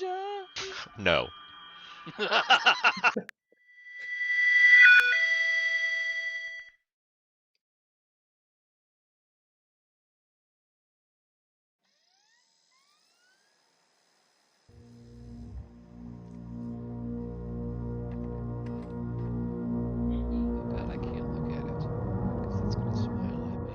Danger! No. Bad I can't look at it, because it's gonna smile at me.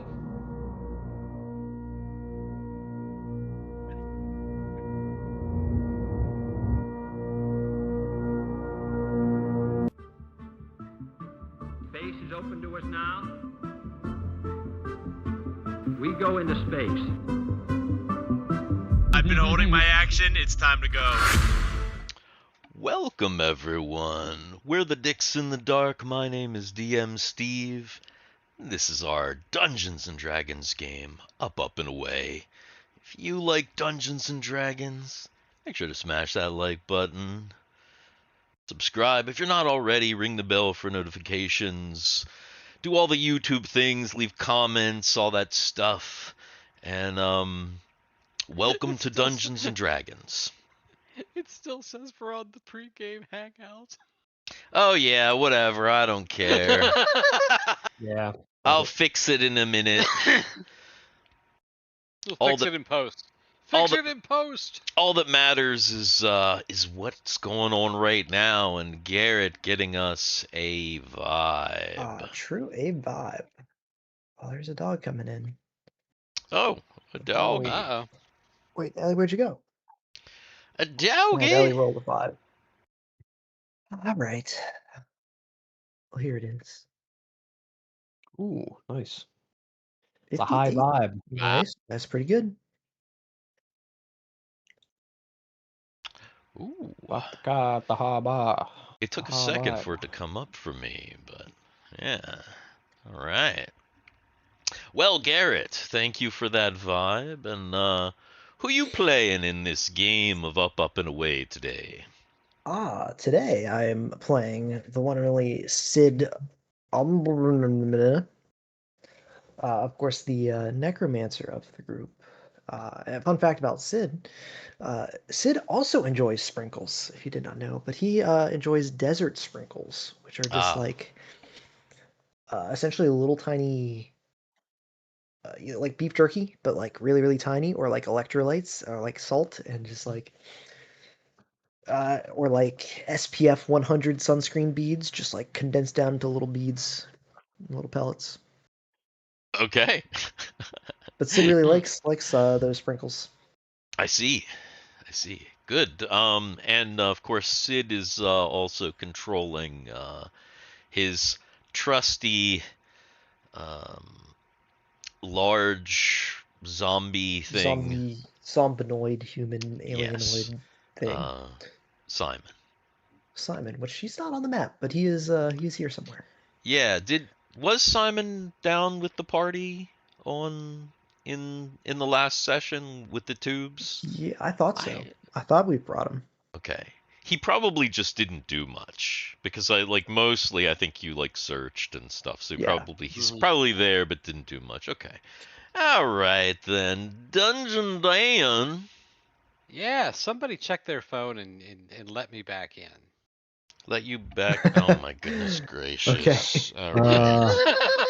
Space is open to us now. We go into space. I've been holding my action. It's time to go. Welcome, everyone. We're the Dicks in the Dark. My name is DM Steve. This is our Dungeons & Dragons game, Up, and Away. If you like Dungeons & Dragons, make sure to smash that like button. Subscribe if you're not already. Ring the bell for notifications. Do all the YouTube things. Leave comments, all that stuff. And, welcome to Dungeons & Dragons. It still says we're on the pre-game hangout. Oh yeah, whatever. I don't care. Yeah. I'll fix it in a minute. We'll fix it in post. Fix it in post! All that matters is what's going on right now, and Garrett getting us a vibe. True, a vibe. Oh, there's a dog coming in. Oh, a doggy. Uh-oh. Wait, Ellie, where'd you go? A Oh, doggy? Ellie rolled a 5. All right. Well, here it is. Ooh, nice. It's a high 58. vibe. Nice. That's pretty good. Ooh. Got the haba. It took a second for it to come up for me, but yeah. All right. Well, Garrett, thank you for that vibe, and who you playing in this game of Up, and Away today? Today I am playing the one and only Sid. Of course, the Necromancer of the group. A fun fact about Sid, Sid also enjoys sprinkles, if you did not know, but he enjoys desert sprinkles, which are just like essentially little tiny, like beef jerky, but like really, really tiny, or like electrolytes, or like salt, and just like, or like SPF 100 sunscreen beads, just like condensed down into little beads, little pellets. Okay. But Sid really likes those sprinkles. I see. Good. And of course, Sid is also controlling his trusty large zombie thing. Zombinoid human alienoid thing. Simon, which he's not on the map, but he's here somewhere. Yeah. Was Simon down with the party in the last session with the tubes? Yeah, I thought so. I thought we brought him. Okay. He probably just didn't do much because I think you searched and stuff. So he's probably there but didn't do much. Okay. All right then. Dungeon Dan. Yeah, somebody check their phone and let me back in. Let you back? Oh my goodness gracious. Okay. All right.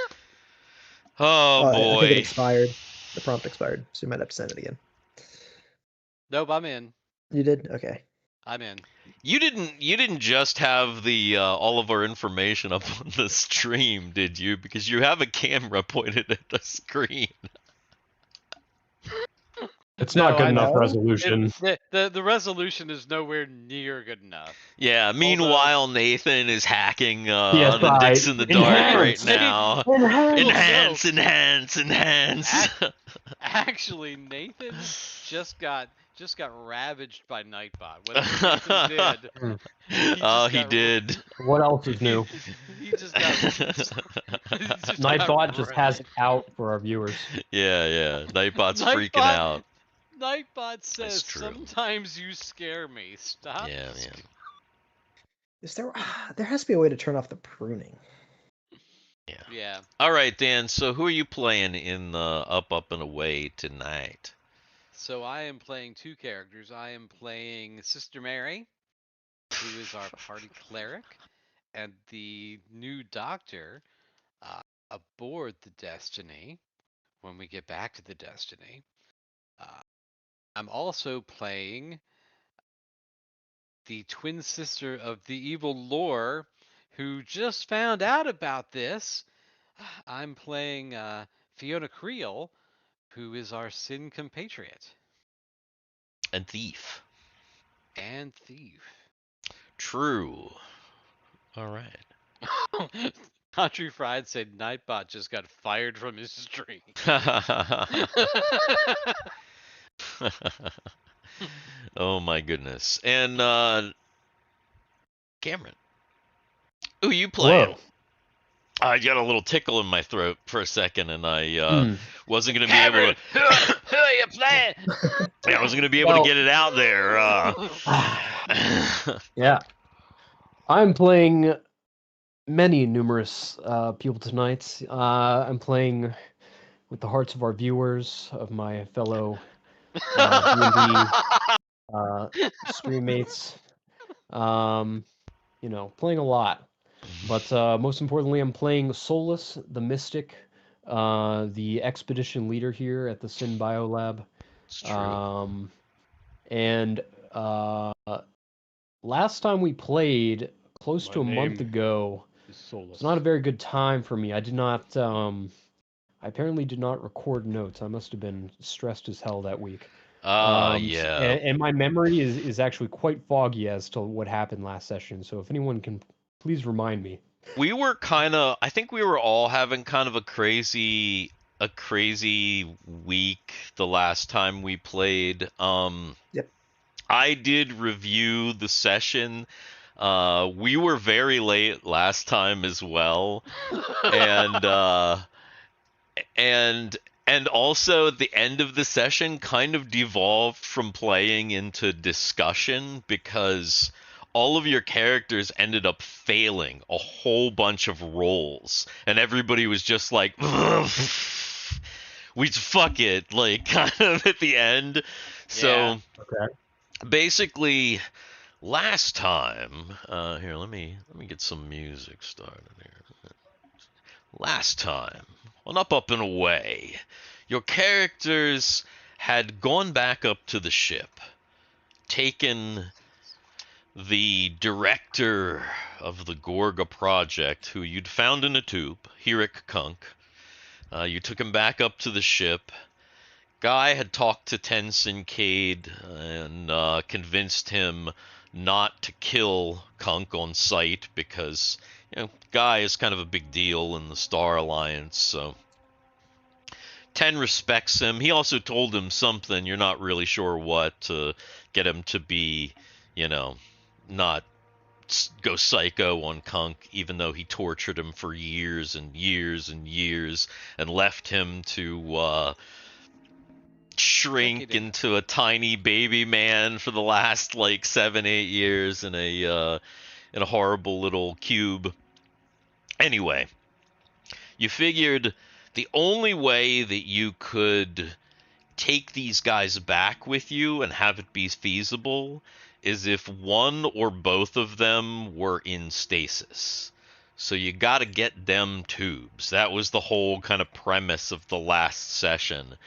Oh boy. I think it expired. The prompt expired, so you might have to send it again. Nope, I'm in. You did? Okay. I'm in. You didn't just have the all of our information up on the stream, did you? Because you have a camera pointed at the screen. It's not good enough resolution. The resolution is nowhere near good enough. Yeah, meanwhile, Nathan is hacking on the Dicks in the Dark right now. Enhance. Actually, Nathan just got ravaged by Nightbot. Whatever Nathan did. He did. What else is new? He just got Nightbot just has it out for our viewers. Yeah. Nightbot's freaking out. Nightbot says, "Sometimes you scare me. Stop." Yeah. Is there has to be a way to turn off the pruning. Yeah. All right, Dan. So who are you playing in the Up, and Away tonight? So I am playing two characters. I am playing Sister Mary, who is our party cleric, and the new doctor aboard the Destiny when we get back to the Destiny. I'm also playing the twin sister of the evil lore who just found out about this. I'm playing Fiona Creel, who is our Syn compatriot. And thief. And thief. True. All right. Country Fried said Nightbot just got fired from his stream. Oh my goodness. And Cameron. Who you playing? Whoa. I got a little tickle in my throat for a second, and I wasn't going to be able to. Who are you playing? I wasn't going to be able to get it out there. Yeah. I'm playing many numerous people tonight. I'm playing with the hearts of our viewers, of my fellow D&D stream mates. Playing a lot. But most importantly, I'm playing Solus, the Mystic, the expedition leader here at the Syn BioLab. It's true. And last time we played, close to a month ago, it's not a very good time for me. I did not. I apparently did not record notes. I must have been stressed as hell that week. Yeah. And my memory is actually quite foggy as to what happened last session. So if anyone can please remind me. We were I think we were all having kind of a crazy week the last time we played. Yep. I did review the session. We were very late last time as well. And also at the end of the session kind of devolved from playing into discussion because all of your characters ended up failing a whole bunch of rolls, and everybody was just like, we fuck it, like kind of at the end. So Okay. basically, last time, here, let me get some music started here. Last time, on Up and Away, your characters had gone back up to the ship, taken the director of the Gorga project, who you'd found in a tube, Hirak Kank. You took him back up to the ship. Guy had talked to Cincade and convinced him not to kill Kank on sight because, Guy is kind of a big deal in the Star Alliance, so Ten respects him. He also told him something, you're not really sure what, to get him to be, not go psycho on Kank, even though he tortured him for years and years and years and left him to shrink into a tiny baby man for the last 7-8 years in a horrible little cube. Anyway, you figured the only way that you could take these guys back with you and have it be feasible is if one or both of them were in stasis. So you got to get them tubes. That was the whole kind of premise of the last session,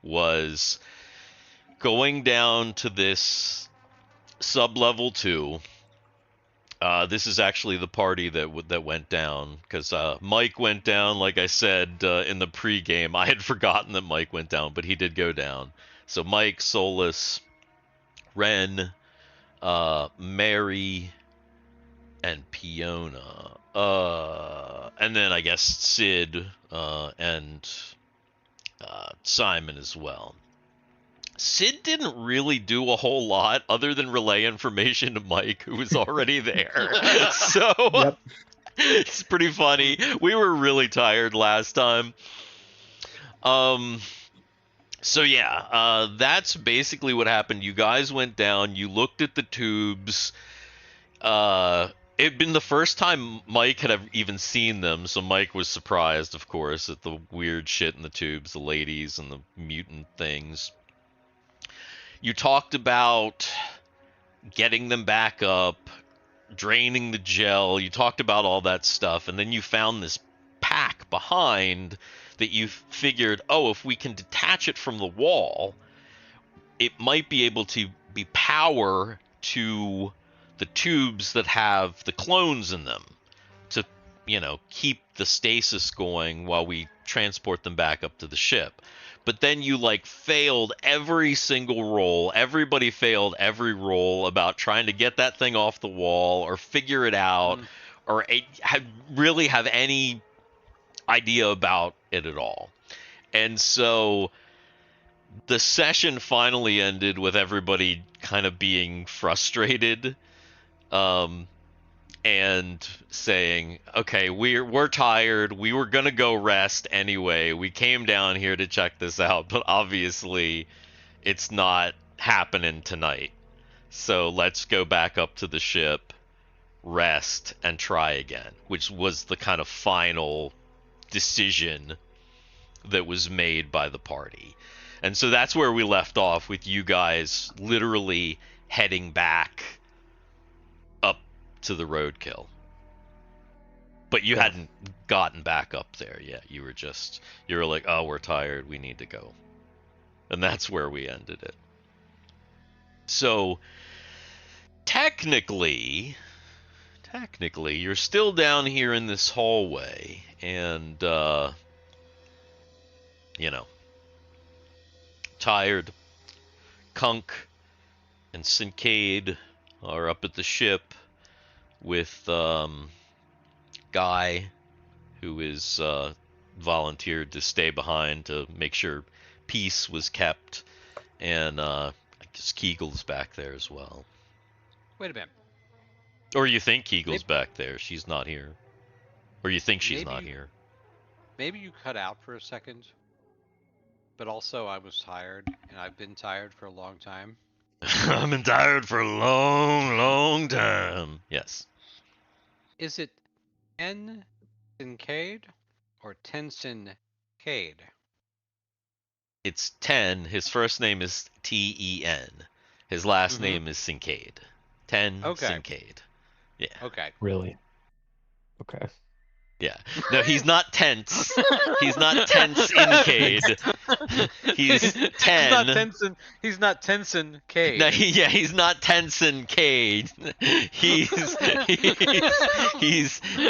was going down to this sub-level 2. This is actually the party that went down, because Mike went down, like I said in the pregame. I had forgotten that Mike went down, but he did go down. So Mike, Solus, Ren, Mary, and Fiona. And then I guess Sid and Simon as well. Sid didn't really do a whole lot other than relay information to Mike, who was already there. So Yep. It's pretty funny. We were really tired last time. So yeah, that's basically what happened. You guys went down, you looked at the tubes. It'd been the first time Mike had even seen them, so Mike was surprised, of course, at the weird shit in the tubes, the ladies and the mutant things. You talked about getting them back up, draining the gel. You talked about all that stuff, and then you found this pack behind that you figured, oh, if we can detach it from the wall, it might be able to be power to the tubes that have the clones in them to, keep the stasis going while we transport them back up to the ship. But then you failed every single roll. Everybody failed every roll about trying to get that thing off the wall or figure it out or really have any idea about it at all. And so the session finally ended with everybody kind of being frustrated, and saying, okay, we're tired. We were going to go rest anyway. We came down here to check this out, but obviously it's not happening tonight. So let's go back up to the ship, rest, and try again, which was the kind of final decision that was made by the party. And so that's where we left off, with you guys literally heading back up to the roadkill. But you hadn't gotten back up there yet. You were like, oh, we're tired, we need to go. And that's where we ended it. So technically, you're still down here in this hallway, and tired. Kank and Cincade are up at the ship with Guy, who is volunteered to stay behind to make sure peace was kept, and I guess Kegal's back there as well. Wait a minute. Or you think Kegal's back there? She's not here. Or you think she's not here? Maybe you cut out for a second. But also, I was tired, and I've been tired for a long time. I've been tired for a long, long time. Yes. Is it Cincade or Cincade? It's 10. His first name is Ten. His last name is Cincade. 10 Cincade. Yeah. Okay. Really? Okay. Yeah. No, he's not tense. He's not tense Incade. He's 10. He's not Tensin Cade. No, he's not Tensin Cade. He's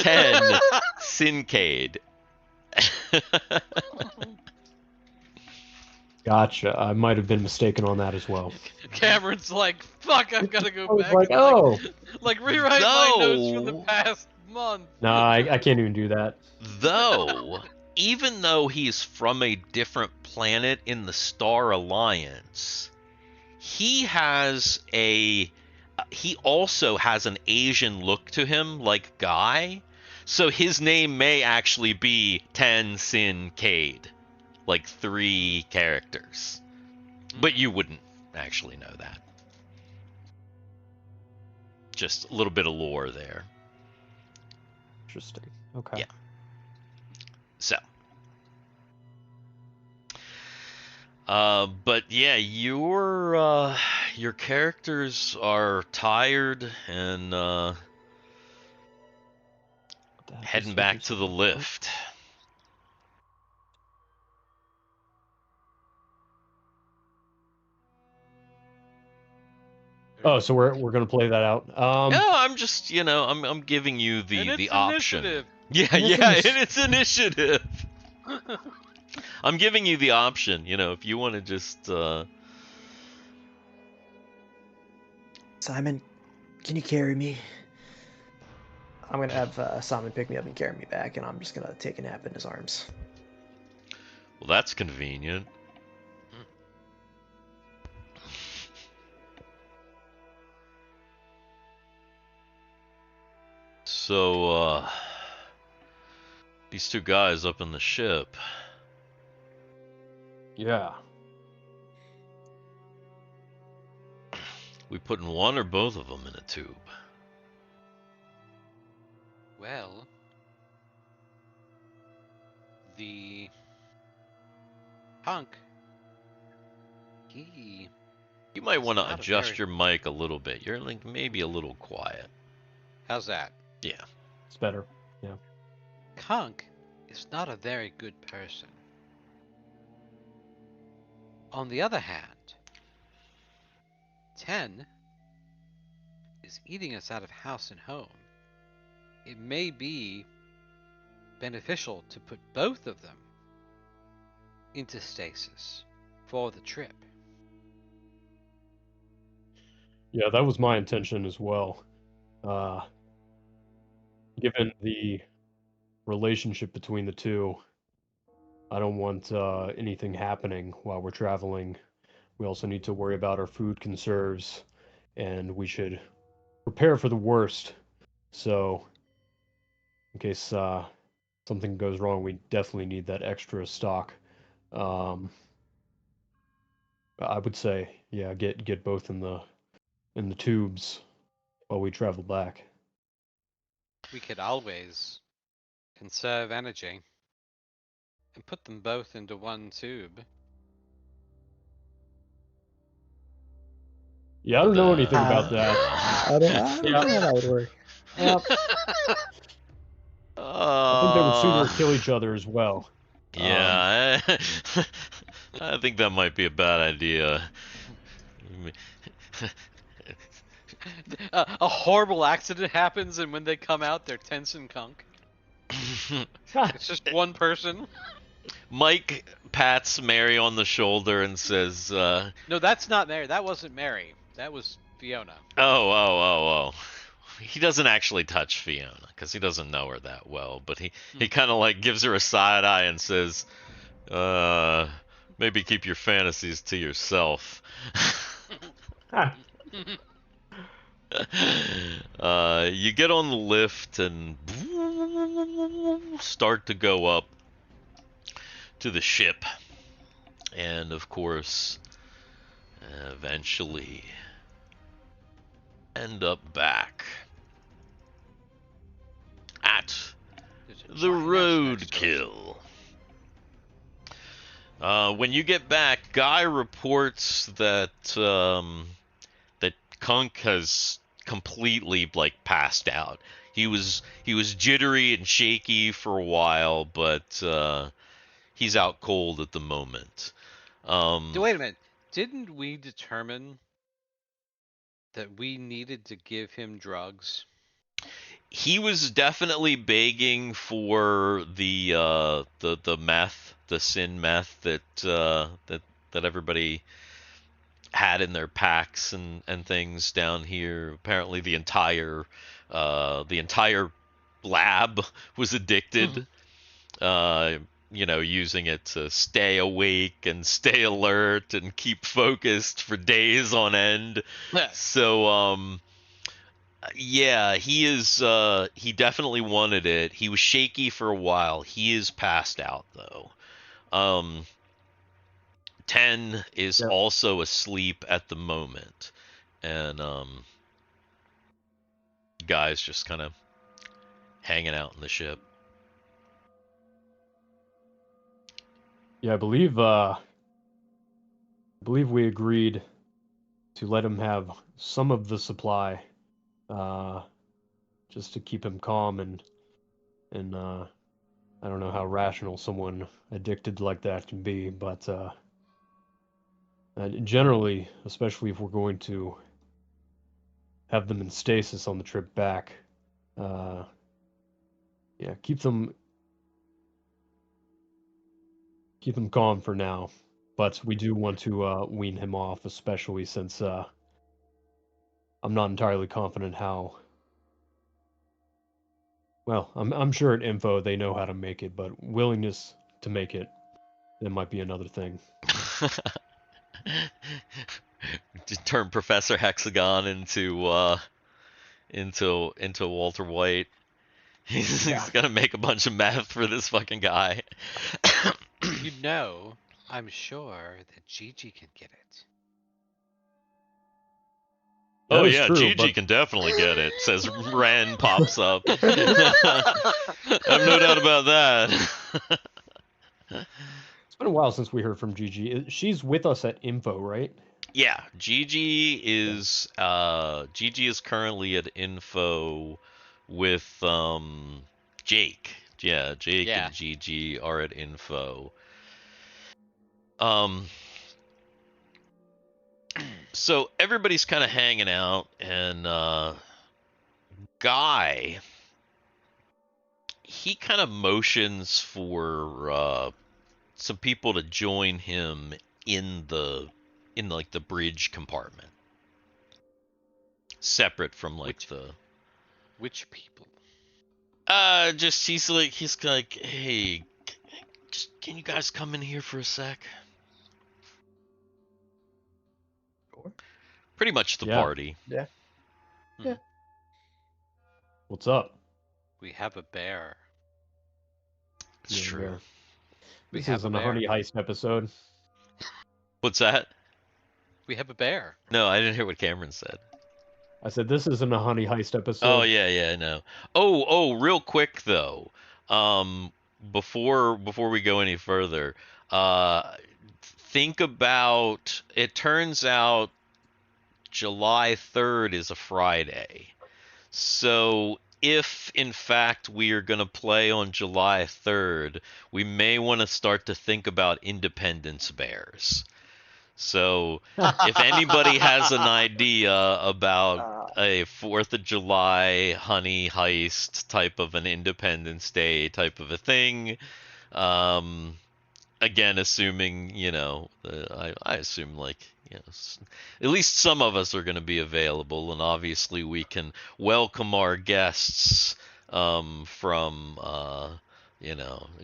10 Cincade. Gotcha. I might have been mistaken on that as well. Cameron's like, fuck, I've got to go I was back. like, and, oh. Rewrite my notes from the past month. No, I can't even do that. Though, even though he's from a different planet in the Star Alliance, he also has an Asian look to him, like Guy. So his name may actually be Ten Cincade, like 3 characters. But you wouldn't actually know that. Just a little bit of lore there. Interesting. Okay. Yeah. So. But yeah, your characters are tired and heading back to the lift. Oh, so we're gonna play that out. No, I'm just I'm giving you the option. Initiative. Yeah, and it's initiative. I'm giving you the option, if you want to just Simon, can you carry me? I'm gonna have Simon pick me up and carry me back, and I'm just gonna take a nap in his arms. Well, that's convenient. So, these 2 guys up in the ship. Yeah. We putting one or both of them in a tube? Well, the punk, he You might It's want to not a adjust very- your mic a little bit. You're like maybe a little quiet. How's that? Yeah. It's better. Kank is not a very good person. On the other hand, 10 is eating us out of house and home. It may be beneficial to put both of them into stasis for the trip. Yeah, that was my intention as well. Given the relationship between the two, I don't want anything happening while we're traveling. We also need to worry about our food conserves, and we should prepare for the worst. So, in case something goes wrong, we definitely need that extra stock. Um, I would say, yeah, get both in the tubes while we travel back. We could always conserve energy and put them both into one tube. Yeah, I don't know anything about that. I don't know how that would work. Well, I think they would sooner kill each other as well. Yeah, I think that might be a bad idea. A horrible accident happens, and when they come out, they're tense and Kunk. It's just one person. Mike pats Mary on the shoulder and says, No, that's not Mary. That wasn't Mary. That was Fiona. oh. He doesn't actually touch Fiona because he doesn't know her that well, but he kind of like gives her a side eye and says, maybe keep your fantasies to yourself. You get on the lift and start to go up to the ship, and of course, eventually end up back at There's a the giant next to us. roadkill. When you get back, Guy reports that that Kunk has completely like passed out. He was jittery and shaky for a while, but he's out cold at the moment. Wait a minute. Didn't we determine that we needed to give him drugs? He was definitely begging for the meth, the Syn meth that everybody had in their packs and things down here. Apparently, the entire lab was addicted. Using it to stay awake and stay alert and keep focused for days on end. So, yeah, he is. He definitely wanted it. He was shaky for a while. He is passed out though. 10 is also asleep at the moment, and Guy's just kind of hanging out in the ship. Yeah, I believe we agreed to let him have some of the supply, just to keep him calm and I don't know how rational someone addicted like that can be, but generally, especially if we're going to have them in stasis on the trip back, yeah, keep them calm for now. But we do want to wean him off, especially since I'm not entirely confident how. Well, I'm sure at Info they know how to make it, but willingness to make it, that might be another thing. Just turn Professor Hexagon into Walter White. He's gonna make a bunch of meth for this fucking guy. I'm sure that Gigi can get it. Oh That is yeah, true, Gigi but- can definitely get it. Says Ren pops up. I have no doubt about that. It's been a while since we heard from Gigi. She's with us at Info, right? Yeah, Gigi is currently at info with Jake. Yeah, Jake Yeah. and Gigi are at info. Um so everybody's kind of hanging out, and Guy, he kind of motions for some people to join him in like the bridge compartment, separate from like Which people? just he's like, hey, just, can you guys come in here for a sec? Sure. Pretty much the Yeah. party. Yeah. Yeah. What's up? We have a bear. It's Yeah, true. bear. We This have isn't a a bear. Honey Heist episode. What's that? We have a bear. No, I didn't hear what Cameron said. I said this isn't a Honey Heist episode. Oh yeah, I know. Oh, real quick though, before we go any further, think about. It turns out July 3rd is a Friday, so if in fact we are gonna play on July 3rd, we may want to start to think about Independence Bears. So if anybody has an idea about a 4th of July honey heist type of an Independence Day type of a thing, again, assuming, I assume like, at least some of us are going to be available, and obviously we can welcome our guests from,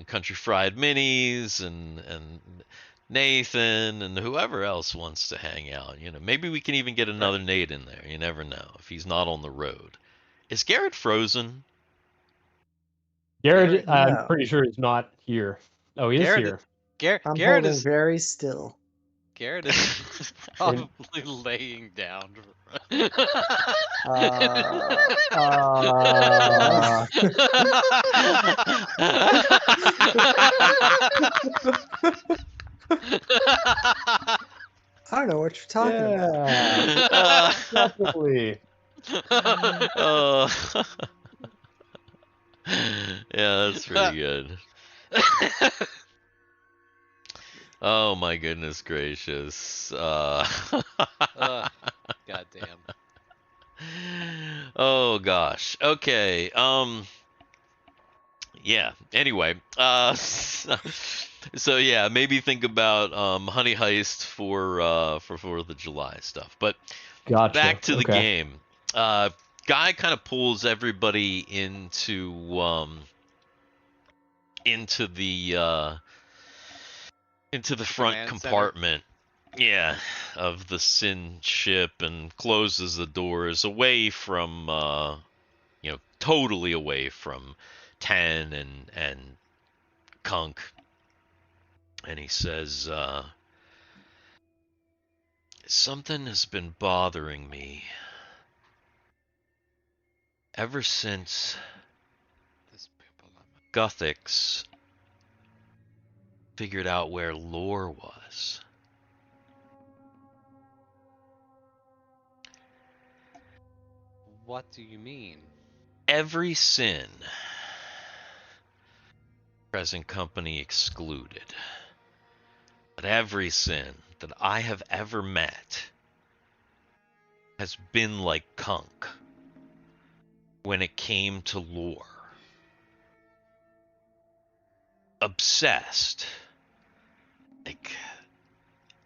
Country Fried Minis and Nathan and whoever else wants to hang out. Maybe we can even get another Nate in there. You never know if he's not on the road. Is Garrett frozen? Garrett, Garrett, I'm no. pretty sure he's not here. Oh, he is here. I'm Garrett holding is very still. Garrett is probably laying down. I don't know what you're talking about. Yeah, definitely. Yeah, that's pretty good. Oh my goodness gracious. Goddamn. Oh gosh. Okay. Yeah. Anyway. So yeah, maybe think about Honey Heist for 4th of July stuff. But Gotcha. back to the Okay. game. Guy kind of pulls everybody into the front command compartment, yeah, of the Syn ship, and closes the doors away from, totally away from Tan and Kunk, and he says, something has been bothering me ever since Guthix figured out where Lore was. What do you mean? Every Syn, present company excluded, but every Syn that I have ever met has been like Kunk when it came to Lore. Obsessed. Like,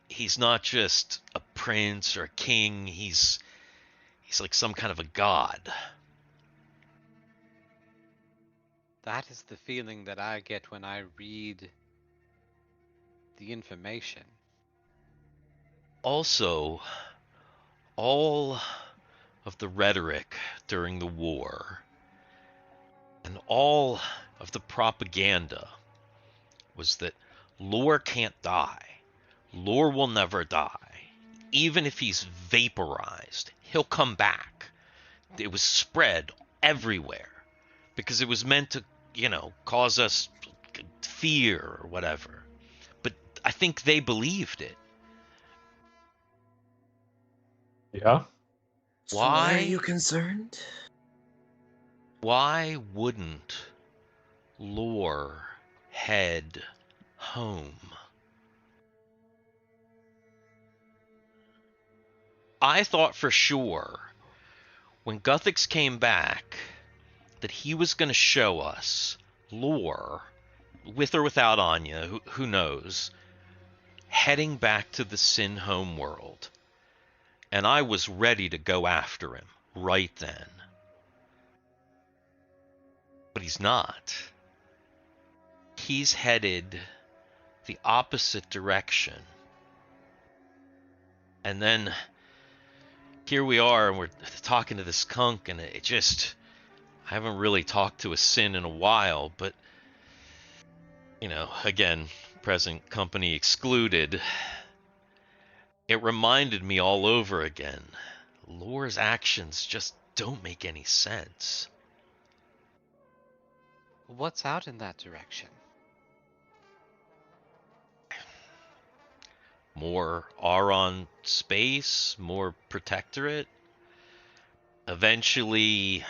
he's not just a prince or a king, he's like some kind of a god. That is the feeling that I get when I read the information. Also, all of the rhetoric during the war and all of the propaganda was that Lore can't die. Lore will never die. Even if he's vaporized, he'll come back. It was spread everywhere because it was meant to, cause us fear or whatever. But I think they believed it. Yeah? So why are you Why concerned? why wouldn't Lore head home? I thought for sure when Guthix came back that he was going to show us Lore, with or without Anya, who knows, heading back to the Syn homeworld. And I was ready to go after him right then. But he's not. He's headed the opposite direction. And then here we are, and we're talking to this Kunk, and it just, I haven't really talked to a Syn in a while, but, you know, again, present company excluded, it reminded me all over again. Lore's actions just don't make any sense. What's out in that direction? More Auron space, more Protectorate. Eventually,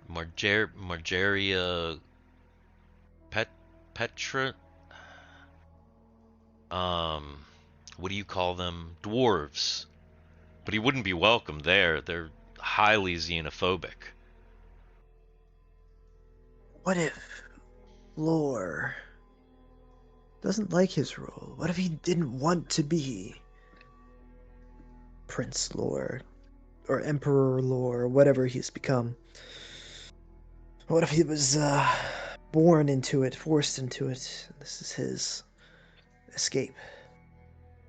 Margeria Petra. What do you call them? Dwarves. But he wouldn't be welcome there. They're highly xenophobic. What if Lore doesn't like his role? What if he didn't want to be Prince Lore or Emperor Lore or whatever he's become? What if he was born into it, forced into it? This is his escape.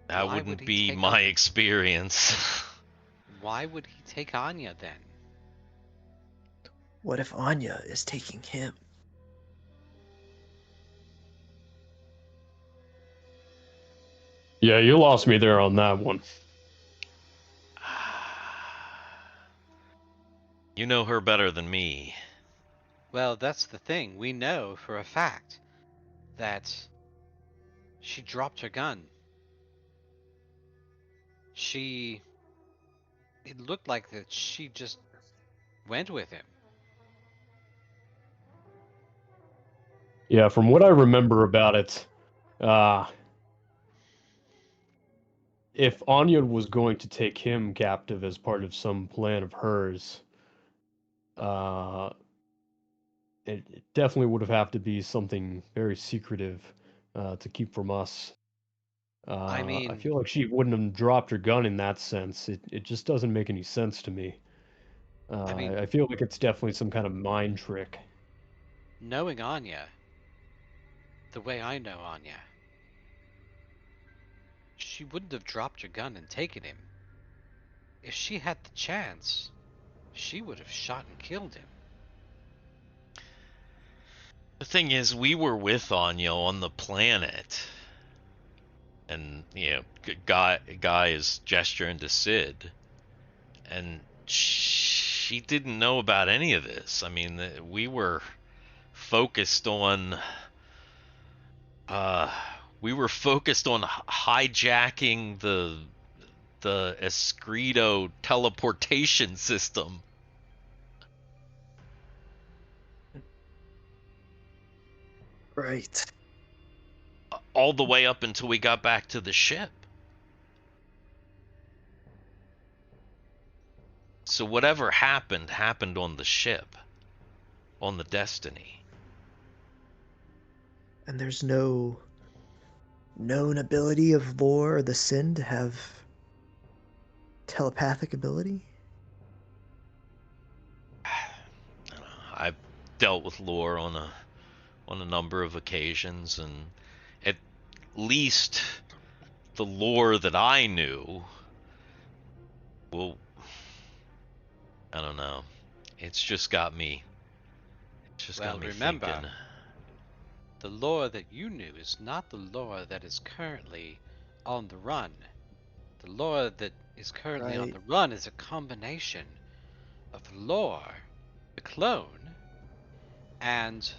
That Why would wouldn't he be take my experience. Why would he take Anya then? What if Anya is taking him? Yeah, you lost me there on that one. You know her better than me. Well, that's the thing. We know for a fact that she dropped her gun. It looked like that she just went with him. Yeah, from what I remember about it, uh, if Anya was going to take him captive as part of some plan of hers, uh, it definitely would have to be something very secretive to keep from us. I I mean, feel like she wouldn't have dropped her gun in that sense. It just doesn't make any sense to me. I mean, I feel like it's definitely some kind of mind trick. knowing Anya, the way I know Anya, she wouldn't have dropped her gun and taken him. If she had the chance, she would have shot and killed him. The thing is, we were with Anya on the planet. And, you know, guy is gesturing to Sid. And she didn't know about any of this. I mean, we were focused on hijacking the Escrito teleportation system. Right. All the way up until we got back to the ship. So whatever happened on the ship, on the Destiny. And there's no known ability of Lore or the Syn to have telepathic ability? I've dealt with Lore on a number of occasions, and at least the Lore that I knew, well, I don't know. It's just got me. It's just Well, got me remember, thinking. the lore that you knew is not the lore that is currently on the run. The lore that is currently on Right. the run is a combination of Lore, the clone, and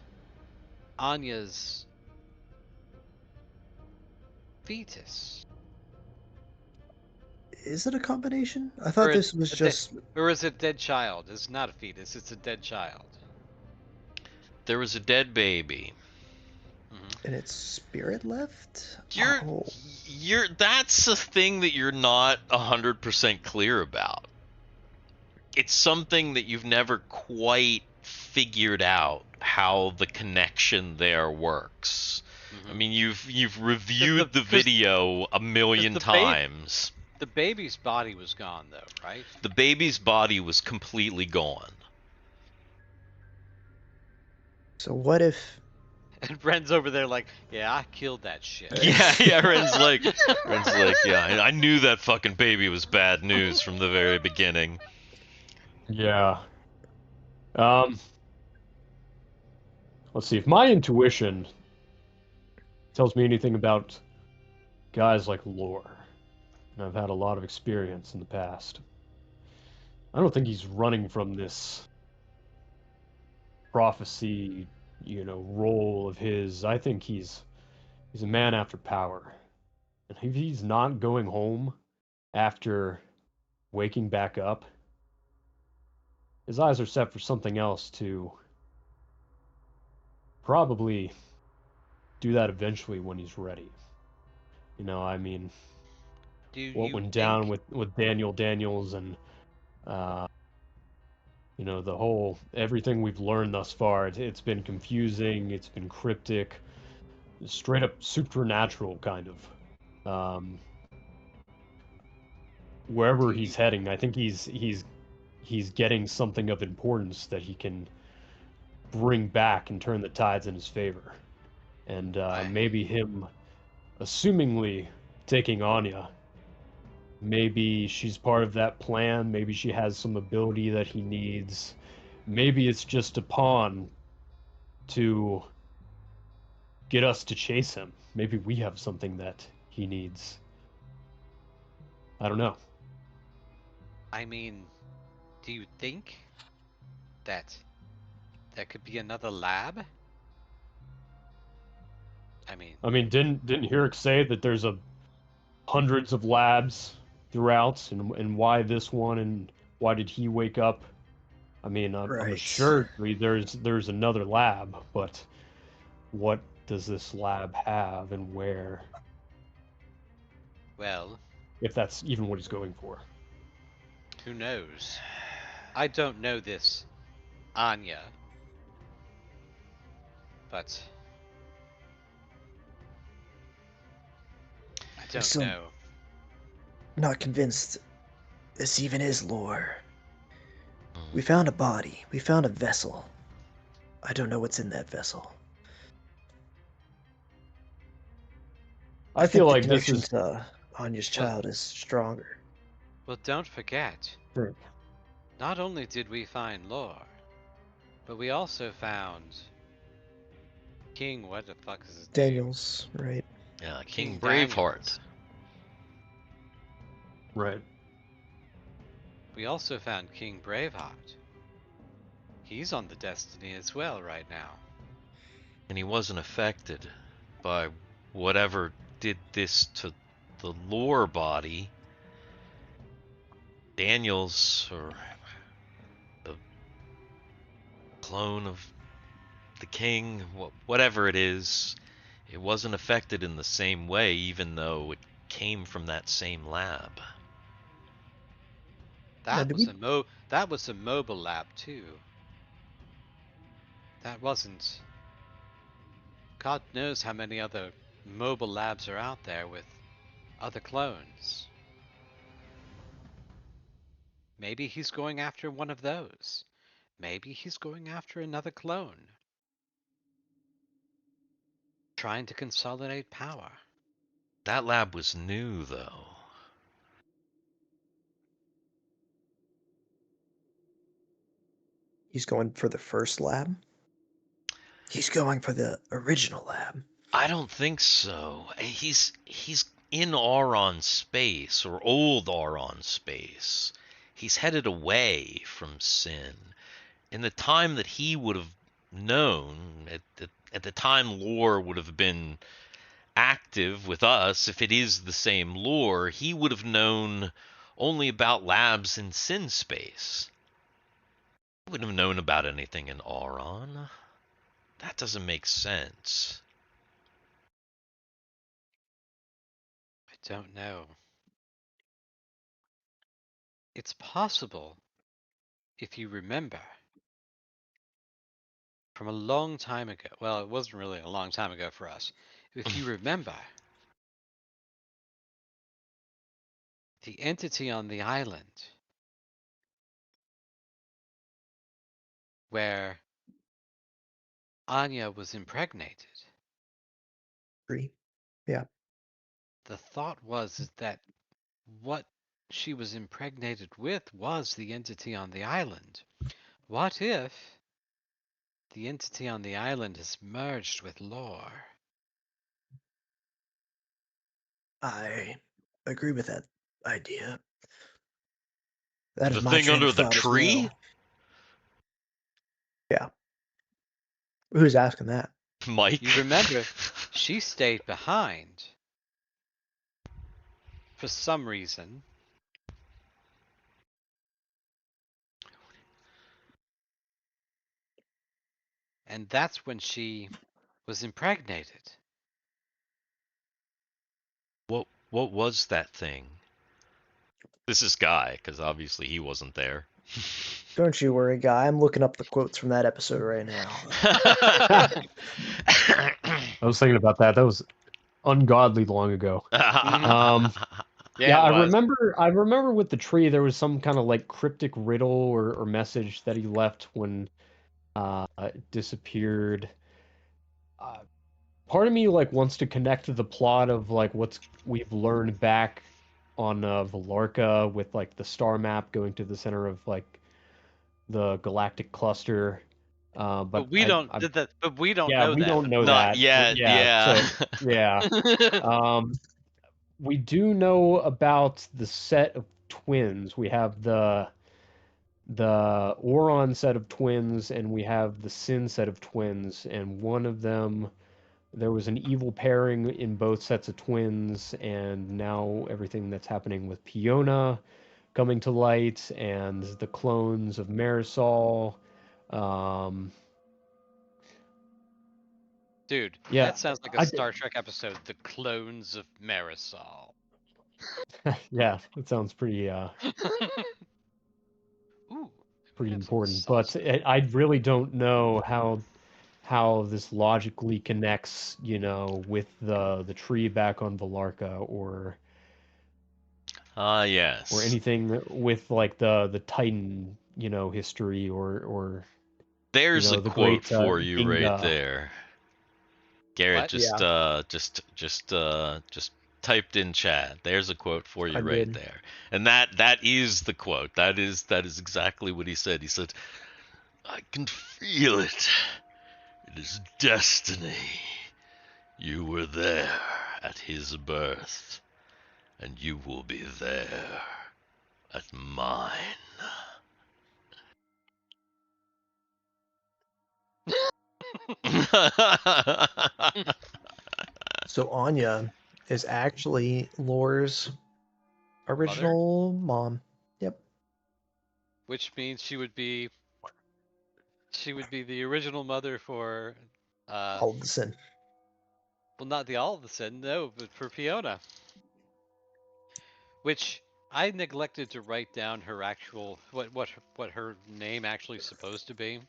Anya's fetus? Is it a combination? I thought Or this was just. or is it a dead child? It's not a fetus, it's a dead child. There was a dead baby. And its spirit left? You're Oh. that's a thing that you're not 100% clear about. It's something that you've never quite figured out how the connection there works. I mean, you've reviewed the video a million times. The baby's body was gone, though, right? The baby's body was completely gone. So what if. And Ren's over there like, yeah, I killed that shit. Yeah, Ren's like, yeah, I knew that fucking baby was bad news from the very beginning. Yeah. Let's see, if my intuition tells me anything about guys like Lore, and I've had a lot of experience in the past, I don't think he's running from this prophecy, role of his. I think he's a man after power. And if he's not going home after waking back up, his eyes are set for something else to probably do that eventually when he's ready. I mean, what went down with Daniel Daniels and, the whole, everything we've learned thus far, it's been confusing, it's been cryptic, straight up supernatural kind of. Wherever he's heading, I think he's getting something of importance that he can bring back and turn the tides in his favor. And maybe him assumingly taking Anya, maybe she's part of that plan, maybe she has some ability that he needs, maybe it's just a pawn to get us to chase him. Maybe we have something that he needs. I don't know. I mean, do you think that there could be another lab? I mean, didn't Hirak say that there's hundreds of labs throughout, and why this one, and why did he wake up? I mean, I'm assuredly there's another lab, but what does this lab have, and where? Well, if that's even what he's going for. Who knows? I don't know this Anya, but I don't know. Not convinced this even is Lore. We found a body. We found a vessel. I don't know what's in that vessel. I feel like the this connection is to Anya's child is stronger. Well, don't forget. Right. Not only did we find Lore, but we also found King. What the fuck is his Daniels, right? Yeah, King Braveheart. Daniels. Right. We also found King Braveheart. He's on the Destiny as well right now. And he wasn't affected by whatever did this to the Lore body. Daniels, or the clone of the king, whatever it is, it wasn't affected in the same way, even though it came from that same lab. That was a mobile lab too. That wasn't. God knows how many other mobile labs are out there with other clones. Maybe he's going after one of those. Maybe he's going after another clone. Trying to consolidate power. That lab was new, though. He's going for the first lab? He's going for the original lab. I don't think so. He's in Auron space, or old Auron space. He's headed away from Syn. In the time that he would have known, at the time Lore would have been active with us, if it is the same lore, he would have known only about labs in Sin space. He wouldn't have known about anything in Auron. That doesn't make sense. I don't know. It's possible, if you remember, from a long time ago. Well, it wasn't really a long time ago for us. If you remember, the entity on the island where Anya was impregnated. Agree. Yeah. The thought was is that what she was impregnated with was the entity on the island. What if the entity on the island has merged with lore? I agree with that idea. That The is my thing train under of the thought as tree? well. Yeah. Who's asking that? Mike. You remember, she stayed behind for some reason. And that's when she was impregnated. What was that thing? This is Guy, because obviously he wasn't there. Don't you worry, guy. I'm looking up the quotes from that episode right now. I was thinking about that. That was ungodly long ago. Yeah, Yeah, it I was. remember with the tree there was some kind of like cryptic riddle or message that he left when it disappeared. Uh, Part of me like wants to connect to the plot of like what's we've learned back on Valarca with like the star map going to the center of like the galactic cluster. But But we don't but we don't yeah, know we that, don't know Not that. yet, Yeah, yeah. so yeah. We do know about the set of twins. We have the Oron set of twins, and we have the Sin set of twins, and one of them there was an evil pairing in both sets of twins, and now everything that's happening with Fiona coming to light, and the clones of Marisol. Um, Dude, yeah, that sounds like a I Star Trek episode, The Clones of Marisol. yeah, it sounds pretty Ooh, pretty have some important, but salsa. I really don't know how this logically connects, with the tree back on Valarca or Yes. anything with like the Titan, history or There's a the quote great for you right Ginga. there. Garrett What? just Yeah. just typed in chat. There's a quote for you I right did. there. And that is the quote. That is exactly what he said. He said, "I can feel it. It is destiny. You were there at his birth, and you will be there at mine." So Anya is actually Lore's Mother? original mom. Yep. Which means she would be the original mother for All of the sin. well, not the all of the sin, no, but for Fiona. Which I neglected to write down her actual what her name actually supposed to be.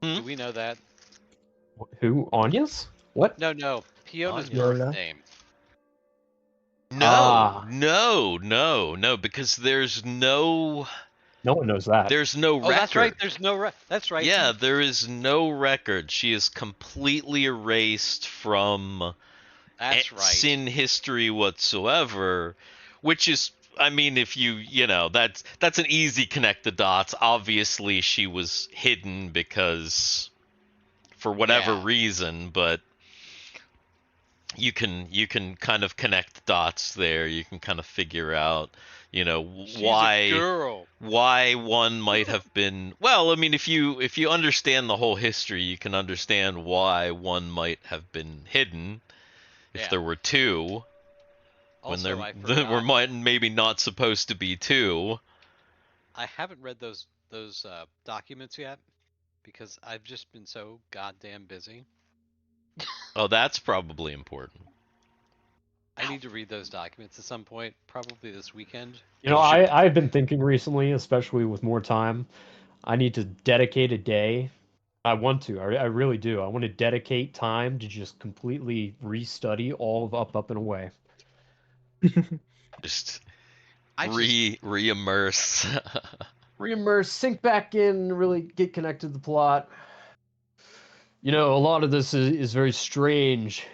Hmm? Do we know that? Who? Anya's? What? No, Fiona's Anya. No, birth no. name. No, Ah, no, because no one knows that. there's no Oh, that's right. record. There's no that's right. Yeah, there is no record. She is completely erased from That's right. Sin history whatsoever, which is, I mean, if that's an easy connect the dots. Obviously, she was hidden because for whatever Yeah. reason, but you can kind of connect dots there. You can kind of figure out, She's a why girl. one might have been. Well, I mean, if you understand the whole history, you can understand why one might have been hidden. If Yeah. there were two, when Also, I there were forgot. maybe not supposed to be two. I haven't read those documents yet because I've just been so goddamn busy. Oh, that's probably important. I need to read those documents at some point, probably this weekend. You know, You should. I've been thinking recently, especially with more time, I need to dedicate a day. I want to. I really do. I want to dedicate time to just completely restudy all of Up and Away. Just I just re-immerse. Reimmerse, sink back in, really get connected to the plot. You know, a lot of this is very strange.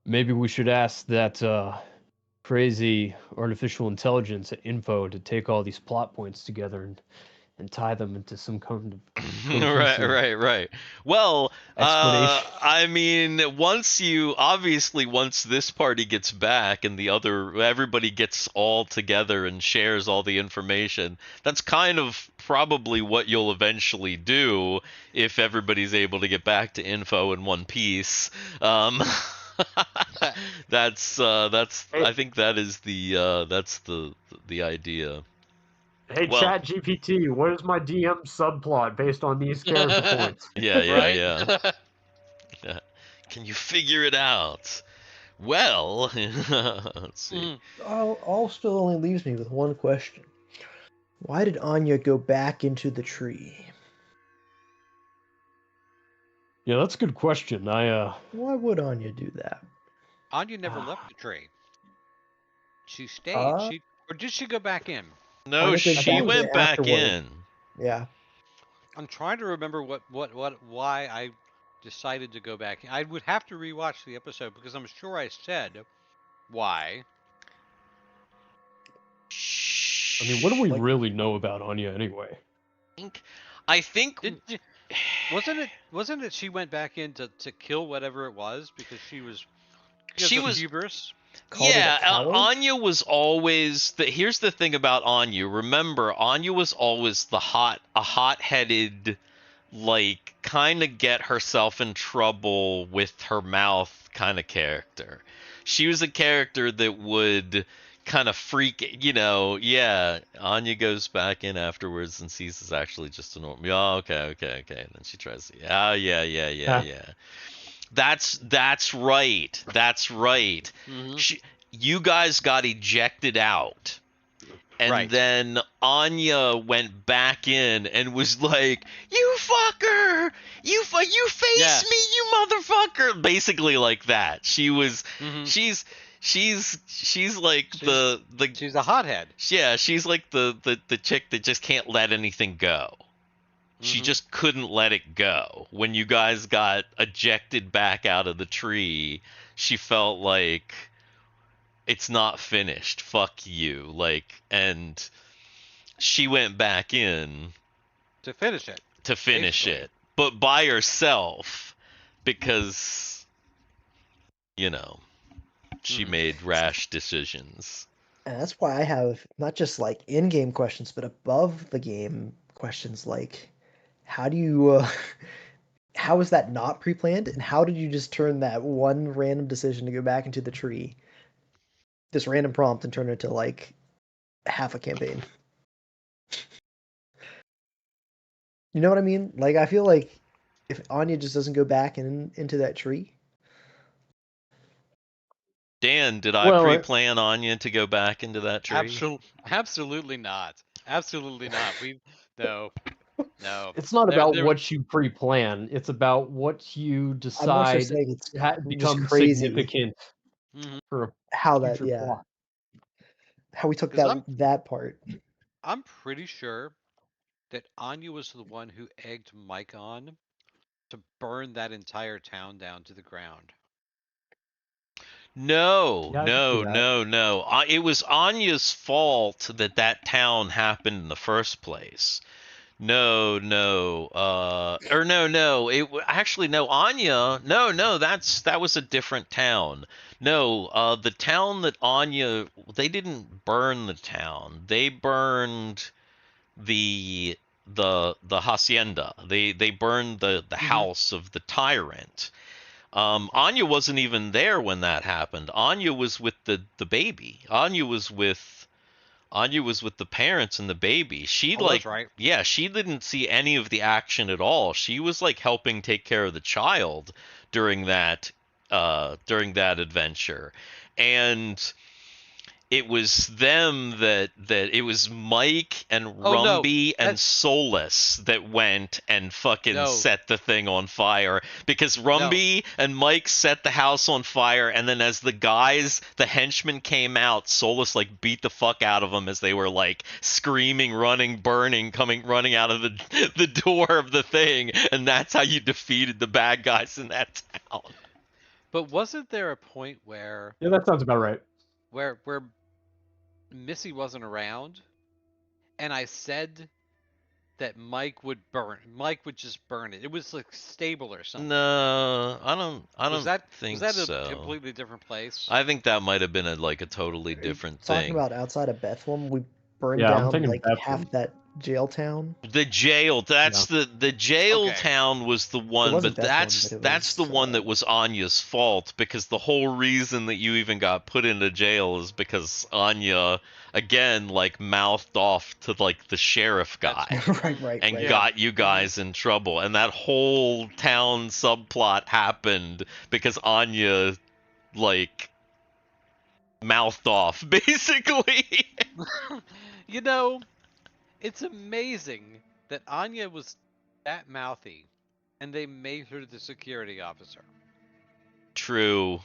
Maybe we should ask that crazy artificial intelligence at Info to take all these plot points together and tie them into some kind of cohesive Right. Well, explanation. I mean, once this party gets back and everybody gets all together and shares all the information, that's kind of probably what you'll eventually do if everybody's able to get back to Info in one piece. That's I think that is that's the idea. Hey, Well, Chat GPT, what is my DM subplot based on these character points? right. Yeah. Can you figure it out? Well, let's see. All still only leaves me with one question. Why did Anya go back into the tree? Yeah, that's a good question. Why would Anya do that? Anya never left the tree. She stayed. Uh, Or did she go back in? No, Anya goes she back in went back afterward. in. Yeah. I'm trying to remember why I decided to go back. I would have to rewatch the episode because I'm sure I said why. I mean, what do we Like- really know about Anya anyway? I think Wasn't it she went back in to kill whatever it was because she was hubris? Called it a yeah, coward? Anya was always here's the thing about Anya. Remember, Anya was always a hot-headed, like, kind of get herself in trouble with her mouth kind of character. She was a character that would kind of freak, yeah. Anya goes back in afterwards and sees it's actually just a normal. Oh, okay. And then she tries to, yeah. That's right. Mm-hmm. You guys got ejected out. And Right. then Anya went back in and was like, "You fucker! You face Yes. me, you motherfucker!" Basically like that. She was. Mhm. She's like the. She's a hothead. Yeah, she's like the chick that just can't let anything go. She Mhm. just couldn't let it go. When you guys got ejected back out of the tree, she felt like it's not finished. Fuck you. Like, and she went back in To finish it. Basically. it, but by herself because she made rash decisions. And that's why I have not just like in-game questions, but above the game questions like, how do you, how is that not pre-planned, and how did you just turn that one random decision to go back into the tree, this random prompt, and turn it into like half a campaign? You know what I mean? Like, I feel like if Anya just doesn't go back into that tree. Dan, did I pre-plan Anya to go back into that tree? Absolutely not. Absolutely not. No. It's not about what you pre-plan. It's about what you decide becomes crazy. significant Mhm. for how future that plot. how we took 'Cause that part. I'm pretty sure that Anya was the one who egged Mike on to burn that entire town down to the ground. No. Yeah, I can see that. It was Anya's fault that town happened in the first place. No, no. Or no. Actually no. Anya. No. That was a different town. No. The town that Anya. They didn't burn the town. They burned the the hacienda. They burned the house of the tyrant. Anya wasn't even there when that happened. Anya was with the baby. Anya was with the parents and the baby. She Oh, that's like right. yeah, she didn't see any of the action at all. She was like helping take care of the child during that adventure. And it was them that it was Mike and Oh no, Rumby and that's Solus that went and fucking no, set the thing on fire because no. Rumby and Mike set the house on fire, and then as the henchmen came out, Solus like beat the fuck out of them as they were like screaming, running, burning, running out of the door of the thing, and that's how you defeated the bad guys in that town. But wasn't there a point where Yeah, that sounds about right. where Missy wasn't around, and I said that Mike would just burn it. It was like stable or something. No, I don't Was that think a so. completely different place? I think that might have been a totally Are you different talking thing. about outside of Bethlehem? We burned Yeah, I'm down thinking like Bethlehem. half that jail town. The jail, that's the jail Okay. town was the one, wasn't but Bethlehem, that's but it that's the was, one that was Anya's fault, because the whole reason that you even got put into jail is because Anya again like mouthed off to like the sheriff guy right. and Yeah. got you guys in trouble, and that whole town subplot happened because Anya like mouthed off basically. You know, it's amazing that Anya was that mouthy, and they made her the security officer. True.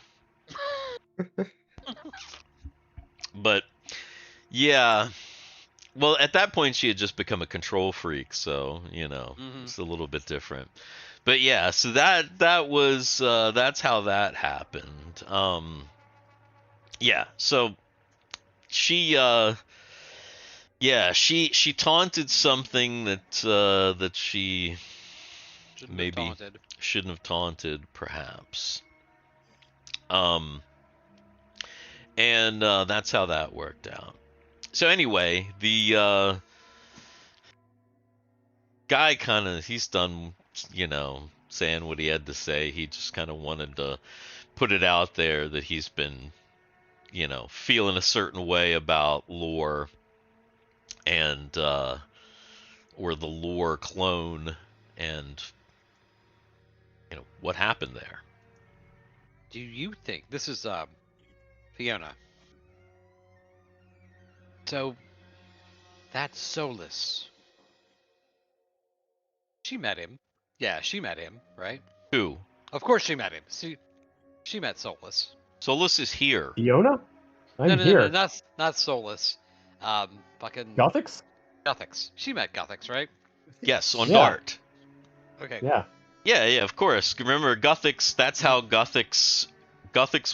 But yeah, well, at that point she had just become a control freak, so it's a little bit different. But yeah, so that was that's how that happened. Yeah, so she she taunted something that she Shouldn't maybe have taunted. shouldn't have taunted, perhaps. Um, and that's how that worked out. So anyway, the guy he's done, saying what he had to say. He just kind of wanted to put it out there that he's been, feeling a certain way about lore and or the lore clone, and what happened there. Do you think this is Fiona? So that's Solus. She met him. Yeah, she met him, right? Who? Of course she met him. She met Solus. Solus is here. Fiona? I'm No, here. not Solus. Fucking Gothics? Gothics. She met Gothics, right? Yes, on Yeah. Dart. Okay. Yeah. Yeah, of course. Remember, Gothics, that's how Gothics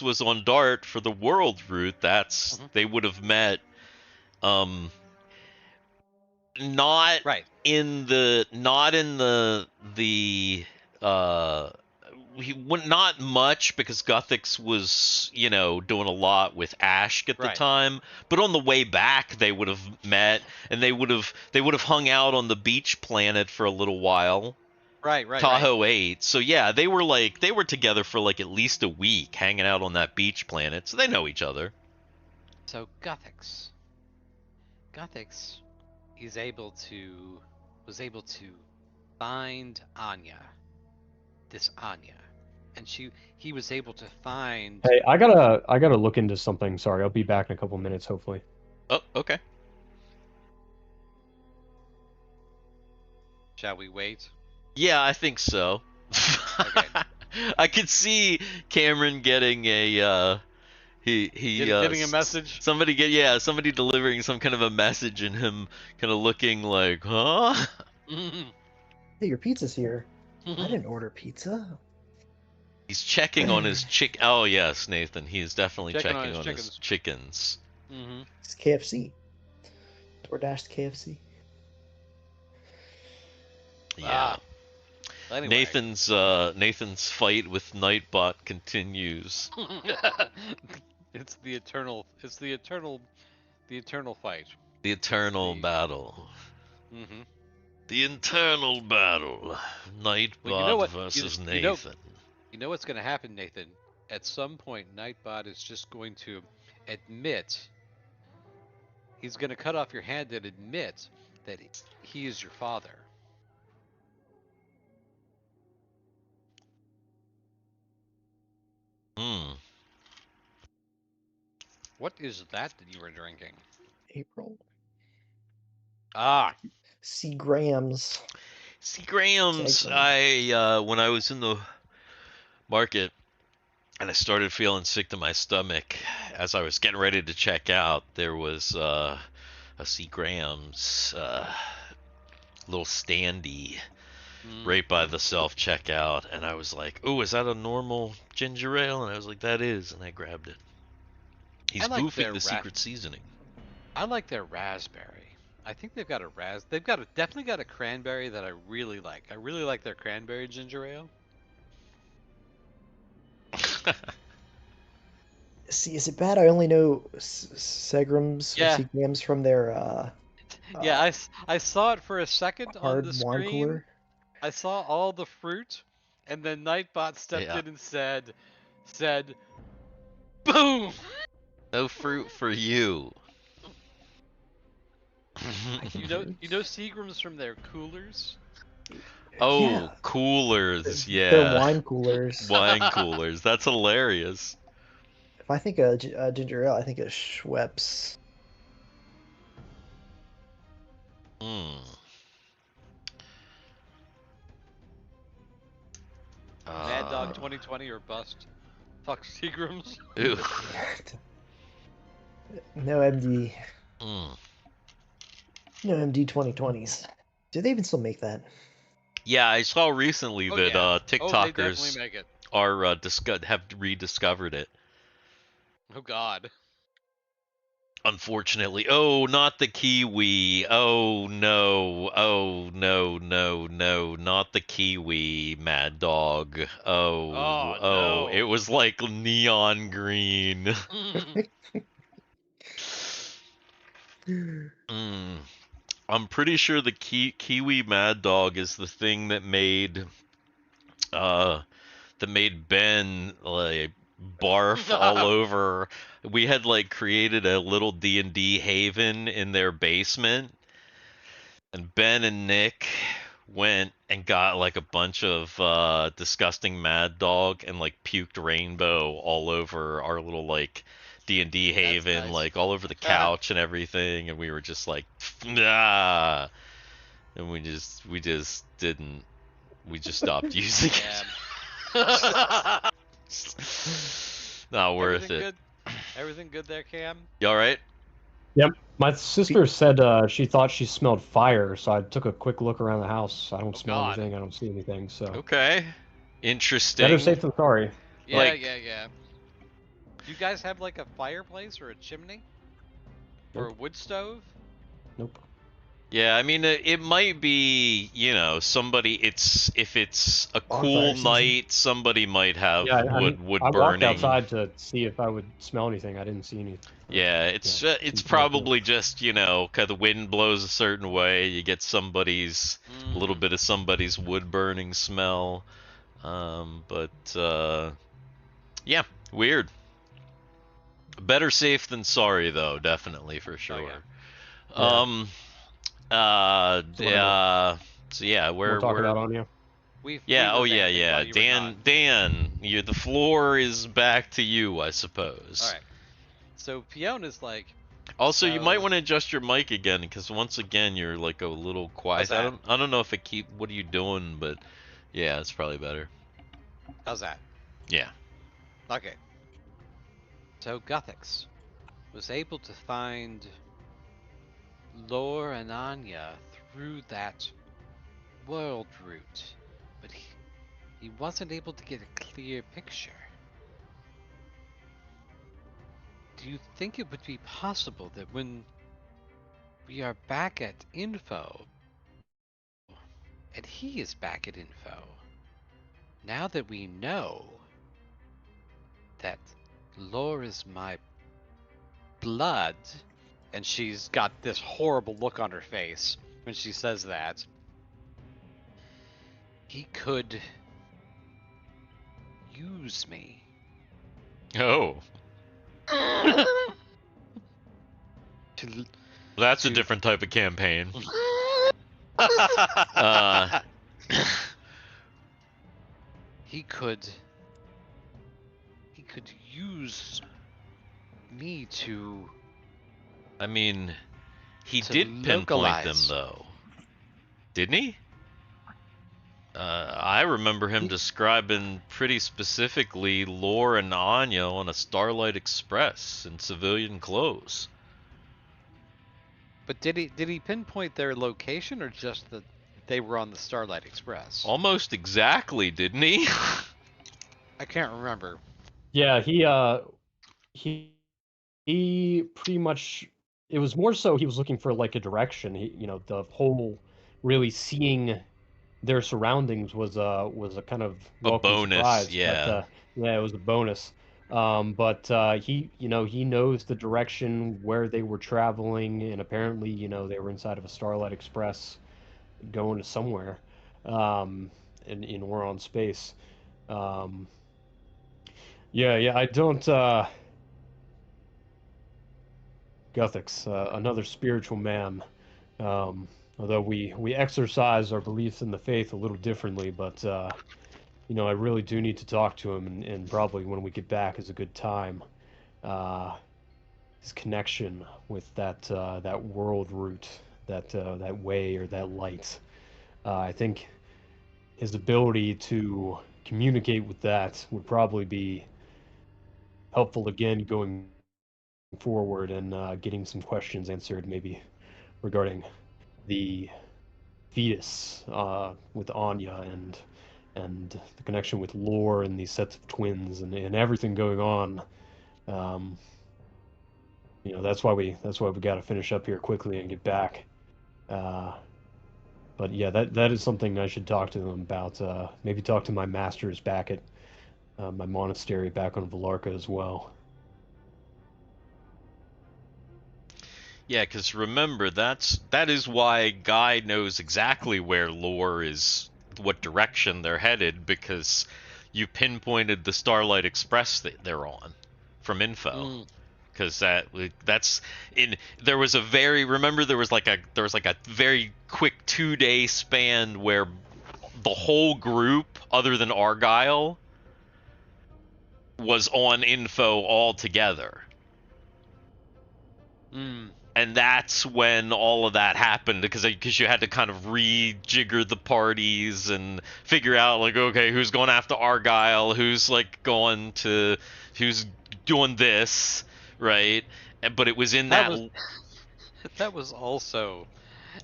was on Dart for the world route. That's they would have met not Right. in the not much, because Gothics was, doing a lot with Ashk at the Right. time, but on the way back they would have met, and they would have hung out on the beach planet for a little while. Right. Tahoe 8. So yeah, they were together for like at least a week hanging out on that beach planet. So they know each other. So Gothics was able to find Anya. This Anya. And he was able to find Hey, I gotta look into something. Sorry, I'll be back in a couple minutes, hopefully. Oh, okay. Shall we wait? Yeah, I think so. Okay. I could see Cameron getting a Getting a message? Somebody delivering some kind of a message, and him kind of looking like, huh? Hey, your pizza's here. I didn't order pizza. He's checking on his chick. Oh yes, Nathan. He is definitely Checking checking on on his his chickens. It's KFC. DoorDash KFC. Yeah. Anyway. Nathan's fight with Nightbot continues. It's the eternal fight. The eternal battle. Mm-hmm. The eternal battle. Well, you Nightbot know what? versus You know Nathan. what's going to happen, Nathan? At some point, Nightbot is just going to admit. He's going to cut off your hand and admit that he is your father. Hmm. What is that you were drinking? April. Ah. Seagrams. Grams. I when I was in the market and I started feeling sick to my stomach as I was getting ready to check out, there was a Grams little standee right by the self checkout, and I was like, "Oh, is that a normal ginger ale?" And I was like, "That is," and I grabbed it. He's boofing the secret seasoning. I like their raspberry. I think they've got definitely got a cranberry that I really like. I really like their cranberry ginger ale. See, is it bad? I only know Segrams or Seagrams from their yeah, I saw it for a second on hard the wine screen. cooler. I saw all the fruit, and then Nightbot stepped in and said, "Boom! No fruit for you." you know Seagram's from their coolers. Oh, Yeah. coolers, yeah. They're wine coolers. Wine coolers. That's hilarious. If I think of ginger ale, I think of Schweppes. Mad Dog 2020 or bust. Fuck Seagram's. Ew. No MD. No MD 2020s. Do they even still make that? Yeah, I saw recently that TikTokers are have rediscovered it. Oh God. Unfortunately. Oh, not the kiwi. Oh no. Oh no, no, no. Not the kiwi, Mad Dog. Oh, no. It was like neon green. I'm pretty sure the kiwi Mad Dog is the thing that made Ben like barf all over. We had like created a little D&D haven in their basement, and Ben and Nick went and got like a bunch of disgusting Mad Dog and like puked rainbow all over our little like D&D haven, like all over the couch and everything, and we were just like, ah, and we just didn't. We just stopped using it. Not worth it. Good? Everything good there, Cam? You all right? Yep. My sister said she thought she smelled fire, so I took a quick look around the house. I don't smell anything. I don't see anything. So okay, interesting. Better safe than sorry. Yeah, yeah. Do you guys have like a fireplace or a chimney? Or a wood stove? Nope. Yeah, I mean, it might be, somebody. If it's a cool night, somebody might have wood I burning. walked outside to see if I would smell anything. I didn't see anything. Yeah, it's probably just kind the wind blows a certain way. You get a little bit of somebody's wood burning smell. Yeah, weird. Better safe than sorry, though, definitely for sure. Oh, yeah. So yeah, we're talking about on you. Dan, the floor is back to you, I suppose. All right. So Fiona's like. Also, you might want to adjust your mic again, because once again you're like a little quiet. I don't know if what are you doing, but yeah, it's probably better. How's that? Yeah. Okay. So Guthix was able to find Lore and Anya through that world route, but he wasn't able to get a clear picture. Do you think it would be possible that when we are back at Info, And he is back at info. Now that we know that lore is my blood, and she's got this horrible look on her face when she says that, he could use me. Oh, To, that's a to- different type of campaign. Uh, he could use me to I mean, he To did pinpoint them localize. though, didn't he? I remember him describing pretty specifically Lore and Anya on a Starlight Express in civilian clothes. But did he pinpoint their location, or just that they were on the Starlight Express? Almost exactly, didn't he? I can't remember. Yeah, he pretty much, it was more so he was looking for like a direction. The whole really seeing their surroundings was a kind of A welcome bonus, surprise. yeah. But yeah, it was a bonus. But he knows the direction where they were traveling, and apparently, they were inside of a Starlight Express going to somewhere, in or on space. Yeah, I don't. Guthix, another spiritual man. Although we exercise our beliefs in the faith a little differently, but I really do need to talk to him, and probably when we get back is a good time. His connection with that world root, that way or that light. I think his ability to communicate with that would probably be helpful again going forward, and getting some questions answered, maybe regarding the fetus with Anya, and the connection with Lore and these sets of twins, and everything going on. Um, that's why we got to finish up here quickly and get back. But yeah, that is something I should talk to them about. Maybe talk to my masters back at my monastery back on Valarka as well. Yeah, because remember, that is why Guy knows exactly where Lore is, what direction they're headed, because you pinpointed the Starlight Express that they're on from info. Because that's in there was a very there was like a very quick 2-day span where the whole group, other than Argyle, was on info all together. And that's when all of that happened, because you had to kind of rejigger the parties and figure out, like, okay, who's going after Argyle, who's doing this, right? But it was in That was also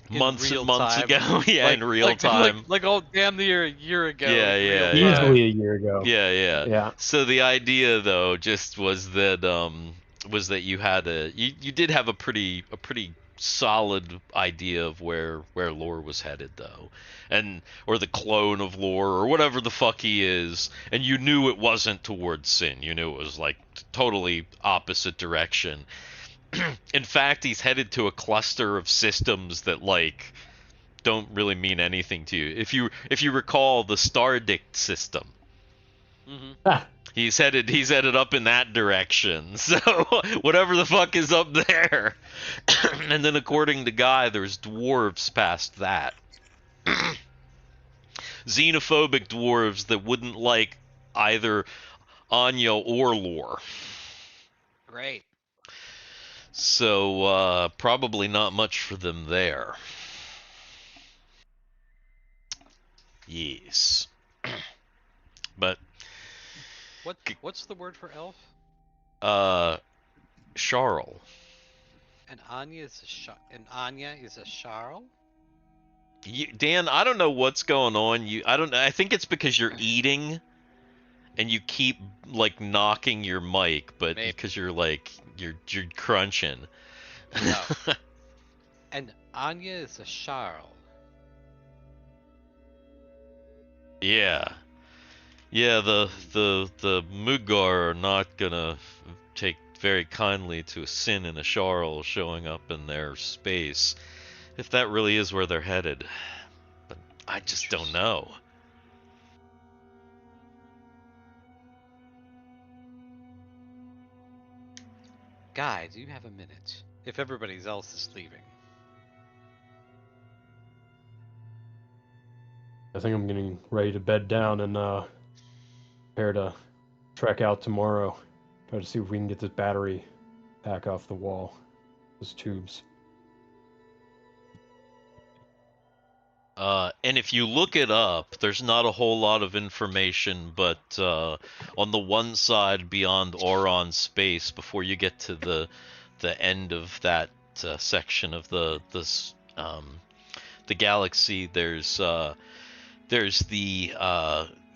months in and real months time. ago, yeah, like, in real time. like oh, damn near a year ago. Yeah, in yeah, real yeah. time. Easily a year ago. Yeah. So the idea, though, just was that you had you did have a pretty solid idea of where Lore was headed, though, or the clone of Lore, or whatever the fuck he is, and you knew it wasn't towards Sin. You knew it was like totally opposite direction. In fact, he's headed to a cluster of systems that like don't really mean anything to you. If you recall the Stardict system, he's headed up in that direction. So whatever the fuck is up there. And then according to Guy, there's dwarves past that. Xenophobic dwarves that wouldn't like either Anya or Lore. Great. So probably not much for them there. Yes. But What's the word for elf? Charl. And Anya is a Charl? Dan, I don't know what's going on. I think it's because you're eating and you keep like knocking your mic, but because you're crunching. No. And Anya is a Charl. Yeah. Yeah, the Mugar are not gonna take very kindly to a Syn and a Sharl showing up in their space, if that really is where they're headed. But I just don't know. Guy, do you have a minute? If everybody else is leaving. I think I'm getting ready to bed down and prepare to trek out tomorrow. Try to see if we can get this battery back off the wall. Those tubes. And if you look it up, there's not a whole lot of information, but on the one side beyond Auron space, before you get to the end of that section of the galaxy, there's the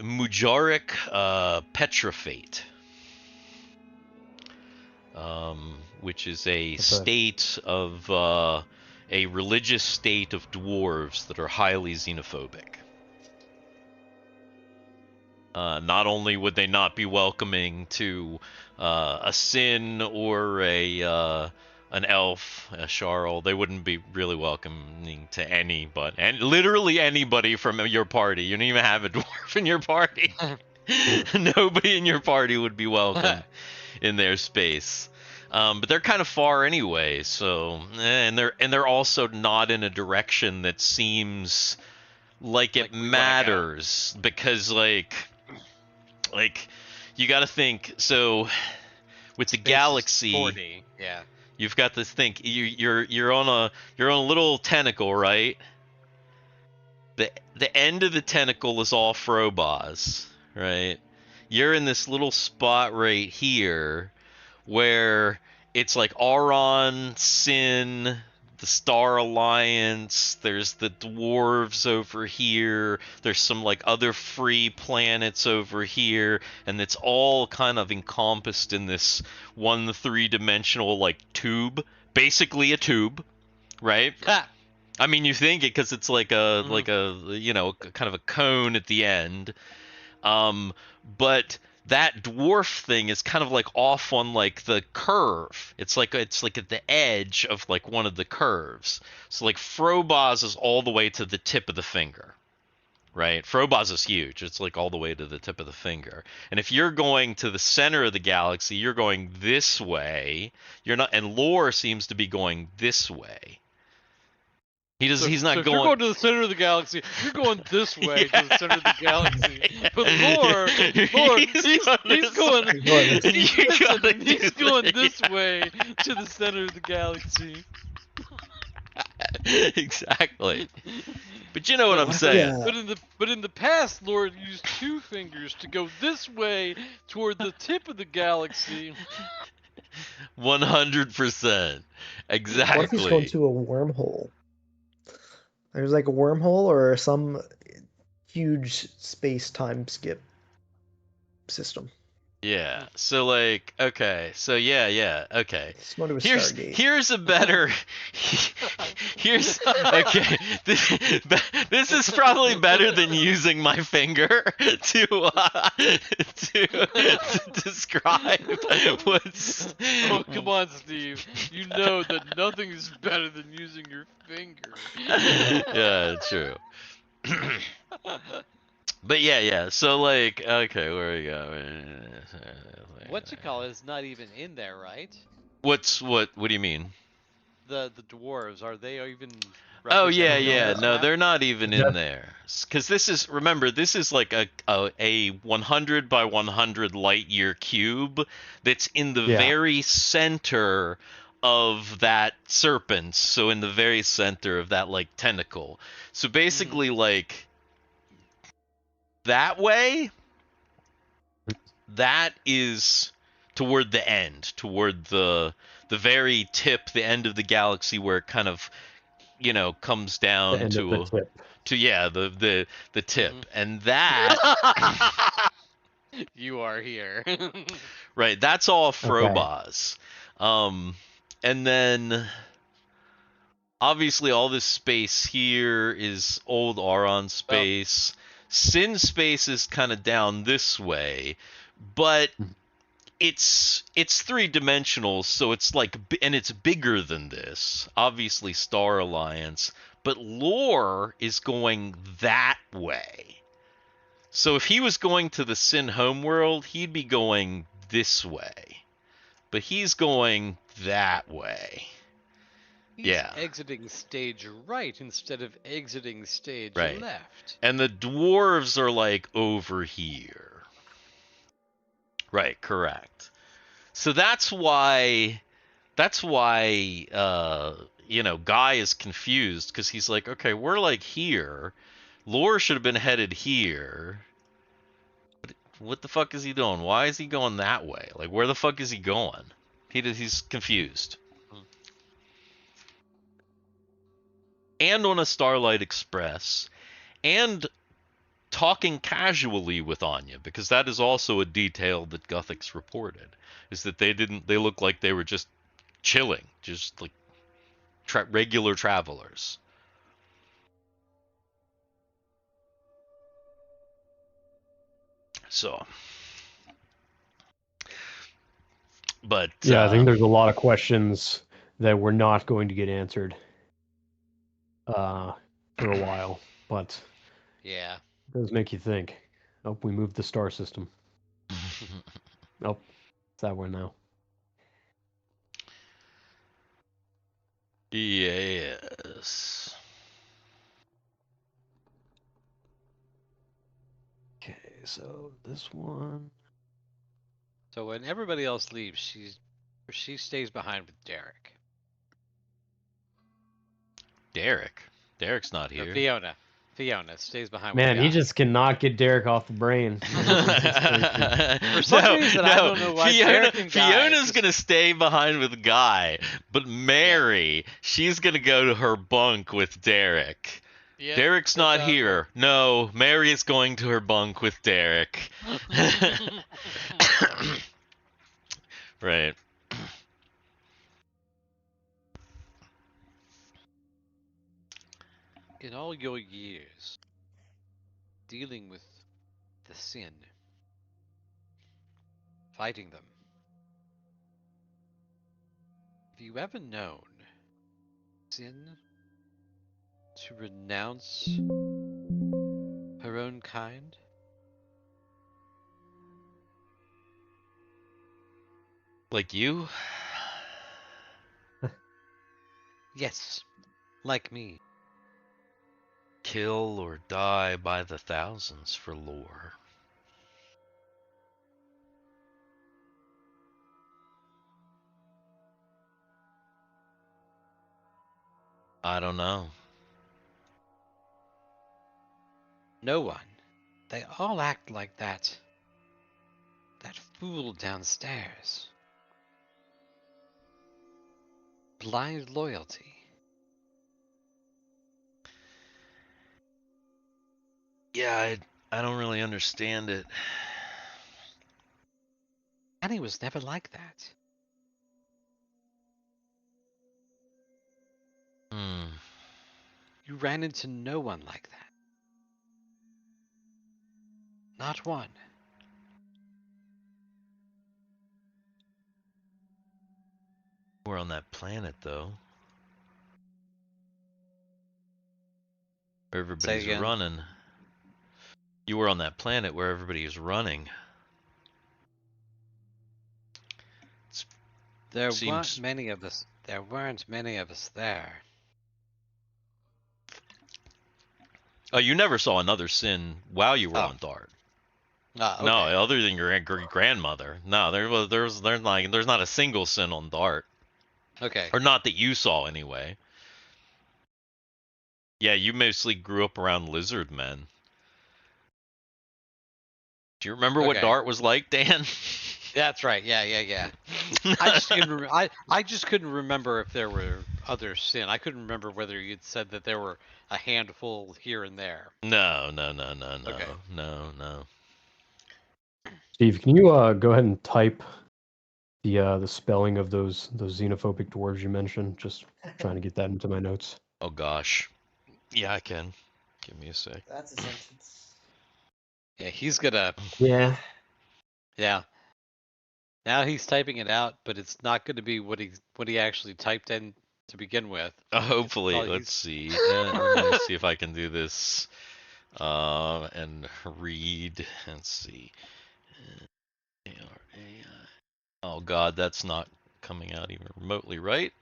Mujaric Petrifate, which is a state of a religious state of dwarves that are highly xenophobic. Not only would they not be welcoming to a Syn or an elf, a Sharl, they wouldn't be really welcoming to anybody, and literally anybody from your party. You don't even have a dwarf in your party. Nobody in your party would be welcome in their space. But they're kind of far anyway, so and they're also not in a direction that seems like it matters, because like you got to think, so with the galaxy, 40, yeah. You've got this thing. You're on a little tentacle, right? The end of the tentacle is all Frobos, right? You're in this little spot right here where it's like Auron, Syn, the Star Alliance, there's the dwarves over here, there's some like other free planets over here, and it's all kind of encompassed in this one three-dimensional like tube, basically a tube, right? I mean, you think it because it's like a kind of a cone at the end, but that dwarf thing is kind of like off on like the curve. It's like at the edge of like one of the curves. So like Frobos is all the way to the tip of the finger, right? Frobos is huge. It's like all the way to the tip of the finger. And if you're going to the center of the galaxy, you're going this way. You're not, and Lore seems to be going this way. He's not if going. You're going to the center of the galaxy. You're going this way to the center of the galaxy. But Lore, he's going this way to the center of the galaxy. Exactly. But you know what I'm saying. Yeah. But in the past, Lore used two fingers to go this way toward the tip of the galaxy. 100%. Exactly. What if he's going to a wormhole? There's like a wormhole or some huge space-time skip system. Yeah. So like, okay. So yeah. Okay. He's going to a Stargate. Here's a better. Here's okay. This is probably better than using my finger to describe what's. Oh, come on, Steve. You know that nothing is better than using your finger. Yeah, true. But yeah. So like, okay, where are we going? What you call it is not even in there, right? What do you mean? The dwarves, are they even? Oh yeah. represented on No, this they're map? not even in there. Because this is, remember, this is like a 100 by 100 light year cube that's in the very center of that serpent. So in the very center of that like tentacle. So basically like that way, that is toward the end, toward the very tip, the end of the galaxy, where it kind of, comes down The to the tip. And that You are here. right, that's all Frobos. And then obviously all this space here is old Auron space. Sin space is kind of down this way, but it's 3-dimensional, so it's like, and it's bigger than this. Obviously, Star Alliance, but lore is going that way. So if he was going to the Sin homeworld, he'd be going this way, but he's going that way. He's Yeah. exiting stage right instead of exiting stage Right. left. And the dwarves are like over here. Right, correct. So that's why Guy is confused, because he's like, okay, we're like here. Lore should have been headed here. What the fuck is he doing? Why is he going that way? Like, where the fuck is he going? He's confused. And on a Starlight Express, and talking casually with Anya, because that is also a detail that Guthix reported, is that they looked like they were just chilling, just like regular travelers. So, but Yeah, I think there's a lot of questions that we're not going to get answered for a while, but Yeah. it does make you think. Oh, we moved the star system. Oh, it's that way now. Yes. Okay, so this one. So when everybody else leaves, she stays behind with Derek. Derek's not Or here. Fiona stays behind Man, with he Guy. just cannot get Derek off the brain. For some reason, I don't know why Derek and Guy Fiona's just- gonna stay behind with Guy, but Mary, she's gonna go to her bunk with Derek. Yeah, Derek's that not sounds here. No, Mary is going to her bunk with Derek. Right. In all your years dealing with the Sin, fighting them, have you ever known Sin to renounce her own kind? Like you? Yes, like me. Kill or die by the thousands for lore. I don't know. No one. They all act like that. That fool downstairs. Blind loyalty. Yeah, I don't really understand it. Annie was never like that. Hmm. You ran into no one like that. Not one. We're on that planet, though. Where everybody's again. running. You were on that planet where everybody is running. There Seems- weren't many of us. There weren't many of us there. Oh, you never saw another Sin while you were Oh. on Dart. Okay. No, other than your grandmother. No, there's not a single Sin on Dart, Okay. or not that you saw anyway. Yeah, you mostly grew up around lizard men. Do you remember what Okay. Dart was like, Dan? That's right. Yeah. I just couldn't remember if there were other Sin. I couldn't remember whether you'd said that there were a handful here and there. No. Okay. No. Steve, can you go ahead and type the spelling of those xenophobic dwarves you mentioned? Just trying to get that into my notes. Oh gosh. Yeah, I can. Give me a sec. That's a sentence. Yeah, he's gonna. Yeah. Yeah. Now he's typing it out, but it's not going to be what he actually typed in to begin with. Hopefully, Probably let's see. Let me see if I can do this. And read. Let's see. A-R-A-I. Oh God, that's not coming out even remotely right.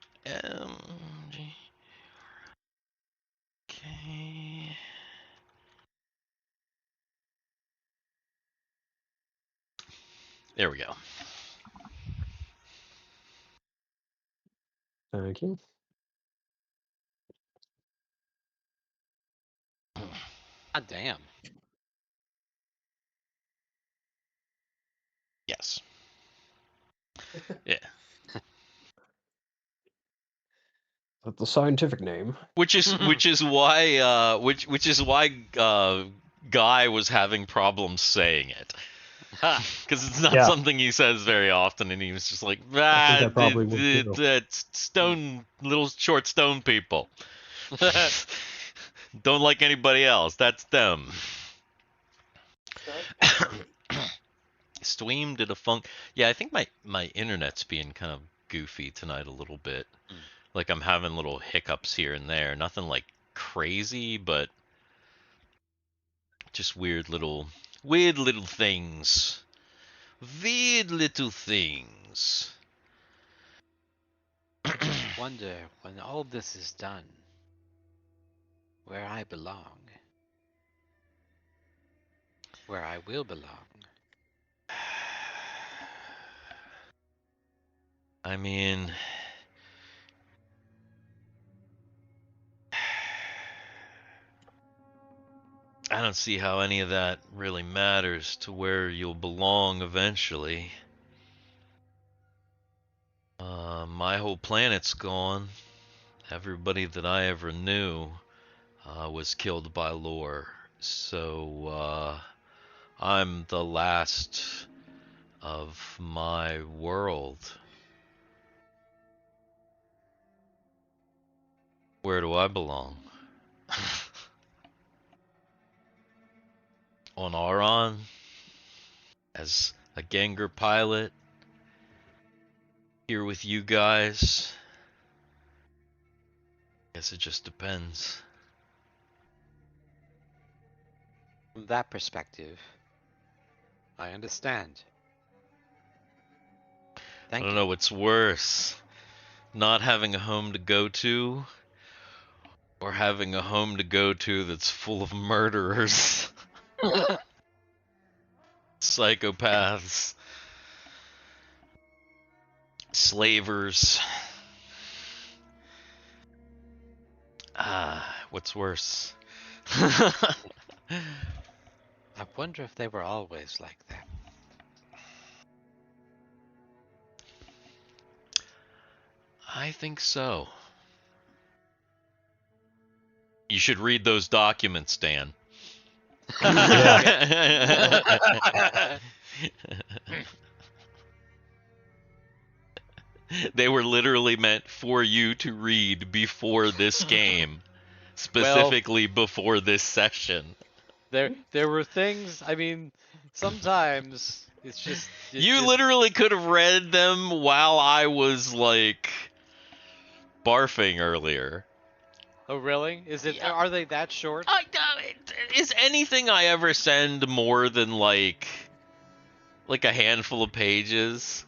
Okay. There we go. Thank you. God damn. Yes. Yeah. That's the scientific name. Which is why Guy was having problems saying it. Because it's not Yeah. something he says very often, and he was just like, I think I probably would too. it's little short stone people. Don't like anybody else. That's them. Stream did a funk. Yeah, I think my internet's being kind of goofy tonight a little bit. Like I'm having little hiccups here and there. Nothing like crazy, but just weird little things. Weird little things. I just wonder when all this is done, where I belong, where I will belong. I mean, I don't see how any of that really matters to where you'll belong eventually. My whole planet's gone. Everybody that I ever knew was killed by lore. So I'm the last of my world. Where do I belong? On Auron? As a Gengar pilot? Here with you guys? Guess it just depends. From that perspective, I understand. I Thank don't you. know what's worse. Not having a home to go to, or having a home to go to that's full of murderers, psychopaths, slavers. What's worse? I wonder if they were always like that. I think so. You should read those documents, Dan. They were literally meant for you to read before this game. Specifically before this session. There were things, I mean, sometimes it's just... You literally could have read them while I was, like, barfing earlier. Oh, really? Is it? Yeah. Are they that short? Is anything I ever send more than, like a handful of pages?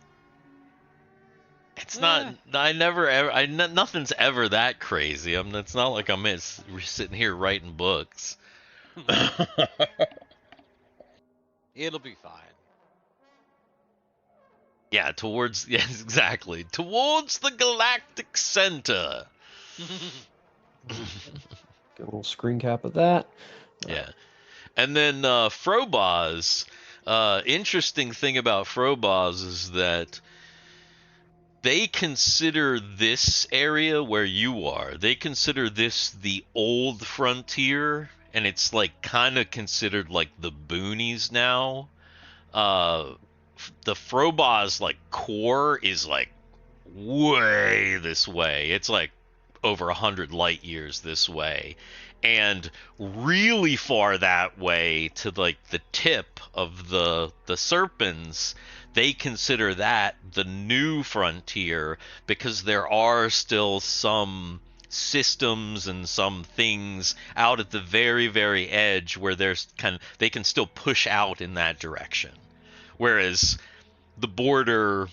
It's not... nothing's ever that crazy. It's not like I'm sitting here writing books. It'll be fine. Yeah, yes, exactly. Towards the galactic center. Get a little screen cap of that. Yeah. And then Frobos. Interesting thing about Frobos is that they consider this area where you are, they consider this the old frontier, and it's like kind of considered like the boonies now. The Frobos like core is like way this way. It's like over 100 light years this way, and really far that way to like the tip of the Serpents. They consider that the new frontier because there are still some systems and some things out at the very, very edge where they can still push out in that direction. Whereas the border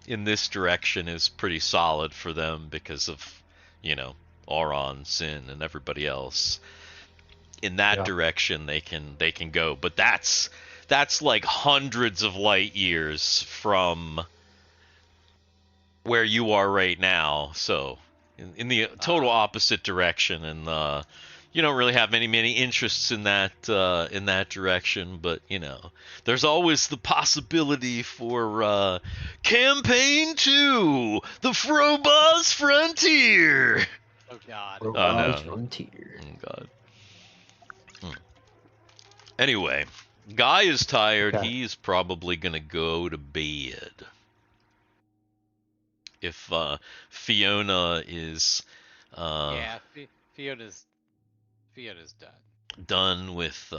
in this direction is pretty solid for them because of, Auron, Syn, and everybody else. In that direction they can go, but that's like hundreds of light years from where you are right now. So in the total opposite direction, and you don't really have many interests in that direction. But there's always the possibility for campaign 2, the Frobos Frontier. Oh God. Frobos no. Frontier. Oh God. Anyway, Guy is tired. Okay. He's probably gonna go to bed. If Fiona is Yeah, Fiona's done. done with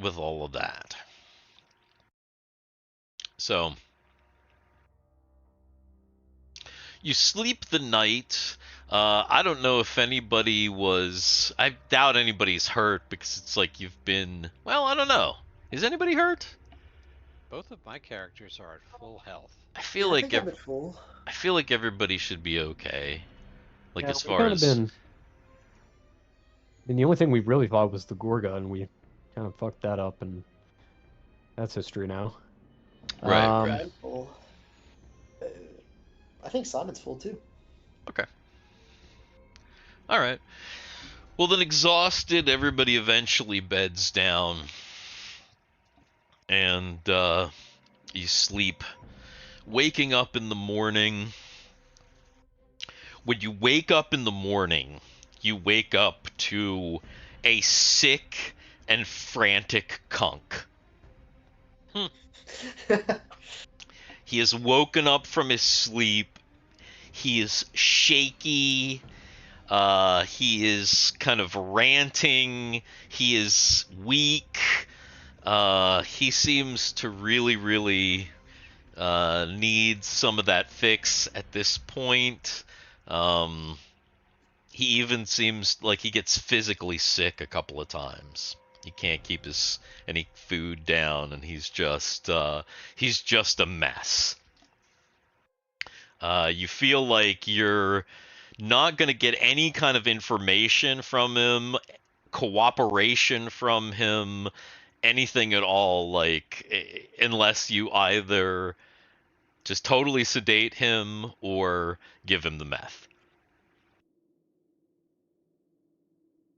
with all of that. So you sleep the night. I don't know if anybody was... I doubt anybody's hurt because it's like you've been... Well, I don't know. Is anybody hurt? Both of my characters are at full health. I feel I like think I'm at full. I feel like everybody should be okay. Like, Yeah, as we far Kind as... of been. I mean, the only thing we really fought was the Gorga, and we kind of fucked that up, and that's history now. Right. I'm full. I think Simon's full too. Okay. All right. Well, then, exhausted, everybody eventually beds down, and you sleep. Waking up in the morning. When you wake up in the morning, you wake up to a sick and frantic Kunk. He has woken up from his sleep. He is shaky. He is kind of ranting. He is weak. He seems to really need some of that fix at this point. He even seems like he gets physically sick a couple of times. He can't keep any food down, and he's just a mess. You feel like you're not going to get any kind of information from him, cooperation from him, anything at all, like, unless you either just totally sedate him or give him the meth.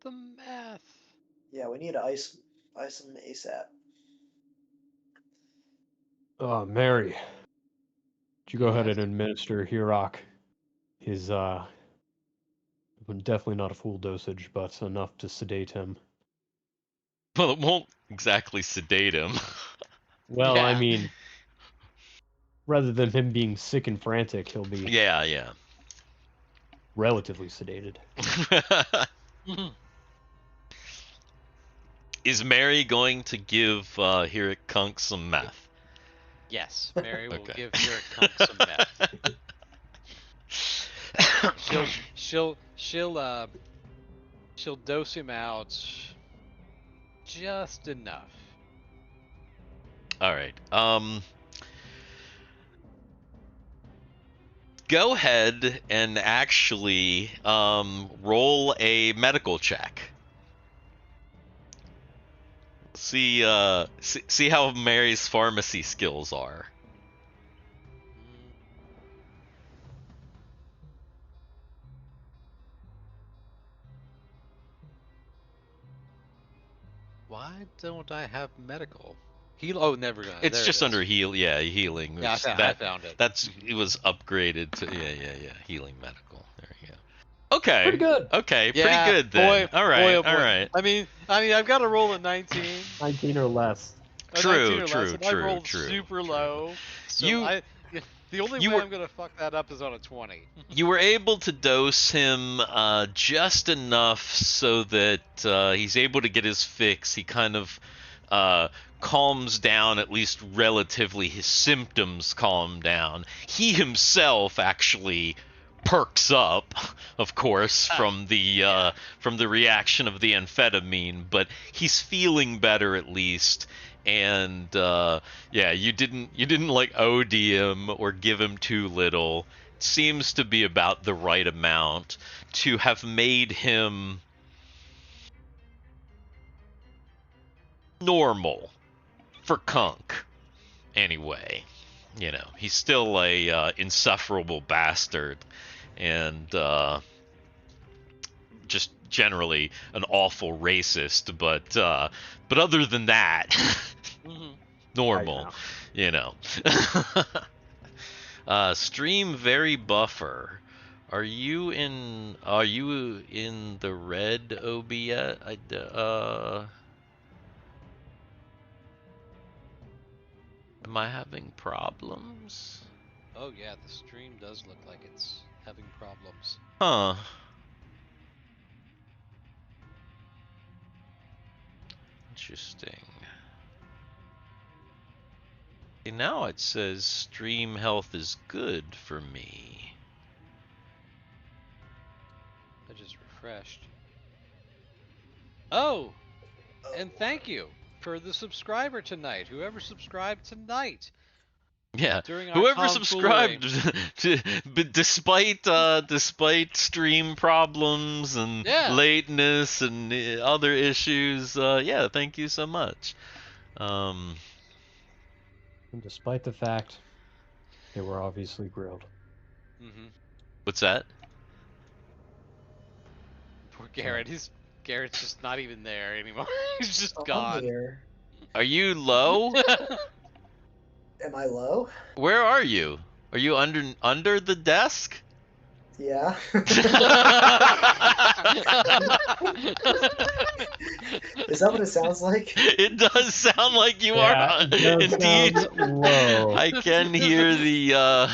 The meth. Yeah, we need to ice him ASAP. Mary, would you go ahead Yes. and administer Hirak his, definitely not a full dosage, but enough to sedate him. Well, it won't exactly sedate him. Well, I Yeah. mean, rather than him being sick and frantic, he'll be Yeah. relatively sedated. Is Mary going to give Hirak Kank some meth? Yes, Mary will Okay. give Hirak Kank some meth. She'll dose him out just enough. All right. Go ahead and actually roll a medical check. See how Mary's pharmacy skills are. Why don't I have medical? Oh, never gonna. It's there just it is. under healing. Yeah, I found it. It was upgraded to healing medical. There you go. Okay. Pretty good. Okay, Yeah, pretty good then. boy, All right, boy, oh boy. all right. I mean, I've got to roll a 19. 19 or less. A True, 19 or less, and I rolled true. super low. So You- I, The only You way were- I'm gonna fuck that up is on a 20. You were able to dose him just enough so that he's able to get his fix. He kind of calms down, at least relatively. His symptoms calm down. He himself actually perks up, of course, from the reaction of the amphetamine, but he's feeling better at least. And yeah, you didn't like OD him or give him too little. It seems to be about the right amount to have made him normal for Kunk. Anyway, you know, he's still a insufferable bastard, and just generally an awful racist. But other than that, normal, you know. Stream very buffer. Are you in the red OB yet? Am I having problems? Oh yeah, the stream does look like it's having problems. Huh. Interesting. Okay, now it says stream health is good for me. I just refreshed. Oh! And thank you for the subscriber tonight. Whoever subscribed tonight. Yeah, During our whoever tomfoolery. subscribed, but despite stream problems and lateness and other issues, yeah, thank you so much. And despite the fact they were obviously grilled. What's that? Poor Garrett. Garrett's just not even there anymore. He's just I'm gone. here. Are you low? Am I low? Where are you? Are you under the desk? Yeah. Is that what it sounds like? It does sound like you Yeah, are it does indeed. sound low. I can hear the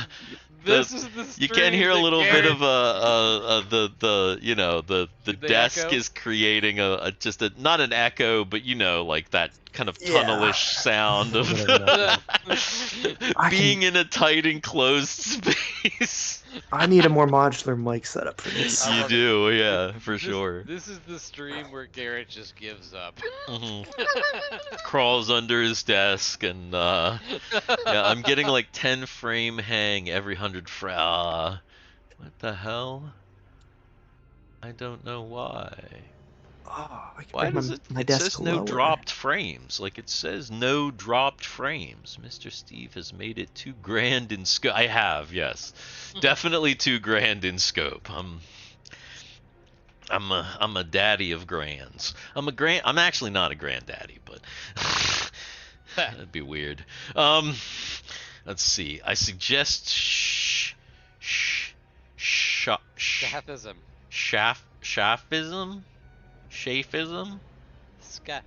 This is the you can hear a stream little that bit of Garrett- the The desk echo? is creating just a not an echo, but you know, like that kind of tunnelish sound of being in a tight enclosed space. I need a more modular mic setup for this. You do, yeah, for This- sure. This is the stream where Garrett just gives up. Crawls under his desk and yeah, I'm getting like 10 frame hang every 100 what the hell? I don't know why. Oh, I can Why bring does my it desk says no lower. dropped frames? Like it says no dropped frames. Mr. Steve has made it too grand in scope. I have, yes. Definitely too grand in scope. I'm a daddy of grands. I'm actually not a granddaddy, but that'd be weird. Let's see. I suggest Scaphism. Shafism? Shafism?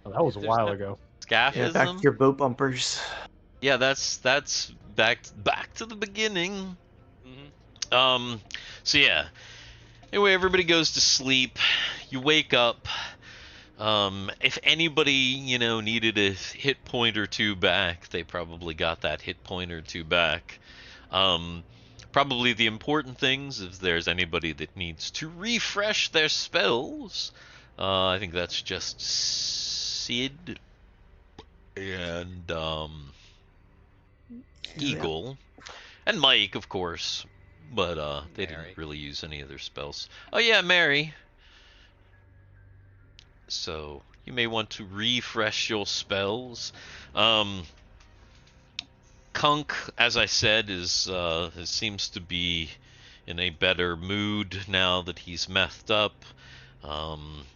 Oh, that was a while ago. Scaphism? Yeah, back to your boat bumpers. Yeah, that's back to the beginning. So yeah. Anyway, everybody goes to sleep. You wake up. If anybody, you know, needed a hit point or two back, they probably got that hit point or two back. Probably the important things, if there's anybody that needs to refresh their spells, I think that's just Sid and Eagle and Mike, of course, but they didn't really use any of their spells. Oh yeah, Mary. So you may want to refresh your spells. Kunk, as I said, seems to be in a better mood now that he's methed up, and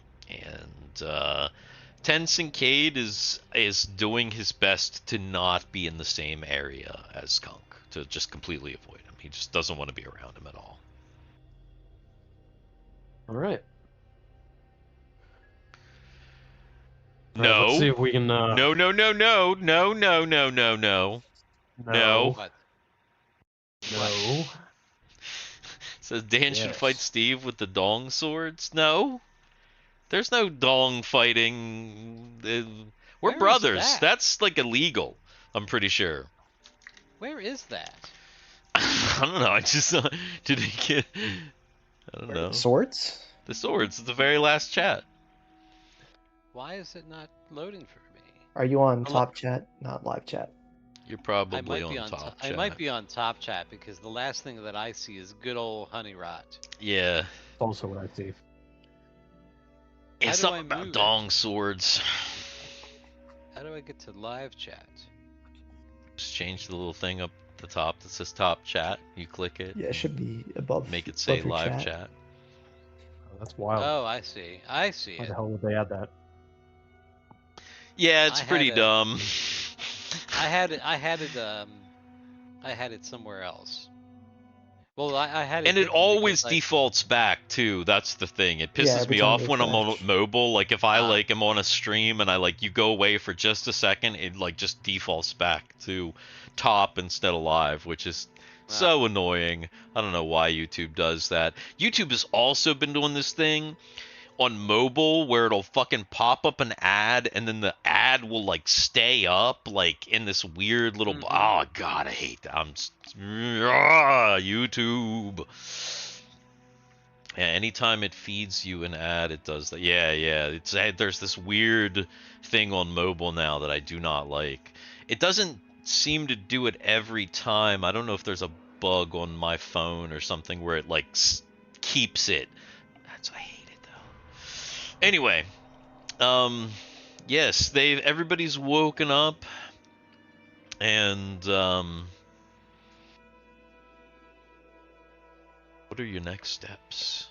Cincade is doing his best to not be in the same area as Kunk, to just completely avoid him. He just doesn't want to be around him at all. All right. No. Let's see if we can. No. No. No. No. Says Dan should fight Yes. Steve with the dong swords. No, there's no dong fighting. We're Where is brothers. that? That's like illegal. I'm pretty sure. Where is that? I don't know. I just did he get? I don't know. Swords? The swords. The very last chat. Why is it not loading for me? Are you on Hello? top chat, not live chat? You're I probably might be on on top I chat. might be on top chat because the last thing that I see is good old honey rot. Yeah. Also what I see. How It's do something I about move it? dong swords. How do I get to live chat? Just change the little thing up the top that says top chat. You click it. Yeah, it should be above. Make it say above your live chat. Oh, that's wild. Oh, I see. I see Why it. the hell would they add that? Yeah, it's I had pretty a- dumb. I had it somewhere else. Well, I had it And it hidden always because defaults back too. That's the thing. It Yeah, pisses every me time off you when I'm on refresh. mobile. Like if I Ah. like am on a stream and I like you go away for just a second, it like just defaults back to top instead of live, which is so annoying. I don't know why YouTube does that. YouTube has also been doing this thing on mobile where it'll fucking pop up an ad and then the ad will like stay up like in this weird little Mhm. oh god, I hate that. YouTube. Yeah, anytime it feeds you an ad, it does that. Yeah, it's there's this weird thing on mobile now that I do not like. It doesn't seem to do it every time. I don't know if there's a bug on my phone or something where it like keeps it. I hate it though. Anyway, yes, everybody's woken up, and what are your next steps?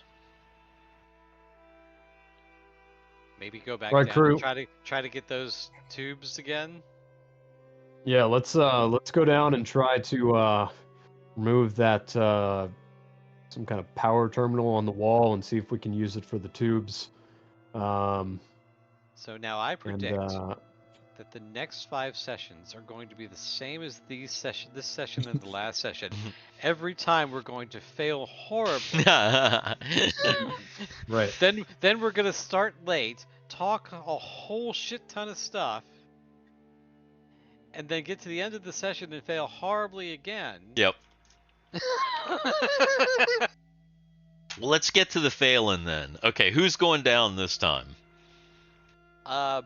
maybe go back Right, down crew. and try to get those tubes again. Yeah, let's go down and try to remove that some kind of power terminal on the wall and see if we can use it for the tubes. So now I And predict that the next 5 sessions are going to be the same as this session and the last session. Every time we're going to fail horribly. right. Then we're gonna start late, talk a whole shit ton of stuff, and then get to the end of the session and fail horribly again. Yep. Well, let's get to the failing then. Okay, who's going down this time? My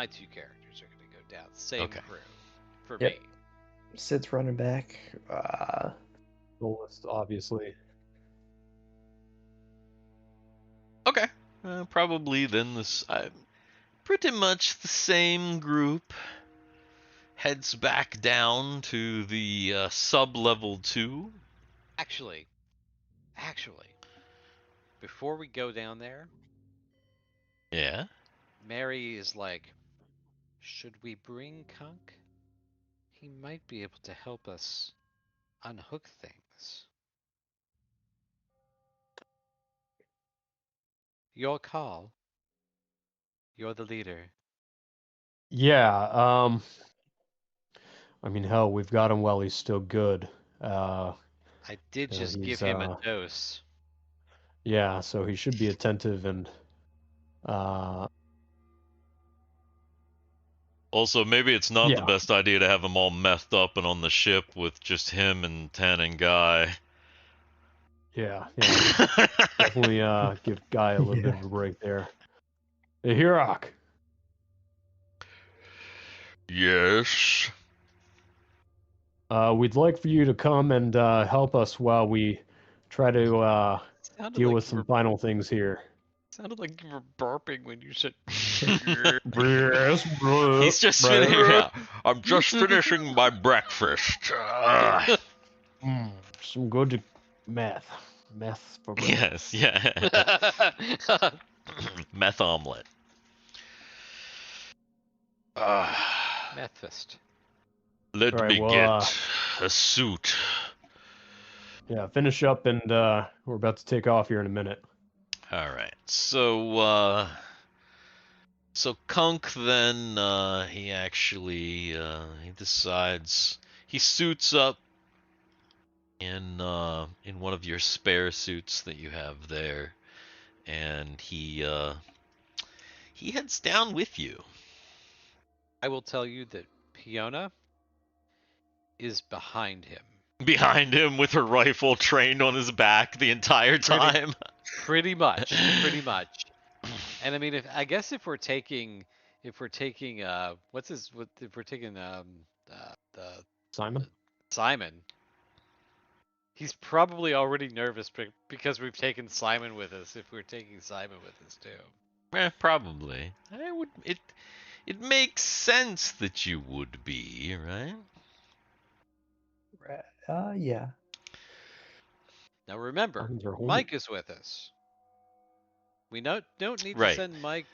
2 characters are gonna go down. Same Okay. crew for Yep. me. Sid's running back. Solus, obviously. Okay. Probably then pretty much the same group heads back down to the sub-level 2. Actually, before we go down there, Yeah. Mary is like, should we bring Kunk? He might be able to help us unhook things. Your call. You're the leader. Yeah, I mean, hell, we've got him while he's still good. I did Yeah, just give he's, him a dose. Yeah, so he should be attentive and Also, maybe it's not the Yeah. best idea to have them all methed up and on the ship with just him and Ten and Guy. yeah. Definitely give Guy a little bit of a break there. Hey, Hirak. Yes. We'd like for you to come and help us while we try to deal with some final things here. Sounded like you were burping when you said. He's just I'm just finishing my breakfast. Some good meth. Meth for breakfast. Yes, yeah. Meth omelet. Methist. Let All right, me well, get a suit. Yeah, finish up and we're about to take off here in a minute. All right. So Kunk then he actually he decides he suits up in one of your spare suits that you have there, and he heads down with you. I will tell you that Fiona is behind him. Behind him with her rifle trained on his back the entire time. Pretty much. And I mean, if we're taking if we're taking the Simon? Simon, he's probably already nervous because we've taken Simon with us. If we're taking Simon with us too. Probably. It makes sense that you would be, right? Yeah. Now remember, Simons are horny. Mike is with us. We don't need Right. to send Mike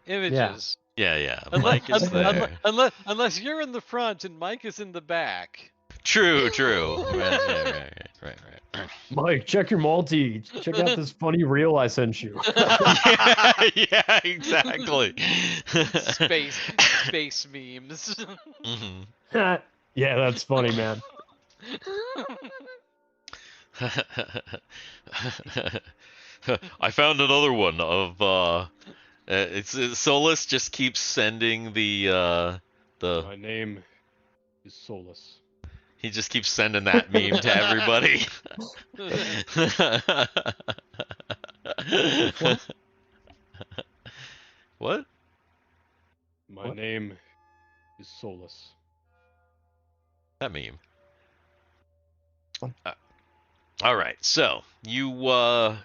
images. Yeah. Mike is there. Unless you're in the front and Mike is in the back. True. Right. Mike, check your multi. Check out this funny reel I sent you. yeah, exactly. Space memes. hmm Yeah, that's funny, man. I found another one of it's Solus just keeps sending the My name is Solus. he just keeps sending that meme to everybody. What? My name is Solus. That meme. Fun. All right, so you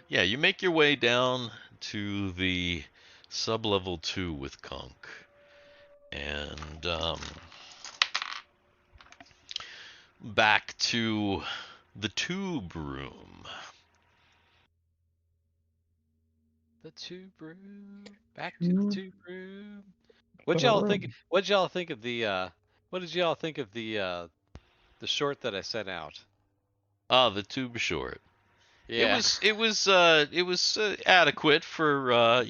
you make your way down to the sub-level 2 with Kank, and back to the tube room. The tube room. Back to the tube room. What What y'all room? think? What y'all think of the? What did y'all think of the short that I sent out? Ah, the tube short. Yeah. It was adequate for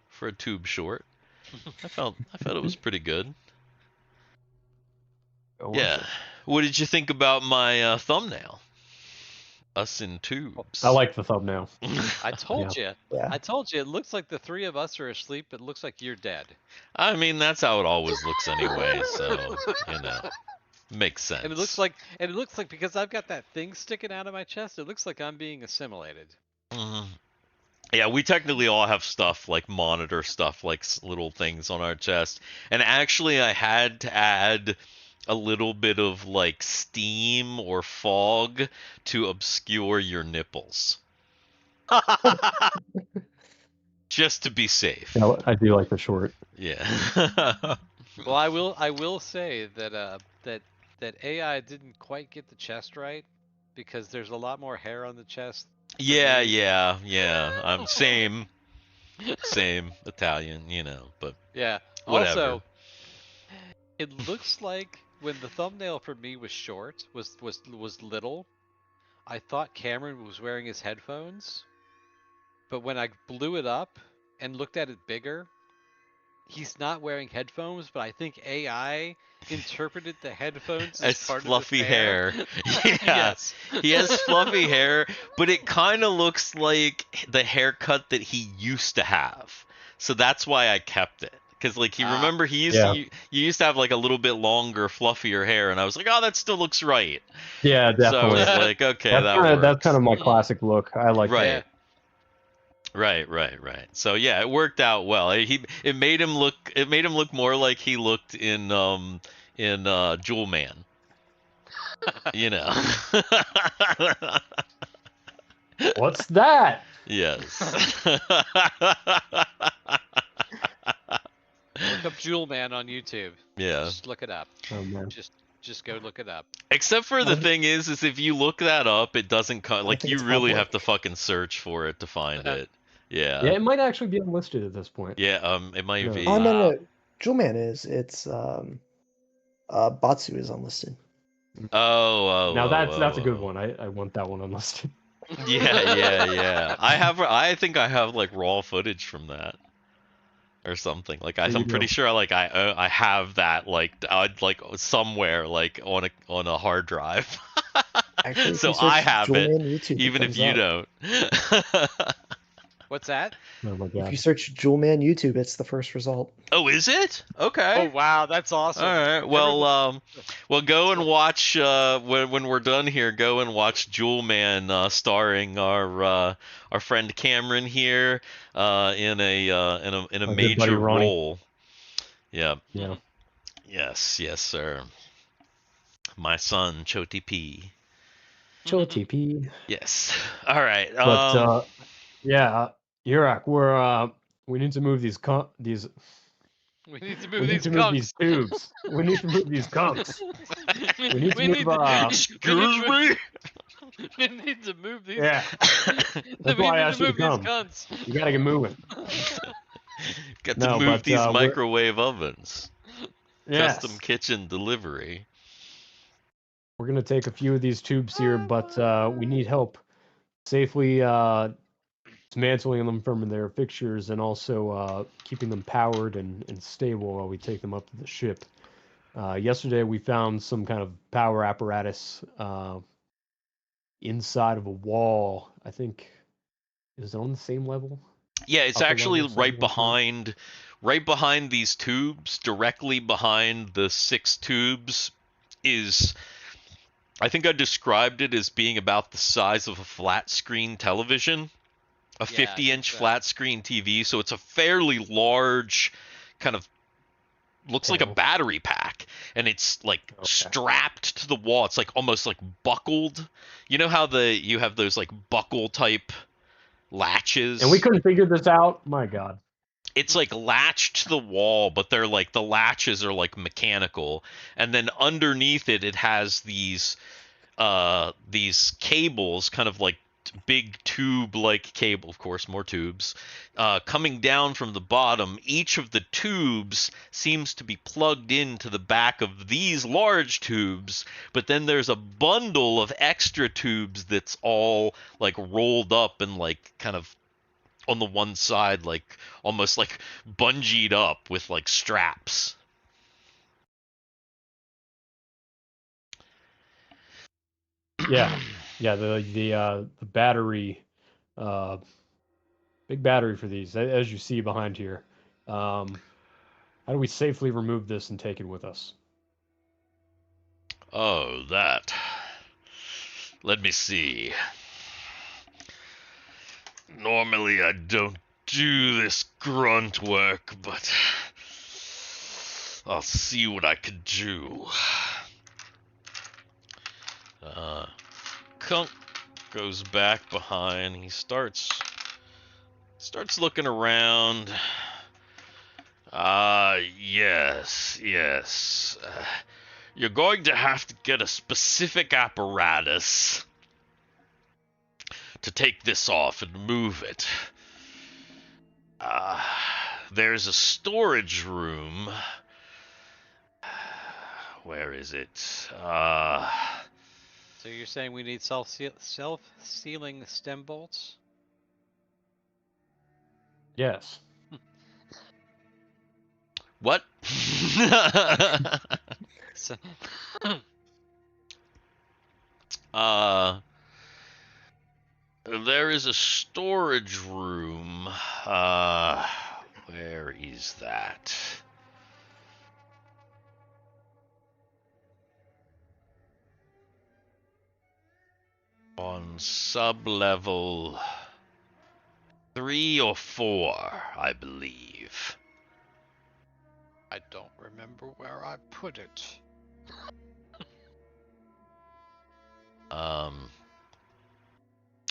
for a tube short. I felt it was pretty good. Yeah. What did you think about my thumbnail? Us in tubes. I like the thumbnail. I told you. Yeah. I told you. It looks like the three of us are asleep. It looks like you're dead. I mean, that's how it always looks anyway. So makes sense. And it looks like because I've got that thing sticking out of my chest, it looks like I'm being assimilated. Mhm. Yeah, we technically all have stuff like monitor stuff, like little things on our chest. And actually, I had to add a little bit of like steam or fog to obscure your nipples, just to be safe. Yeah, I do like the short. Yeah. Well, I will say that that AI didn't quite get the chest right because there's a lot more hair on the chest. yeah. I'm same Italian, but Yeah. whatever. Also, it looks like when the thumbnail for me was short, was little, I thought Cameron was wearing his headphones. But when I blew it up and looked at it bigger, he's not wearing headphones, but I think AI interpreted the headphones as part fluffy of his hair. Yeah. Yes. He has fluffy hair, but it kind of looks like the haircut that he used to have. So that's why I kept it. Because like remember he used to, you used to have like a little bit longer, fluffier hair, and I was like, oh, that still looks right. Yeah, definitely. So I was like, okay, that's kind of my classic look. I like right. that. Right. So yeah, it worked out well. It made him look more like he looked in Jewel Man. What's that? Yes. Look up Jewel Man on YouTube. Yeah. Just look it up. Oh man. Just go look it up. Except for the thing is if you look that up, it doesn't come. Like think you it's really public. have to fucking search for it to find it. Yeah. Yeah, it might actually be unlisted at this point. Yeah. It might No. be. Oh no. Jewel Man is. It's Batsu is unlisted. Oh. Now that's a good one. I want that one unlisted. Yeah. I think I have like raw footage from that. Or something like I'm pretty sure I have that like somewhere like on a hard drive. Actually, if So you I search have it, Jewelman YouTube, it even if comes you up. don't. What's that? Oh my If god. you search Jewelman YouTube, it's the first result. Oh, is it? Okay. Oh wow, that's awesome. All right. Well, well, go and So- watch when we're done here. Go and watch Jewel Man, starring our friend Cameron here, in a Our good major buddy Ronnie. role. Yeah. Yeah. Yes, sir. My son Choti P. Chill TP. Yes. All right. But yeah, Hirak, we need to move these we need to we move need these to move these conks. tubes. We need to move these conks. we need to move, Excuse me. We need to move these. Yeah, that's we why I need asked to you move to these come. cunts. You gotta get moving. Got to No, move but, these we're- microwave ovens. Yes. Custom kitchen delivery. We're gonna take a few of these tubes here, but we need help safely dismantling them from their fixtures and also keeping them powered and stable while we take them up to the ship. Yesterday we found some kind of power apparatus inside of a wall. I think, is it on the same level? Yeah, it's Upper actually level, right something like behind these tubes, directly behind the 6 tubes is, I think I described it as being about the size of a flat screen television, a Yeah, I 50-inch think so. flat screen TV, so it's a fairly large kind of, looks like a Panel. battery pack, and it's like Okay. strapped to the wall. It's like almost like buckled. You know how you have those like buckle type latches? And we couldn't figure this out. My God. It's like latched to the wall, but they're like, the latches are like mechanical, and then underneath it, it has these cables, kind of like big tube-like cable, of course, more tubes, coming down from the bottom. Each of the tubes seems to be plugged into the back of these large tubes, but then there's a bundle of extra tubes that's all like rolled up and like kind of on the one side, like almost like bungeed up with like straps. Yeah. Yeah. The battery, big battery for these, as you see behind here. How do we safely remove this and take it with us? Oh, that. Let me see. Normally I don't do this grunt work, but I'll see what I can do. Kunk goes back behind. He starts looking around. Yes. You're going to have to get a specific apparatus to take this off and move it. There's a storage room. Where is it? So you're saying we need self-sealing stem bolts? Yes. What? So, There is a storage room. Where is that? On sub-level 3 or 4, I believe. I don't remember where I put it.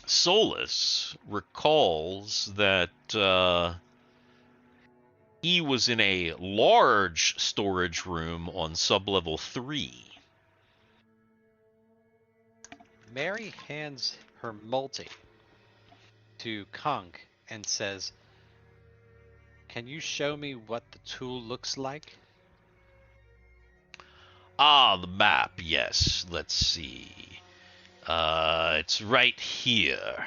Solus recalls that he was in a large storage room on sub-level 3. Mary hands her multi to Kank and says, "Can you show me what the tool looks like?" Ah, the map, yes. Let's see. It's right here.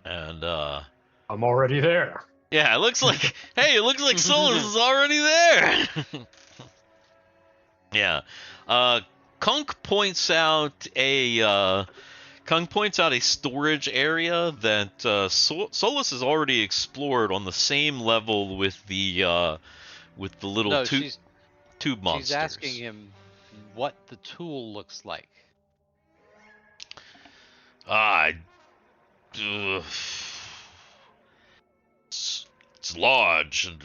And, I'm already there. yeah, it looks like, hey, it looks like Solus is already there! Yeah. Kunk points out a storage area that Solus has already explored on the same level with the little No, tube monsters. she's asking him what the tool looks like. It's large and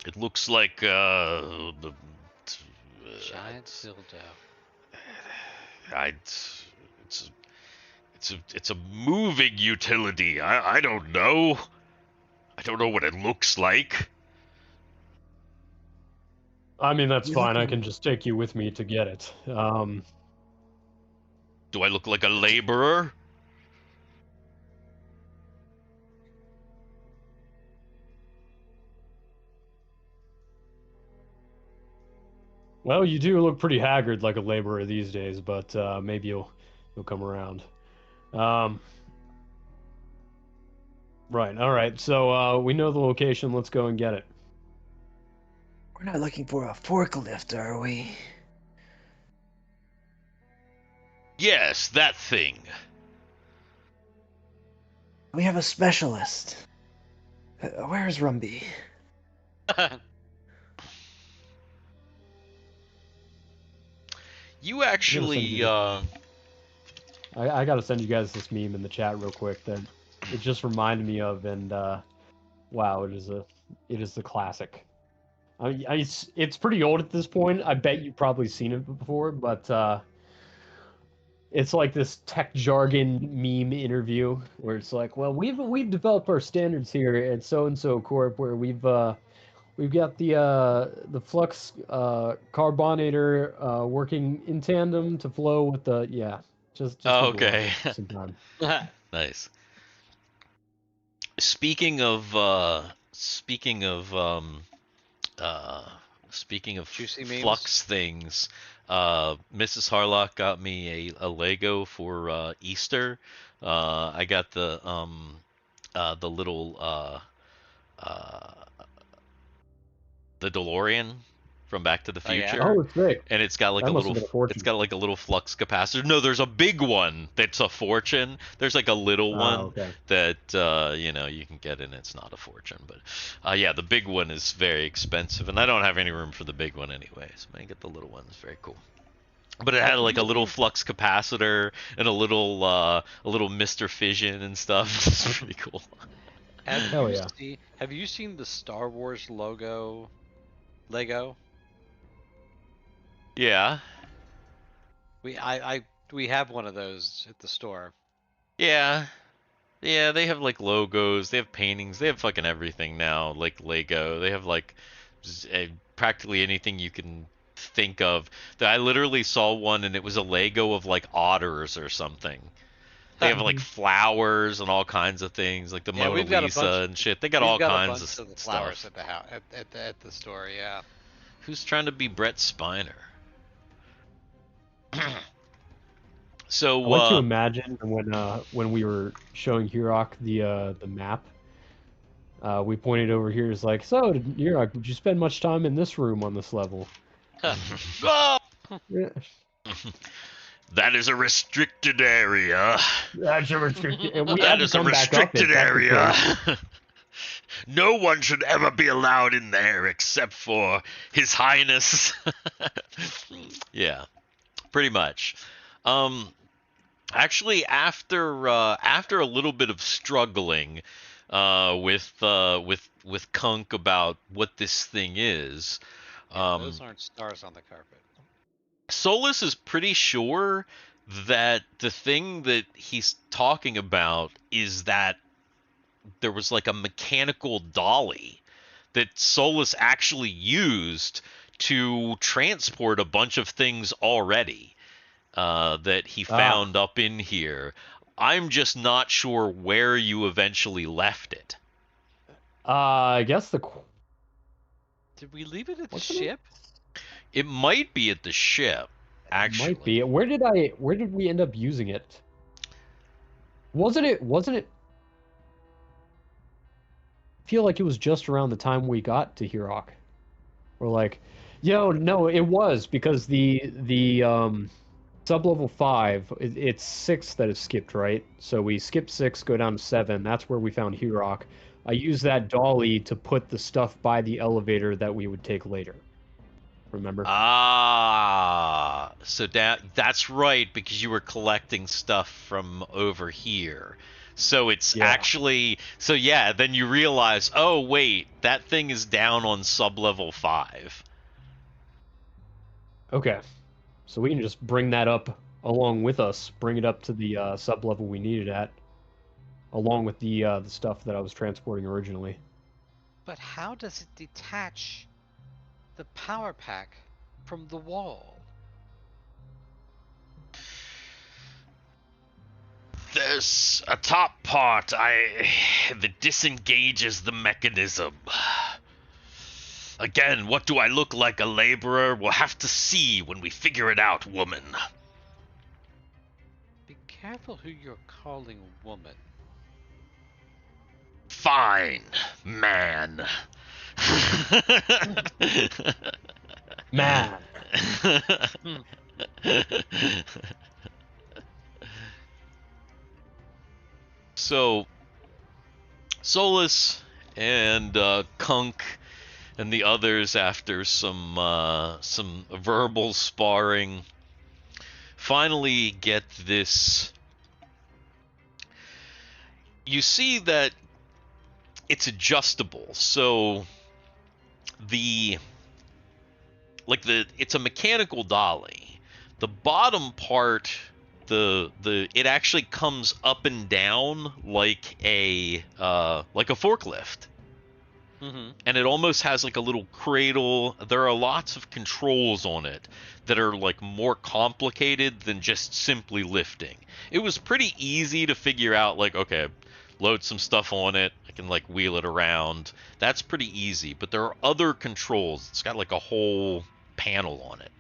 it looks like Giant dildo. It's a moving utility. I don't know. I don't know what it looks like. I mean, that's You fine. I looking- can just take you with me to get it. Do I look like a laborer? Well, you do look pretty haggard like a laborer these days, but maybe you'll come around. Right. All right. So we know the location. Let's go and get it. We're not looking for a forklift, are we? Yes, that thing. We have a specialist. Where's Rumby? You actually, you- I gotta send you guys this meme in the chat real quick that it just reminded me of, and wow, it is the classic. It's pretty old at this point. I bet you've probably seen it before, but it's like this tech jargon meme interview where it's like, well, we've developed our standards here at so and so Corp, where we've got the flux carbonator working in tandem to flow with the just Oh, Google okay. it sometime. Nice. Speaking of Juicy memes? flux things, Mrs. Harlock got me a Lego for Easter. I got the little the DeLorean from Back to the Oh, yeah? Future. Oh, it's big. And it's got like That a must have little, been a fortune. it's got like a little flux capacitor. No, there's a big one that's a fortune. There's like a little one Okay. that you can get, and it's not a fortune. But yeah, the big one is very expensive, and I don't have any room for the big one anyway, so I get the little one. It's very cool. But it had like a little flux capacitor and a little Mr. Fission and stuff. It's pretty cool. Hell yeah. Have you seen the Star Wars Lego? Yeah. We have one of those at the store. Yeah. Yeah, they have like logos, they have paintings, they have fucking everything now, like Lego. They have like practically anything you can think of. I literally saw one and it was a Lego of like otters or something. They have like flowers and all kinds of things, like the Yeah, Mona we've got a Lisa bunch- and shit. They got We've all got a kinds bunch of the flowers stuff. at the house at the store. Yeah. Who's trying to be Brett Spiner? So I like to imagine when we were showing Hirak the map, we pointed over here. It's like, so Hirak, did you spend much time in this room on this level? Oh! Yeah. That is a restricted area. That's a restricted. And we That had to is a come back up it, restricted that's the area. thing. No one should ever be allowed in there except for His Highness. Yeah, pretty much. Actually, after a little bit of struggling with Kunk about what this thing is, Those aren't stars on the carpet. Solus is pretty sure that the thing that he's talking about is that there was like a mechanical dolly that Solus actually used to transport a bunch of things already that he found up in here. I'm just not sure where you eventually left it. I guess Did we leave it at the What's the ship? It might be at the ship, actually. might be. Where did we end up using it? Wasn't it? I feel like it was just around the time we got to Hirak. Or like, Yo, no, it was because the sub-level 5, it's 6 that is skipped, right? So we skip 6, go down to 7. That's where we found Hirak. I used that dolly to put the stuff by the elevator that we would take later. Remember? Ah, so that's right, because you were collecting stuff from over here. So it's Yeah. actually, so yeah, then you realize, oh wait, that thing is down on sub-level 5. Okay. So we can just bring that up along with us, bring it up to the sub-level we needed at, along with the stuff that I was transporting originally. But how does it detach the power pack from the wall? There's a top part that disengages the mechanism. Again, what do I look like, a laborer? We'll have to see when we figure it out, woman. Be careful who you're calling woman. Fine, man. Man. So, Solus and Kunk and the others, after some verbal sparring, finally get this. You see that it's adjustable, so it's a mechanical dolly. The bottom part, it actually comes up and down like a forklift. Mm-hmm. And it almost has like a little cradle. There are lots of controls on it that are like more complicated than just simply lifting. It was pretty easy to figure out, like, okay, load some stuff on it, I can like wheel it around. That's pretty easy, but there are other controls. It's got like a whole panel on it.